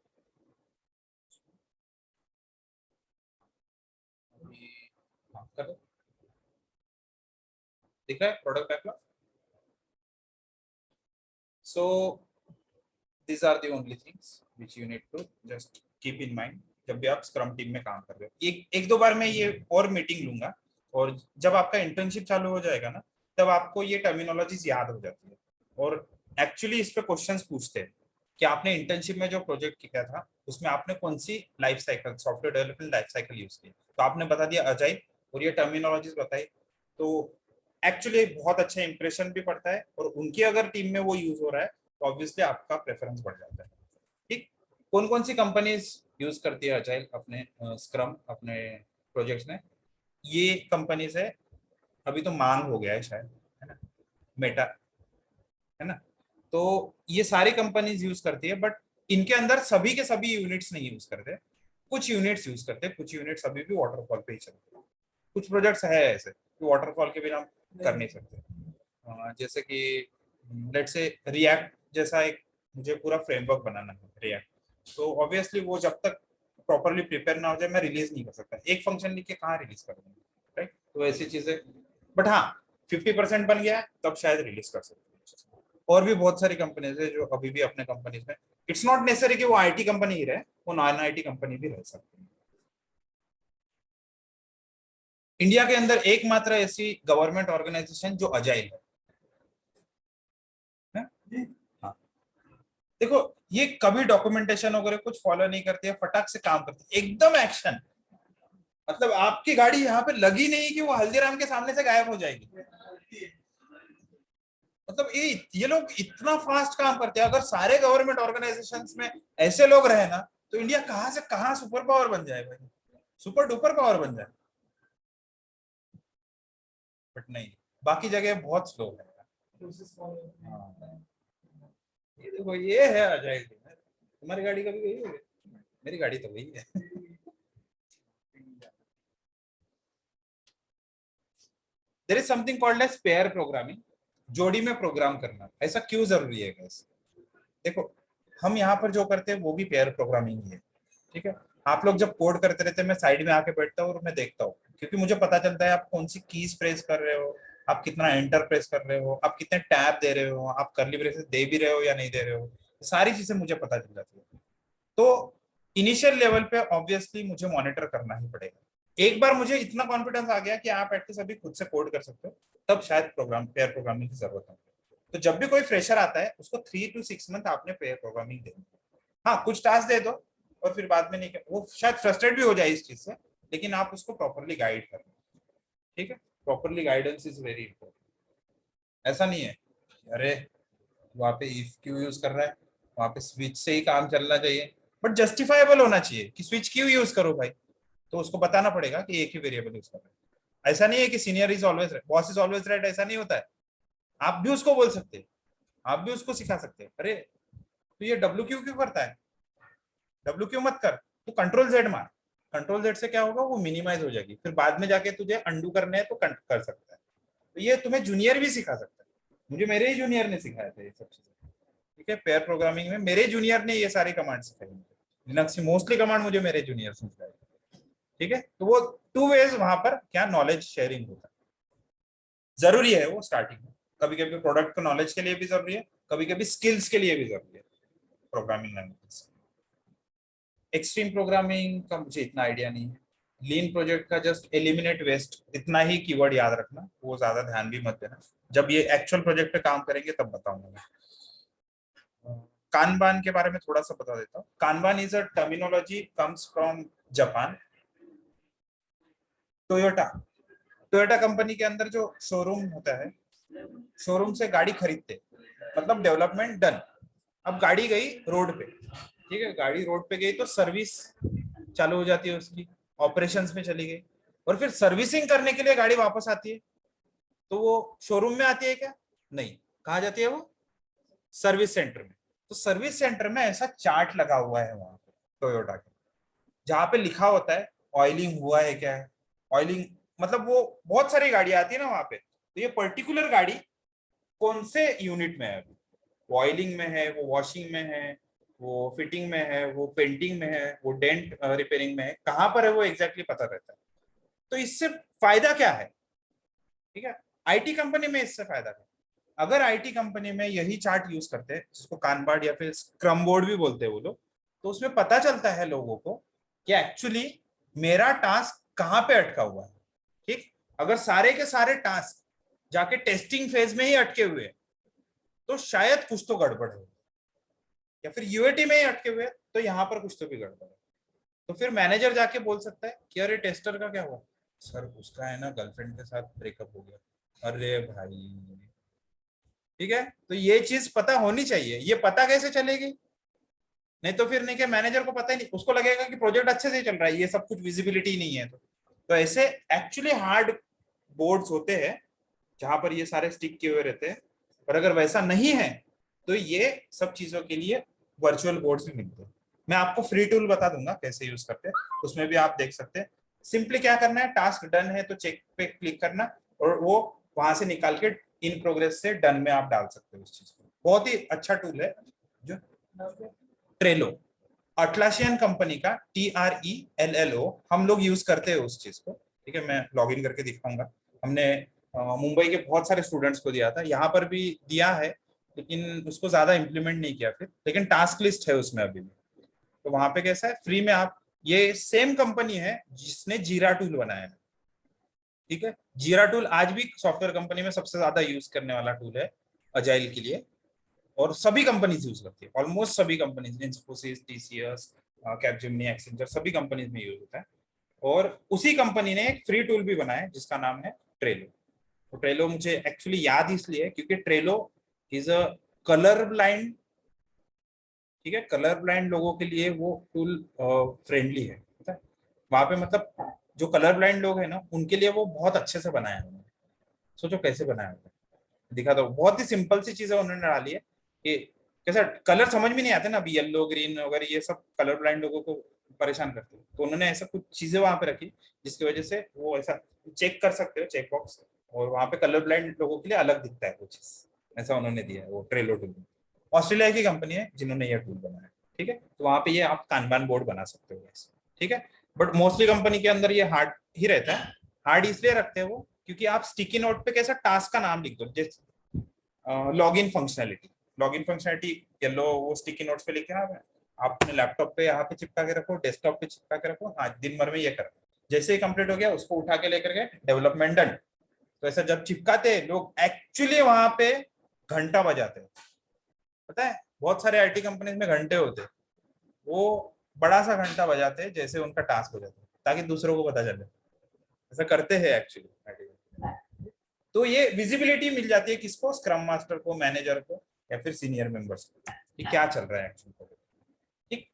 A: हाँ, कर दो, दिख रहा है product backlog. So these are the only things which you need to just keep in mind जब भी आप स्क्रम टीम में काम कर रहे हो। एक दो बार मैं ये और मीटिंग लूंगा, और जब आपका इंटर्नशिप चालू हो जाएगा ना, तब आपको ये टर्मिनोलॉजीज याद हो जाती है। और एक्चुअली इस पे क्वेश्चंस पूछते हैं कि आपने इंटर्नशिप में जो प्रोजेक्ट किया था उसमें आपने कौन सी life cycle, software development life cycle use की, तो आपने बता दिया अजाइल, और ये टर्मिनोलॉजीज बताई, तो एक्चुअली बहुत अच्छा इंप्रेशन भी पड़ता है, और उनकी अगर टीम में वो यूज हो रहा है तो ऑब्वियसली आपका प्रेफरेंस बढ़ जाता है। ठीक, कौन कौन सी कंपनीज यूज करती है अजाइल अपने स्क्रम अपने प्रोजेक्ट्स में? ये कंपनीज है, अभी तो मांग हो गया है शायद, है ना, मेटा, है ना, तो ये सारी कंपनीज यूज करती है, बट इनके अंदर सभी के सभी यूनिट्स नहीं यूज करते, कुछ यूनिट्स यूज करते हैं, कुछ यूनिट्स अभी भी वाटरफॉल पे ही चलते हैं। कुछ प्रोजेक्ट्स है ऐसे कि वाटरफॉल के बिना कर नहीं सकते। जैसे कि लेट्स से रिएक्ट जैसा एक मुझे पूरा फ्रेमवर्क बनाना है रिएक्ट, तो ऑब्वियसली वो जब तक प्रॉपरली प्रिपेयर ना हो जाए मैं रिलीज नहीं कर सकता। एक फंक्शन लिख के कहाँ रिलीज कर दूंगा, राइट? तो ऐसी चीजें, बट हाँ 50% बन गया तब शायद रिलीज कर सकते हैं। और भी बहुत सारी कंपनीज है जो अभी भी अपने कंपनीज में, इट्स नॉट नेसेसरी कि वो आईटी कंपनी ही रहे, वो नॉन आईटी कंपनी भी रह सकती है। इंडिया के अंदर एकमात्र ऐसी गवर्नमेंट ऑर्गेनाइजेशन जो अजाइल है। हाँ, देखो ये कभी डॉक्यूमेंटेशन वगैरह कुछ फॉलो नहीं करती है, फटाक से काम करती है, एकदम एक्शन। मतलब आपकी गाड़ी यहाँ पे लगी नहीं कि वो हल्दीराम के सामने से गायब हो जाएगी। मतलब ये लोग इतना फास्ट काम करते हैं। अगर सारे गवर्नमेंट ऑर्गेनाइजेशंस में ऐसे लोग रहे ना, तो इंडिया कहाँ से कहाँ सुपर पावर बन जाए भाई, सुपर डुपर पावर बन जाए। बट नहीं, बाकी जगह बहुत स्लो है। हाँ, ये देखो ये है अजाइल। तुम्हारी गाड़ी कभी गई है? मेरी गाड़ी तो गई है। There is something called as pair programming, जोड़ी में प्रोग्राम करना। ऐसा क्यों जरूरी है गाइस? देखो हम यहाँ पर जो करते हैं वो भी पेयर प्रोग्रामिंग ही है। ठीक है, आप लोग जब कोड करते रहते हैं मैं साइड में आके बैठता हूँ और मैं देखता हूँ, क्योंकि मुझे पता चलता है आप कौन सी कीज प्रेस कर रहे हो, आप कितना एंटर प्रेस कर रहे हो, आप कितने टैब दे रहे हो, आप कर्ली ब्रेसेस दे भी रहे हो या नहीं दे रहे हो, सारी चीजें मुझे पता चल जाती है। तो इनिशियल लेवल पे ऑब्वियसली मुझे मॉनिटर करना ही पड़ेगा। एक बार मुझे इतना कॉन्फिडेंस आ गया कि आप एटलीस्ट अभी खुद से कोड कर सकते हो, तब शायद पेयर प्रोग्रामिंग की जरूरत है। तो जब भी कोई फ्रेशर आता है उसको 3 to 6 मंथ आपने पेयर प्रोग्रामिंग देनी है। हाँ, कुछ टास्क दे दो और फिर बाद में नहीं, वो शायद फ्रस्ट्रेट भी हो जाए इस चीज से, लेकिन आप उसको प्रॉपरली गाइड करना, ठीक है। Properly guidance is very important. ऐसा नहीं है अरे वहां पे इफ क्यू यूज कर रहा है, वहां पे स्विच से ही काम चलना चाहिए, बट जस्टिफाइबल होना चाहिए कि स्विच क्यों यूज करो भाई, तो उसको बताना पड़ेगा कि एक ही वेरिएबल यूज कर रहा है। ऐसा नहीं है कि senior is always right, boss is always right, ऐसा नहीं होता है। आप भी उसको बोल सकते हैं, आप भी उसको सिखा सकते हैं, अरे तो ये डब्ल्यू क्यू करता है, डब्ल्यू क्यू मत कर, तू कंट्रोल जेड मार, कंट्रोल जेड से क्या होगा, वो मिनिमाइज हो जाएगी, फिर बाद में जाके तुझे अंडू करने है तो कर सकता है। तो ये तुम्हें जूनियर भी सिखा सकता है, मुझे मेरे ही जूनियर ने सिखाया था ये सब चीजें, ठीक है। पेयर प्रोग्रामिंग में मेरे जूनियर ने ये सारी कमांड सिखाई मुझे, लिनक्स की मोस्टली कमांड मुझे मेरे जूनियर से सिखाई, ठीक है। तो वो 2 वेज वहां पर क्या नॉलेज शेयरिंग होता है, जरूरी है वो स्टार्टिंग में। कभी कभी प्रोडक्ट को नॉलेज के लिए भी जरूरी है, कभी कभी स्किल्स के लिए भी जरूरी है प्रोग्रामिंग लैंग्वेज। एक्सट्रीम प्रोग्रामिंग का मुझे इतना आइडिया नहीं है। लीन प्रोजेक्ट का जस्ट एलिमिनेट वेस्ट, इतना ही कीवर्ड याद रखना, वो ज्यादा ध्यान भी मत देना, जब ये एक्चुअल प्रोजेक्ट पे काम करेंगे तब बताऊंगा मैं। कानबान के बारे में थोड़ा सा बता देता हूँ। Kanban is a terminology, comes from Japan. Toyota, Toyota company के अंदर जो शोरूम होता है, शोरूम से गाड़ी खरीदते, मतलब डेवलपमेंट डन, अब गाड़ी गई रोड पे, ठीक है, गाड़ी रोड पे गई तो सर्विस चालू हो जाती है उसकी, ऑपरेशंस में चली गई, और फिर सर्विसिंग करने के लिए गाड़ी वापस आती है, तो वो शोरूम में आती है क्या? नहीं, कहाँ जाती है वो? सर्विस सेंटर में। तो सर्विस सेंटर में ऐसा चार्ट लगा हुआ है वहां पे टोयोटा के, जहाँ पे लिखा होता है ऑयलिंग हुआ है क्या है, ऑयलिंग मतलब वो बहुत सारी गाड़ी आती है ना वहां पे, तो ये पर्टिकुलर गाड़ी कौन से यूनिट में है अभी, वो ऑयलिंग में है, वो वॉशिंग में है, वो फिटिंग में है, वो पेंटिंग में है, वो डेंट रिपेयरिंग में है, कहाँ पर है वो एग्जैक्टली पता रहता है। तो इससे फायदा क्या है, ठीक है, आईटी कंपनी में इससे फायदा क्या? अगर आईटी कंपनी में यही चार्ट यूज करते हैं, जिसको कानबार्ड या फिर स्क्रम बोर्ड भी बोलते हैं वो लोग, तो उसमें पता चलता है लोगों को कि एक्चुअली मेरा टास्क कहाँ पे अटका हुआ है, ठीक। अगर सारे के सारे टास्क जाके टेस्टिंग फेज में ही अटके हुए हैं, तो शायद कुछ तो गड़बड़ है, या फिर यूएटी में ही अटके हुए हैं, तो यहाँ पर कुछ तो भी गड़बड़ है। तो फिर मैनेजर जाके बोल सकता है कि अरे टेस्टर का क्या हुआ, सर उसका है ना गर्लफ्रेंड के साथ ब्रेकअप हो गया। अरे भाई, ठीक है, तो ये चीज पता होनी चाहिए। ये पता कैसे चलेगी? नहीं तो फिर नहीं, क्या मैनेजर को पता ही नहीं, उसको लगेगा कि प्रोजेक्ट अच्छे से चल रहा है, ये सब कुछ विजिबिलिटी नहीं है। तो ऐसे एक्चुअली हार्ड बोर्ड्स होते हैं जहां पर ये सारे स्टिक किए हुए रहते हैं, और अगर वैसा नहीं है तो ये सब चीजों के लिए वर्चुअल बोर्ड्स भी मिलते हैं। मैं आपको फ्री टूल बता दूंगा कैसे यूज करते हैं, उसमें भी आप देख सकते हैं। सिंपली क्या करना है, टास्क डन है तो चेक पे क्लिक करना, और वो वहां से निकाल के इन प्रोग्रेस से डन में आप डाल सकते हो उस चीज को। बहुत ही अच्छा टूल है जो ट्रेलो, अटलासियन कंपनी का, TRELLO, हम लोग यूज करते हैं उस चीज को, ठीक है। मैं लॉग इन करके दिखाऊंगा। हमने मुंबई के बहुत सारे स्टूडेंट्स को दिया था, यहाँ पर भी दिया है, लेकिन उसको ज्यादा इंप्लीमेंट नहीं किया फिर, लेकिन टास्क लिस्ट है उसमें अभी भी। तो वहां पे कैसा है, फ्री में आप, ये सेम कंपनी है जिसने जीरा टूल बनाया है, ठीक है। जीरा टूल आज भी सॉफ्टवेयर कंपनी में सबसे ज्यादा यूज करने वाला टूल है अजाइल के लिए, और सभी कंपनीज यूज करती है, ऑलमोस्ट सभी companies, Infosys, TCS, Capgemini, Accenture, सभी कंपनीज में यूज होता है। और उसी कंपनी ने एक फ्री टूल भी बनाया है जिसका नाम है ट्रेलो। तो ट्रेलो मुझे एक्चुअली याद इसलिए है क्योंकि Trello is a colour blind, ठीक है, कलर ब्लाइंड लोगों के लिए वो टूल फ्रेंडली है, पता है। वहां पे मतलब जो कलर ब्लाइंड लोग हैं ना, उनके लिए वो बहुत अच्छे से बनाया है उन्होंने। सोचो कैसे बनाया होगा, दिखा दो, बहुत ही सिंपल सी चीजें उन्होंने डाली है कि कैसा कलर समझ में नहीं आते ना, अभी येलो ग्रीन वगैरह ये सब कलर ब्लाइंड लोगों को परेशान करते हैं, तो उन्होंने ऐसा कुछ चीजें वहां पे रखी जिसकी वजह से वो ऐसा चेक कर सकते हो, चेक बॉक्स, और वहां पे कलर ब्लाइंड लोगों के लिए अलग दिखता है वो चीज, ऐसा उन्होंने दिया है वो ट्रेलो टूल। ऑस्ट्रेलिया की कंपनी है जिन्होंने ये टूल बनाया, ठीक है। तो वहां पे ये आप कानबान बोर्ड बना सकते हो ऐसे, ठीक है। बट मोस्टली कंपनी के अंदर ये हार्ड ही रहता है। हार्ड इसलिए रखते हैं वो क्योंकि आप स्टिकी नोट पे कैसा टास्क का नाम लिख दो, जैसे लॉगिन फंक्शनैलिटी येलो वो स्टिकी नोट्स पे लिखे आप अपने लैपटॉप पे यहाँ पे चिपका के रखो, डेस्कटॉप पे चिपका के रखो, हाँ दिन भर में ये करो, जैसे ही कंप्लीट हो गया उसको उठा के लेकर गए डेवलपमेंट डन। तो ऐसा जब चिपकाते लोग एक्चुअली वहां पे घंटा बजाते, पता है बहुत सारे आईटी कंपनीज में घंटे होते, वो बड़ा सा घंटा बजाते हैं जैसे उनका टास्क हो जाता है ताकि दूसरों को पता चले, ऐसा करते हैं एक्चुअली। तो ये विजिबिलिटी मिल जाती है किसको, स्क्रम मास्टर को, मैनेजर को या फिर सीनियर मेंबर्स को, कि क्या चल रहा है एक्चुअली। ठीक,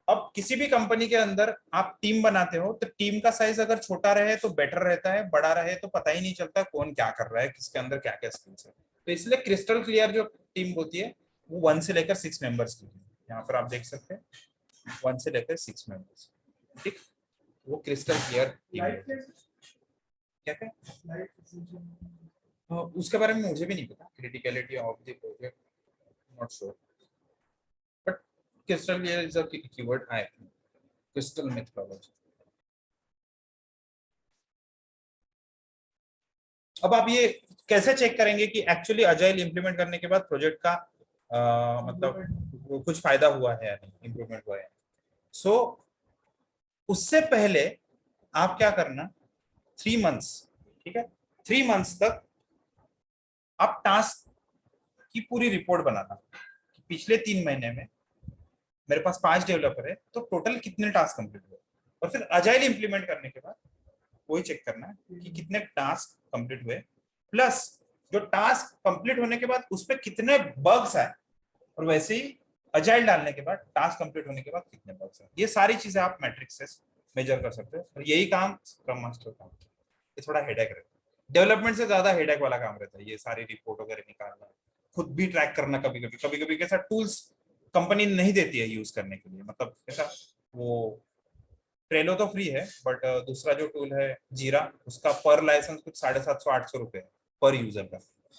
A: अब किसी भी कंपनी के अंदर आप टीम बनाते हो तो टीम का साइज अगर छोटा रहे तो बेटर रहता है, बड़ा रहे तो पता ही नहीं चलता कौन क्या कर रहा है, किसके अंदर क्या क्या स्किल्स है। तो इसलिए क्रिस्टल क्लियर जो टीम होती है वो 1 से लेकर 6 मेंबर्स की, यहाँ पर आप देख सकते हैं 1 से लेकर 6 मेंबर्स। ठीक, वो क्रिस्टल क्लियर टीम है। क्या उसके बारे में मुझे भी नहीं पता, criticality of the project not sure, but crystal clear is a keyword I think, crystal methodology. अब आप ये कैसे चेक करेंगे कि एक्चुअली अजाइल इंप्लीमेंट करने के बाद प्रोजेक्ट का मतलब कुछ फायदा हुआ है या नहीं, इंप्रूवमेंट हुआ है। सो उससे पहले आप क्या करना, 3 मंथ्स, ठीक है 3 मंथ्स तक आप टास्क की पूरी रिपोर्ट बनाना कि पिछले 3 महीने में मेरे पास 5 डेवलपर है तो टोटल कितने टास्क कंप्लीट हुए, और फिर अजाइल इंप्लीमेंट करने के बाद वही चेक करना है कि कितने टास्क कंप्लीट हुए, प्लस जो टास्क कंप्लीट होने के बाद उस पर कितने बग्स आए, और वैसे ही अजाइल डालने के बाद टास्क कंप्लीट होने के बाद कितने बग्स आए। ये सारी चीजें आप मैट्रिक्स से मेजर कर सकते हो, और यही काम स्क्रम मास्टर का होता है। ये थोड़ा हेडेक रहता है, डेवलपमेंट से ज्यादा हेडेक वाला काम रहता है ये सारी रिपोर्ट वगैरह निकालना, खुद भी ट्रैक करना, कभी कभी कैसा टूल्स कंपनी नहीं देती है यूज करने के लिए, मतलब कैसा वो ट्रेलो तो फ्री है बट दूसरा जो टूल है जीरा, उसका पर लाइसेंस कुछ 750-800 रुपए है पर यूजर का,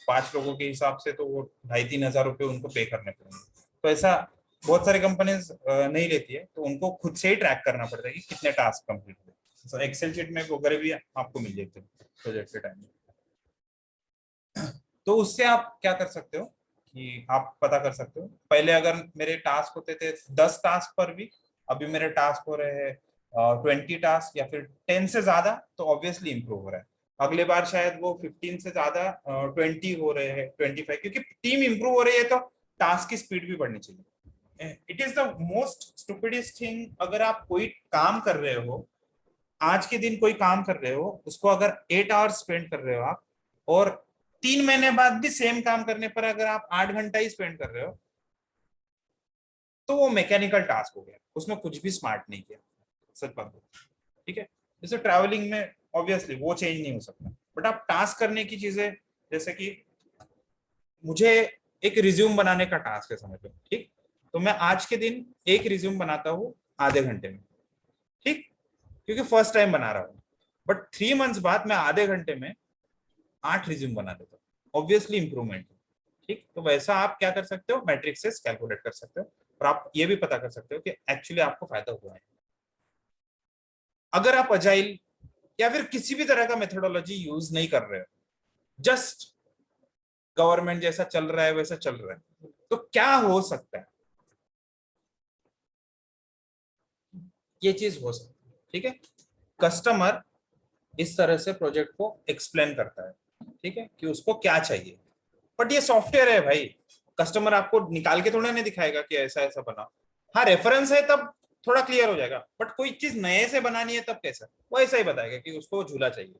A: 5 लोगों के हिसाब से तो वो 2,500-3,000 रुपए उनको पे करने पड़ेंगे। तो ऐसा बहुत सारे कंपनीज नहीं लेती है, तो उनको खुद से ही ट्रैक करना पड़ता है कि कितने टास्क कंप्लीट हुए। तो एक्सेल शीट में वगैरह भी आपको मिल जाते हैं प्रोजेक्ट के टाइम में। तो उससे आप क्या कर सकते हो कि आप पता कर सकते हो, पहले अगर मेरे टास्क होते थे 10 टास्क पर वीक, अभी मेरे टास्क हो रहे हैं 20 टास्क या फिर 10 से ज्यादा, तो ऑब्वियसली इंप्रूव हो रहा है। अगले बार शायद वो 15 से ज्यादा 20 हो रहे हैं, 25, क्योंकि टीम इंप्रूव हो रही है तो टास्क की स्पीड भी बढ़नी चाहिए। It is the most stupidest thing, अगर आप कोई काम कर रहे हो, आज के दिन कोई काम कर रहे हो, उसको अगर 8 आवर्स स्पेंड कर रहे हो आप, और 3 महीने बाद भी सेम काम करने पर अगर आप 8 घंटा ही स्पेंड कर रहे हो, तो वो मैकेनिकल टास्क हो गया, उसमें कुछ भी स्मार्ट नहीं किया, सच बात। ठीक है, जैसे ट्रैवलिंग में ऑब्वियसली वो चेंज नहीं हो सकता, बट आप टास्क करने की चीजें, जैसे कि मुझे एक रिज्यूम बनाने का टास्क है समझ लो, ठीक, तो मैं आज के दिन एक रिज्यूम बनाता हूँ आधे घंटे में, ठीक, क्योंकि फर्स्ट टाइम बना रहा हूँ, बट 3 मंथ्स बाद मैं आधे घंटे में 8 रिज्यूम बना देता हूँ, ऑब्वियसली इंप्रूवमेंट। ठीक, तो वैसा आप क्या कर सकते हो, मैट्रिक्स से कैलकुलेट कर सकते हो, और आप ये भी पता कर सकते हो कि एक्चुअली आपको फायदा हुआ है। अगर आप अजाइल या फिर किसी भी तरह का मेथोडोलॉजी यूज नहीं कर रहे हो, जस्ट गवर्नमेंट जैसा चल रहा है वैसा चल रहा है, तो क्या हो सकता है, ये चीज हो सकती है। ठीक है, कस्टमर इस तरह से प्रोजेक्ट को एक्सप्लेन करता है, ठीक है, कि उसको क्या चाहिए, बट ये सॉफ्टवेयर है भाई, कस्टमर आपको निकाल के थोड़ा नहीं दिखाएगा कि ऐसा ऐसा बना। हाँ रेफरेंस है तब थोड़ा क्लियर हो जाएगा, बट कोई चीज नए से बनानी है तब कैसा, वो ऐसा ही बताएगा कि उसको झूला चाहिए।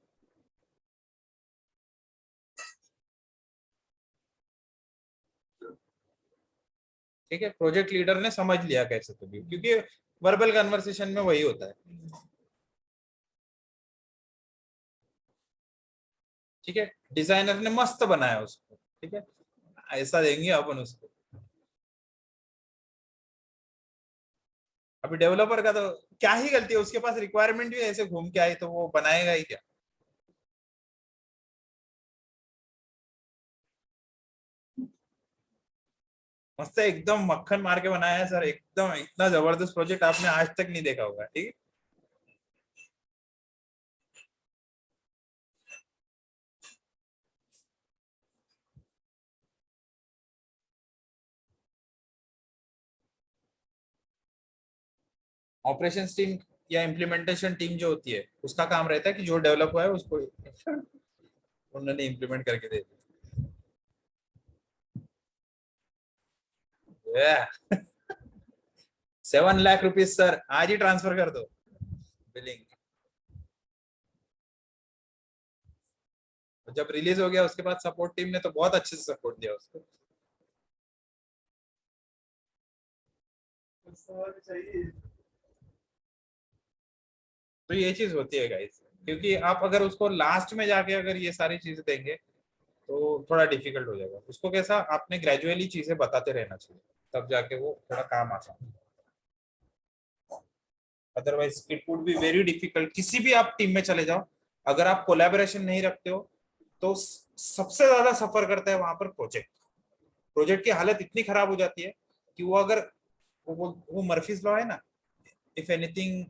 A: ठीक है, प्रोजेक्ट लीडर ने समझ लिया कैसे, तो भी क्योंकि वर्बल कन्वर्सेशन में वही होता है। ठीक है, डिजाइनर ने मस्त बनाया उसको, ठीक है, ऐसा देंगे अपन उसको। अभी डेवलपर का तो क्या ही गलती है, उसके पास रिक्वायरमेंट भी ऐसे घूम के आई तो वो बनाएगा ही क्या। मस्त एकदम मक्खन मार के बनाया है सर, एकदम इतना जबरदस्त प्रोजेक्ट आपने आज तक नहीं देखा होगा। ठीक है, ऑपरेशंस टीम या इम्प्लीमेंटेशन टीम जो होती है उसका काम रहता है कि जो डेवलप हुआ है उसको उन्होंने इम्प्लीमेंट करके दे दिया। 7 लाख रुपीज सर, आज ही ट्रांसफर कर दो बिलिंग। जब रिलीज हो गया उसके बाद सपोर्ट टीम ने तो बहुत अच्छे से सपोर्ट दिया उसको। तो ये चीज होती है गाइस, क्योंकि आप अगर उसको लास्ट में जाके अगर ये सारी चीजें देंगे तो थोड़ा डिफिकल्ट हो जाएगा। उसको कैसा आपने ग्रेजुअली चीजें बताते रहना चाहिए, तब जाके वो थोड़ा काम आसान है। Otherwise it would be very difficult. किसी भी आप टीम में चले जाओ, अगर आप कोलैबोरेशन नहीं रखते हो तो सबसे ज्यादा सफर करता है वहां पर प्रोजेक्ट। प्रोजेक्ट की हालत इतनी खराब हो जाती है कि वो अगर वो मर्फीज लॉ है ना, if anything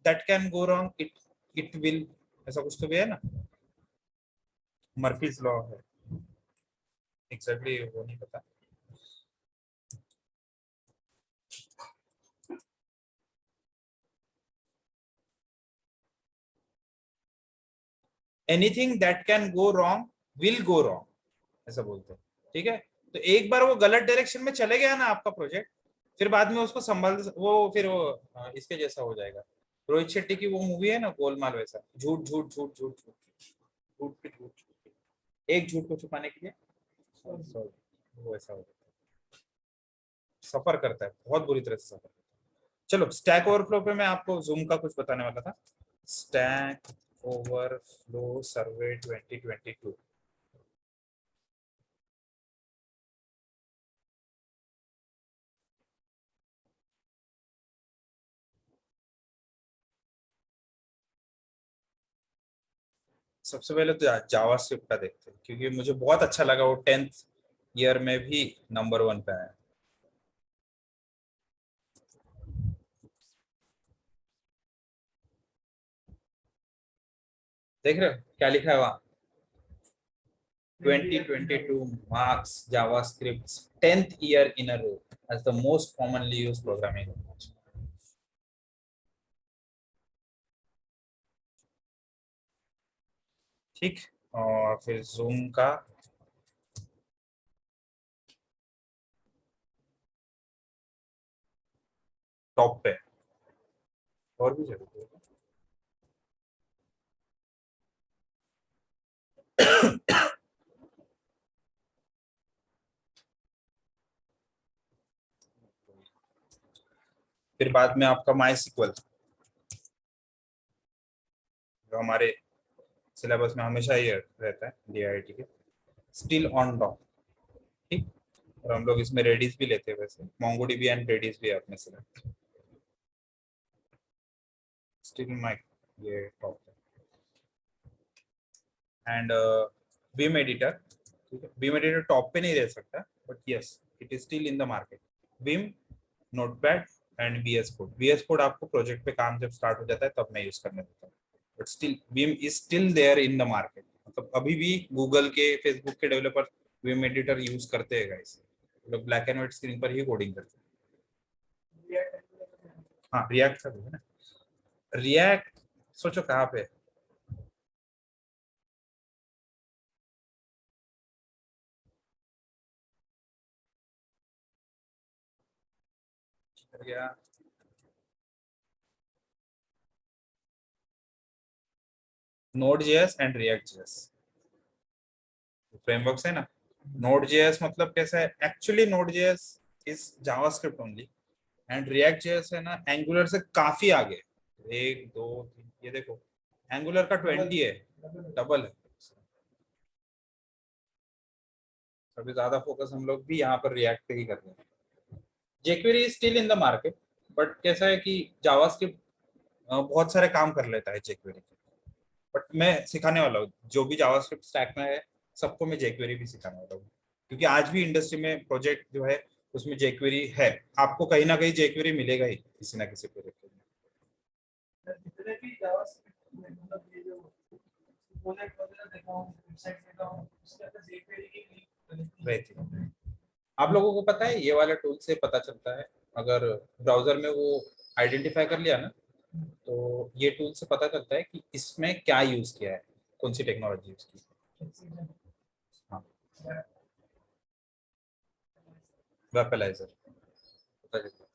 A: that can go wrong it it will, ऐसा कुछ तो भी है ना, मर्फीज लॉ है एग्जैक्टली वो नहीं पता। Anything that can go wrong will go wrong, ऐसा बोलते हैं। ठीक है, तो एक बार वो गलत डायरेक्शन में चले गया ना आपका प्रोजेक्ट, फिर बाद में उसको संभाल वो फिर वो इसके जैसा हो जाएगा। रोहित शेट्टी की वो मूवी है ना गोलमाल, वैसा झूठ झूठ झूठ झूठ झूठ झूठ पे झूठ, एक झूठ को छुपाने के लिए वो ऐसा हो जाता है। सफर करता है बहुत बुरी तरह से सफर करता है। चलो स्टैक ओवरफ्लो पे मैं आपको जूम का कुछ बताने वाला था। स्टैक ओवरफ्लो सर्वे 2022। सबसे पहले तो जावास्क्रिप्ट का देखते हैं, क्योंकि मुझे बहुत अच्छा लगा वो 10th ईयर में भी नंबर 1 पे आया। देख रहे हो क्या लिखा है वहां, 2022 marks JavaScript's 10th year in a row as the most commonly used programming language। ठीक, और फिर जूम का टॉप पे और भी जरूरत है। फिर बाद में आपका माई सिक्वल, जो हमारे सिलेबस में हमेशा ही रहता है DIIT के, स्टिल ऑन टॉप। ठीक, और हम लोग इसमें रेडिस भी लेते हैं, वैसे MongoDB एंड रेडिस भी है अपने सिलेबस। स्टिल माई ये टॉप एंड विम एडिटर। ठीक है, विम एडिटर टॉप पे नहीं रह सकता, but yes it is still in the market. Vim, notepad and VS code. VS code आपको प्रोजेक्ट पे काम जब स्टार्ट हो जाता है तब मैं यूज करने देता हूँ, but still vim is still there in the market. मतलब अभी भी गूगल के, फेसबुक के डेवलपर विम एडिटर यूज करते हैं गाइस, लोग ब्लैक एंड व्हाइट स्क्रीन पर ही कोडिंग करते हैं। हाँ रिएक्ट का भी है ना, रिएक्ट सोचो कहाँ पे। गया Node.js एंड React.js फ्रेमवर्क्स है ना। Node.js मतलब कैसा है, actually Node.js is JavaScript only, and React.js है ना एंगुलर से काफी आगे। 1 2 3 ये देखो, एंगुलर का 20 है, डबल है। अभी ज्यादा फोकस हम लोग भी यहाँ पर React पे ही कर रहे हैं। jQuery is still in the market, but कैसा है कि जावास्क्रिप्ट बहुत सारे काम कर लेता है jQuery, बट मैं सिखाने वाला हूँ जो भी जावास्क्रिप्ट स्टैक में है, सबको मैं jQuery भी सिखाने वाला हूँ, क्योंकि आज भी इंडस्ट्री में प्रोजेक्ट जो है उसमें jQuery है। आपको कहीं ना कहीं jQuery मिलेगा ही किसी ना किसी प्रोजेक्ट में।
D: जितने भी जावास्क्रिप्ट मतलब ये जो प्रोजेक्ट वगैरह देखा हूं, वेबसाइट देखा हूं, उसके अंदर jQuery की
A: रहती है। आप लोगों को पता है ये वाला टूल से पता चलता है, अगर ब्राउजर में वो आइडेंटिफाई कर लिया ना, तो ये टूल से पता चलता है कि इसमें क्या यूज किया है, कौन सी टेक्नोलॉजी यूज की। हाँ, वेपलाइजर पता चलता है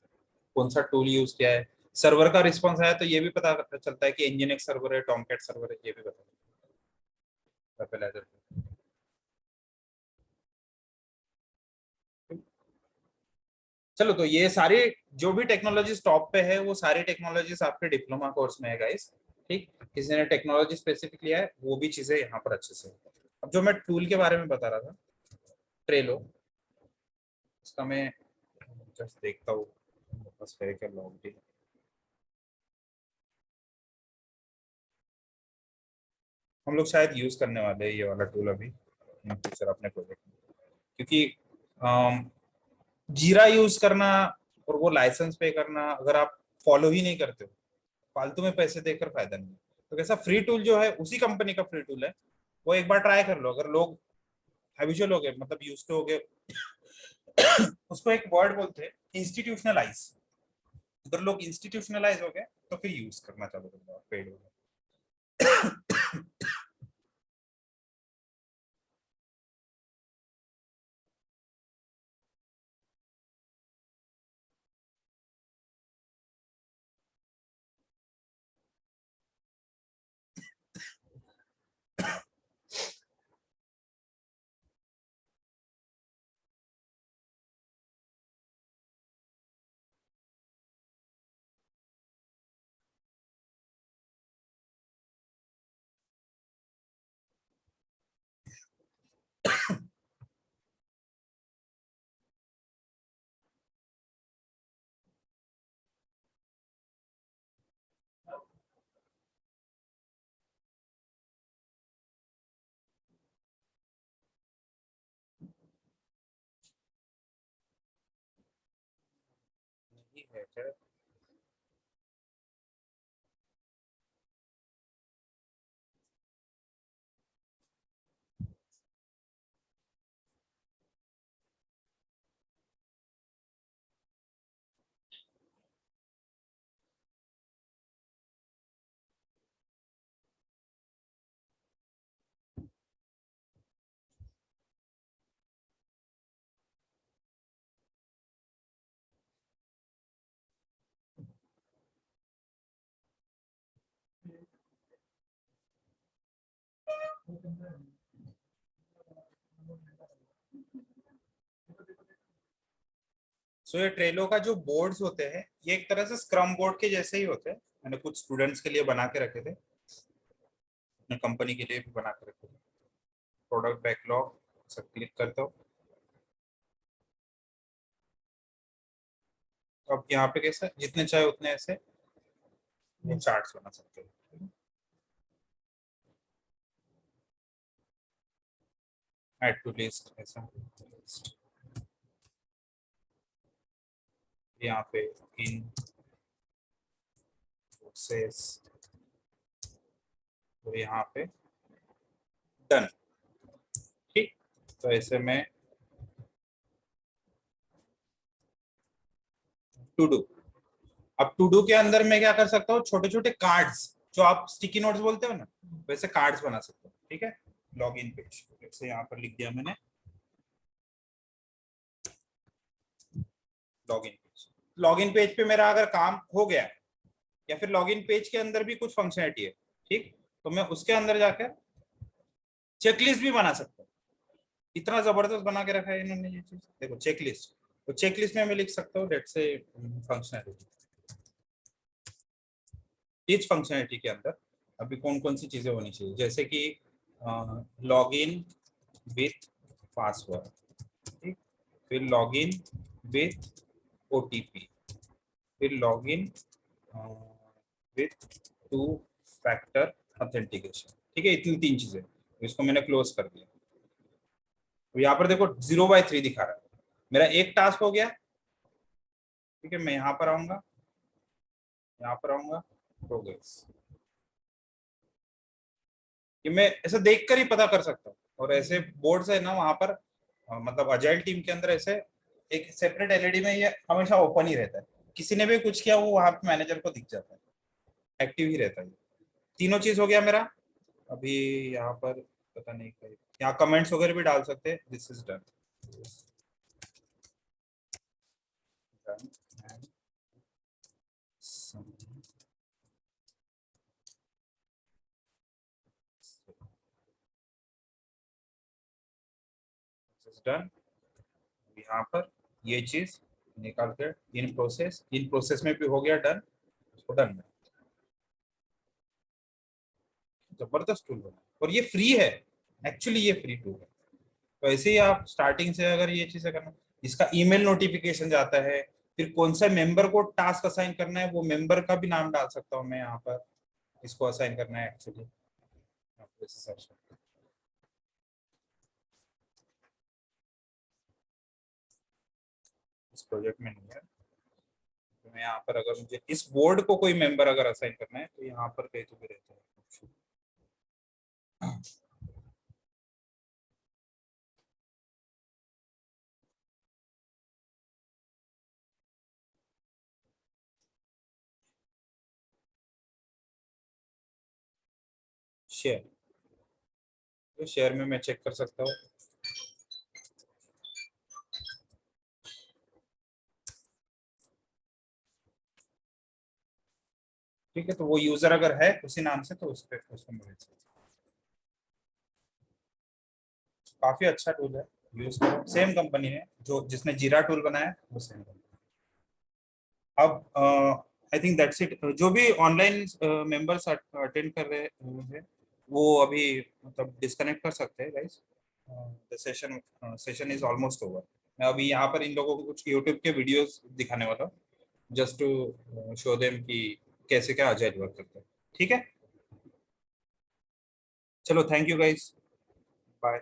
A: कौन सा टूल यूज किया है। सर्वर का रिस्पॉन्स आया तो ये भी पता चलता है कि Nginx सर्वर है, टॉमकैट सर्वर है, ये भी पता चलता है वेपलाइजर। चलो, तो ये सारी जो भी टेक्नोलॉजीज टॉप पे है वो सारी टेक्नोलॉजीज आपके डिप्लोमा कोर्स में है गाइस। ठीक, किसी ने टेक्नोलॉजी स्पेसिफिक लिया है वो भी चीजें यहाँ पर अच्छे से। अब जो मैं टूल के बारे में बता रहा था, ट्रेलो, इसका मैं जस्ट देखता हूँ बस क्या लॉग। हम लोग शायद यूज करने वाले हैं ये वाला टूल अभी इन फ्यूचर अपने प्रोजेक्ट में, क्योंकि जीरा यूज करना और वो लाइसेंस पे करना, अगर आप फॉलो ही नहीं करते हो, फालतू में पैसे देकर फायदा नहीं। तो कैसा फ्री टूल जो है उसी कंपनी का फ्री टूल है, वो एक बार ट्राई कर लो। अगर लोग हैबिचुअल हो गए, मतलब यूज टू हो गए उसको एक वर्ड बोलते हैं इंस्टीट्यूशनलाइज। अगर लोग इंस्टीट्यूशनलाइज हो गए तो फिर यूज करना चालू कर दो पेड। नहीं है क्या? सो ये ट्रेलो का जो बोर्ड्स होते हैं ये एक तरह से स्क्रम बोर्ड के जैसे ही होते हैं। मैंने कुछ स्टूडेंट्स के लिए बना के रखे थे, अपने कंपनी के लिए भी बना के रखे थे। प्रोडक्ट बैकलॉग सब क्लिक करता हूँ, तो अब यहाँ पे कैसे जितने चाहे उतने ऐसे चार्ट्स बना सकते हो। ऐड टू लिस्ट ऐसा list। यहाँ पे इन प्रोसेस और यहाँ पे डन। ठीक, तो ऐसे में टू डू। अब टू डू के अंदर मैं क्या कर सकता हूँ, छोटे छोटे कार्ड्स जो आप स्टिकी नोट्स बोलते हो ना, वैसे कार्ड्स बना सकते हो। ठीक है, लॉग इन पेज जैसे यहाँ पर लिख दिया मैंने log in page. Log in page पे मेरा अगर काम हो गया या फिर लॉग इन पेज के अंदर भी कुछ फंक्शनलिटी है, ठीक, तो मैं उसके अंदर जाकर चेकलिस्ट भी बना सकता हूँ। इतना जबरदस्त बना के रखा है इन्होंने ये चीज, देखो चेकलिस्ट। तो चेकलिस्ट में मैं लिख सकता हूँ लेट्स से फंक्शनलिटी, इस फंक्शनलिटी के अंदर अभी कौन कौन सी चीजें होनी चाहिए, जैसे कि लॉग इन विथ पासवर्ड, ठीक, फिर लॉग इन विथ ओटीपी, फिर log in with two factor authentication. ठीक है, इतनी तीन चीजें, इसको मैंने क्लोज कर दिया। तो यहाँ पर देखो 0/3 दिखा रहा है, मेरा एक टास्क हो गया। ठीक है, मैं यहाँ पर आऊंगा, यहाँ पर आऊंगा, प्रोग्रेस। ये मैं ऐसे देखकर ही पता कर सकता हूँ। और ऐसे बोर्ड्स है ना वहां पर, मतलब अजाइल टीम के अंदर ऐसे एक सेपरेट एलईडी में ये हमेशा ओपन ही रहता है किसी ने भी कुछ किया वो वहां पे मैनेजर को दिख जाता है, एक्टिव ही रहता है। तीनों चीज हो गया मेरा। अभी यहाँ पर पता नहीं कहीं यहाँ कमेंट्स वगैरह भी डाल सकते हैं। This is done. डन। यहाँ पर ये चीज निकाल कर इन प्रोसेस में भी हो गया डन। उसको डन। जबरदस्त टूल बना और ये फ्री है। एक्चुअली ये फ्री टूल है। तो ऐसे ही आप स्टार्टिंग से अगर ये चीजें करना, इसका ईमेल नोटिफिकेशन जाता है, फिर कौन सा मेंबर को टास्क असाइन करना है वो मेंबर का भी नाम डाल सकता हूँ मैं यहाँ पर। इसको असाइन करना है एक्चुअली इस प्रोजेक्ट में नहीं है। तो मैं यहाँ पर अगर मुझे इस बोर्ड को कोई मेंबर अगर असाइन करना है तो यहाँ पर कहीं तो भी रहता है। शेयर, तो शेयर में मैं चेक कर सकता हूँ। ठीक है, तो वो यूजर अगर है उसी नाम से तो उस पर उसको मिल सकता है। काफी अच्छा टूल है, यूज करो। सेम कंपनी है जो जिसने जीरा टूल बनाया है वो सेम कंपनी। अब आई थिंक दैट्स इट। जो भी ऑनलाइन मेंबर्स अटेंड कर रहे हैं वो अभी मतलब डिस्कनेक्ट कर सकते हैं guys. The session is almost over. मैं अभी यहाँ पर इन लोगों को कुछ यूट्यूब के वीडियोस दिखाने वाला हूँ, जस्ट टू शो देम कि कैसे क्या अजाइल वर्क करता है। ठीक है, चलो थैंक यू गाइस, बाय।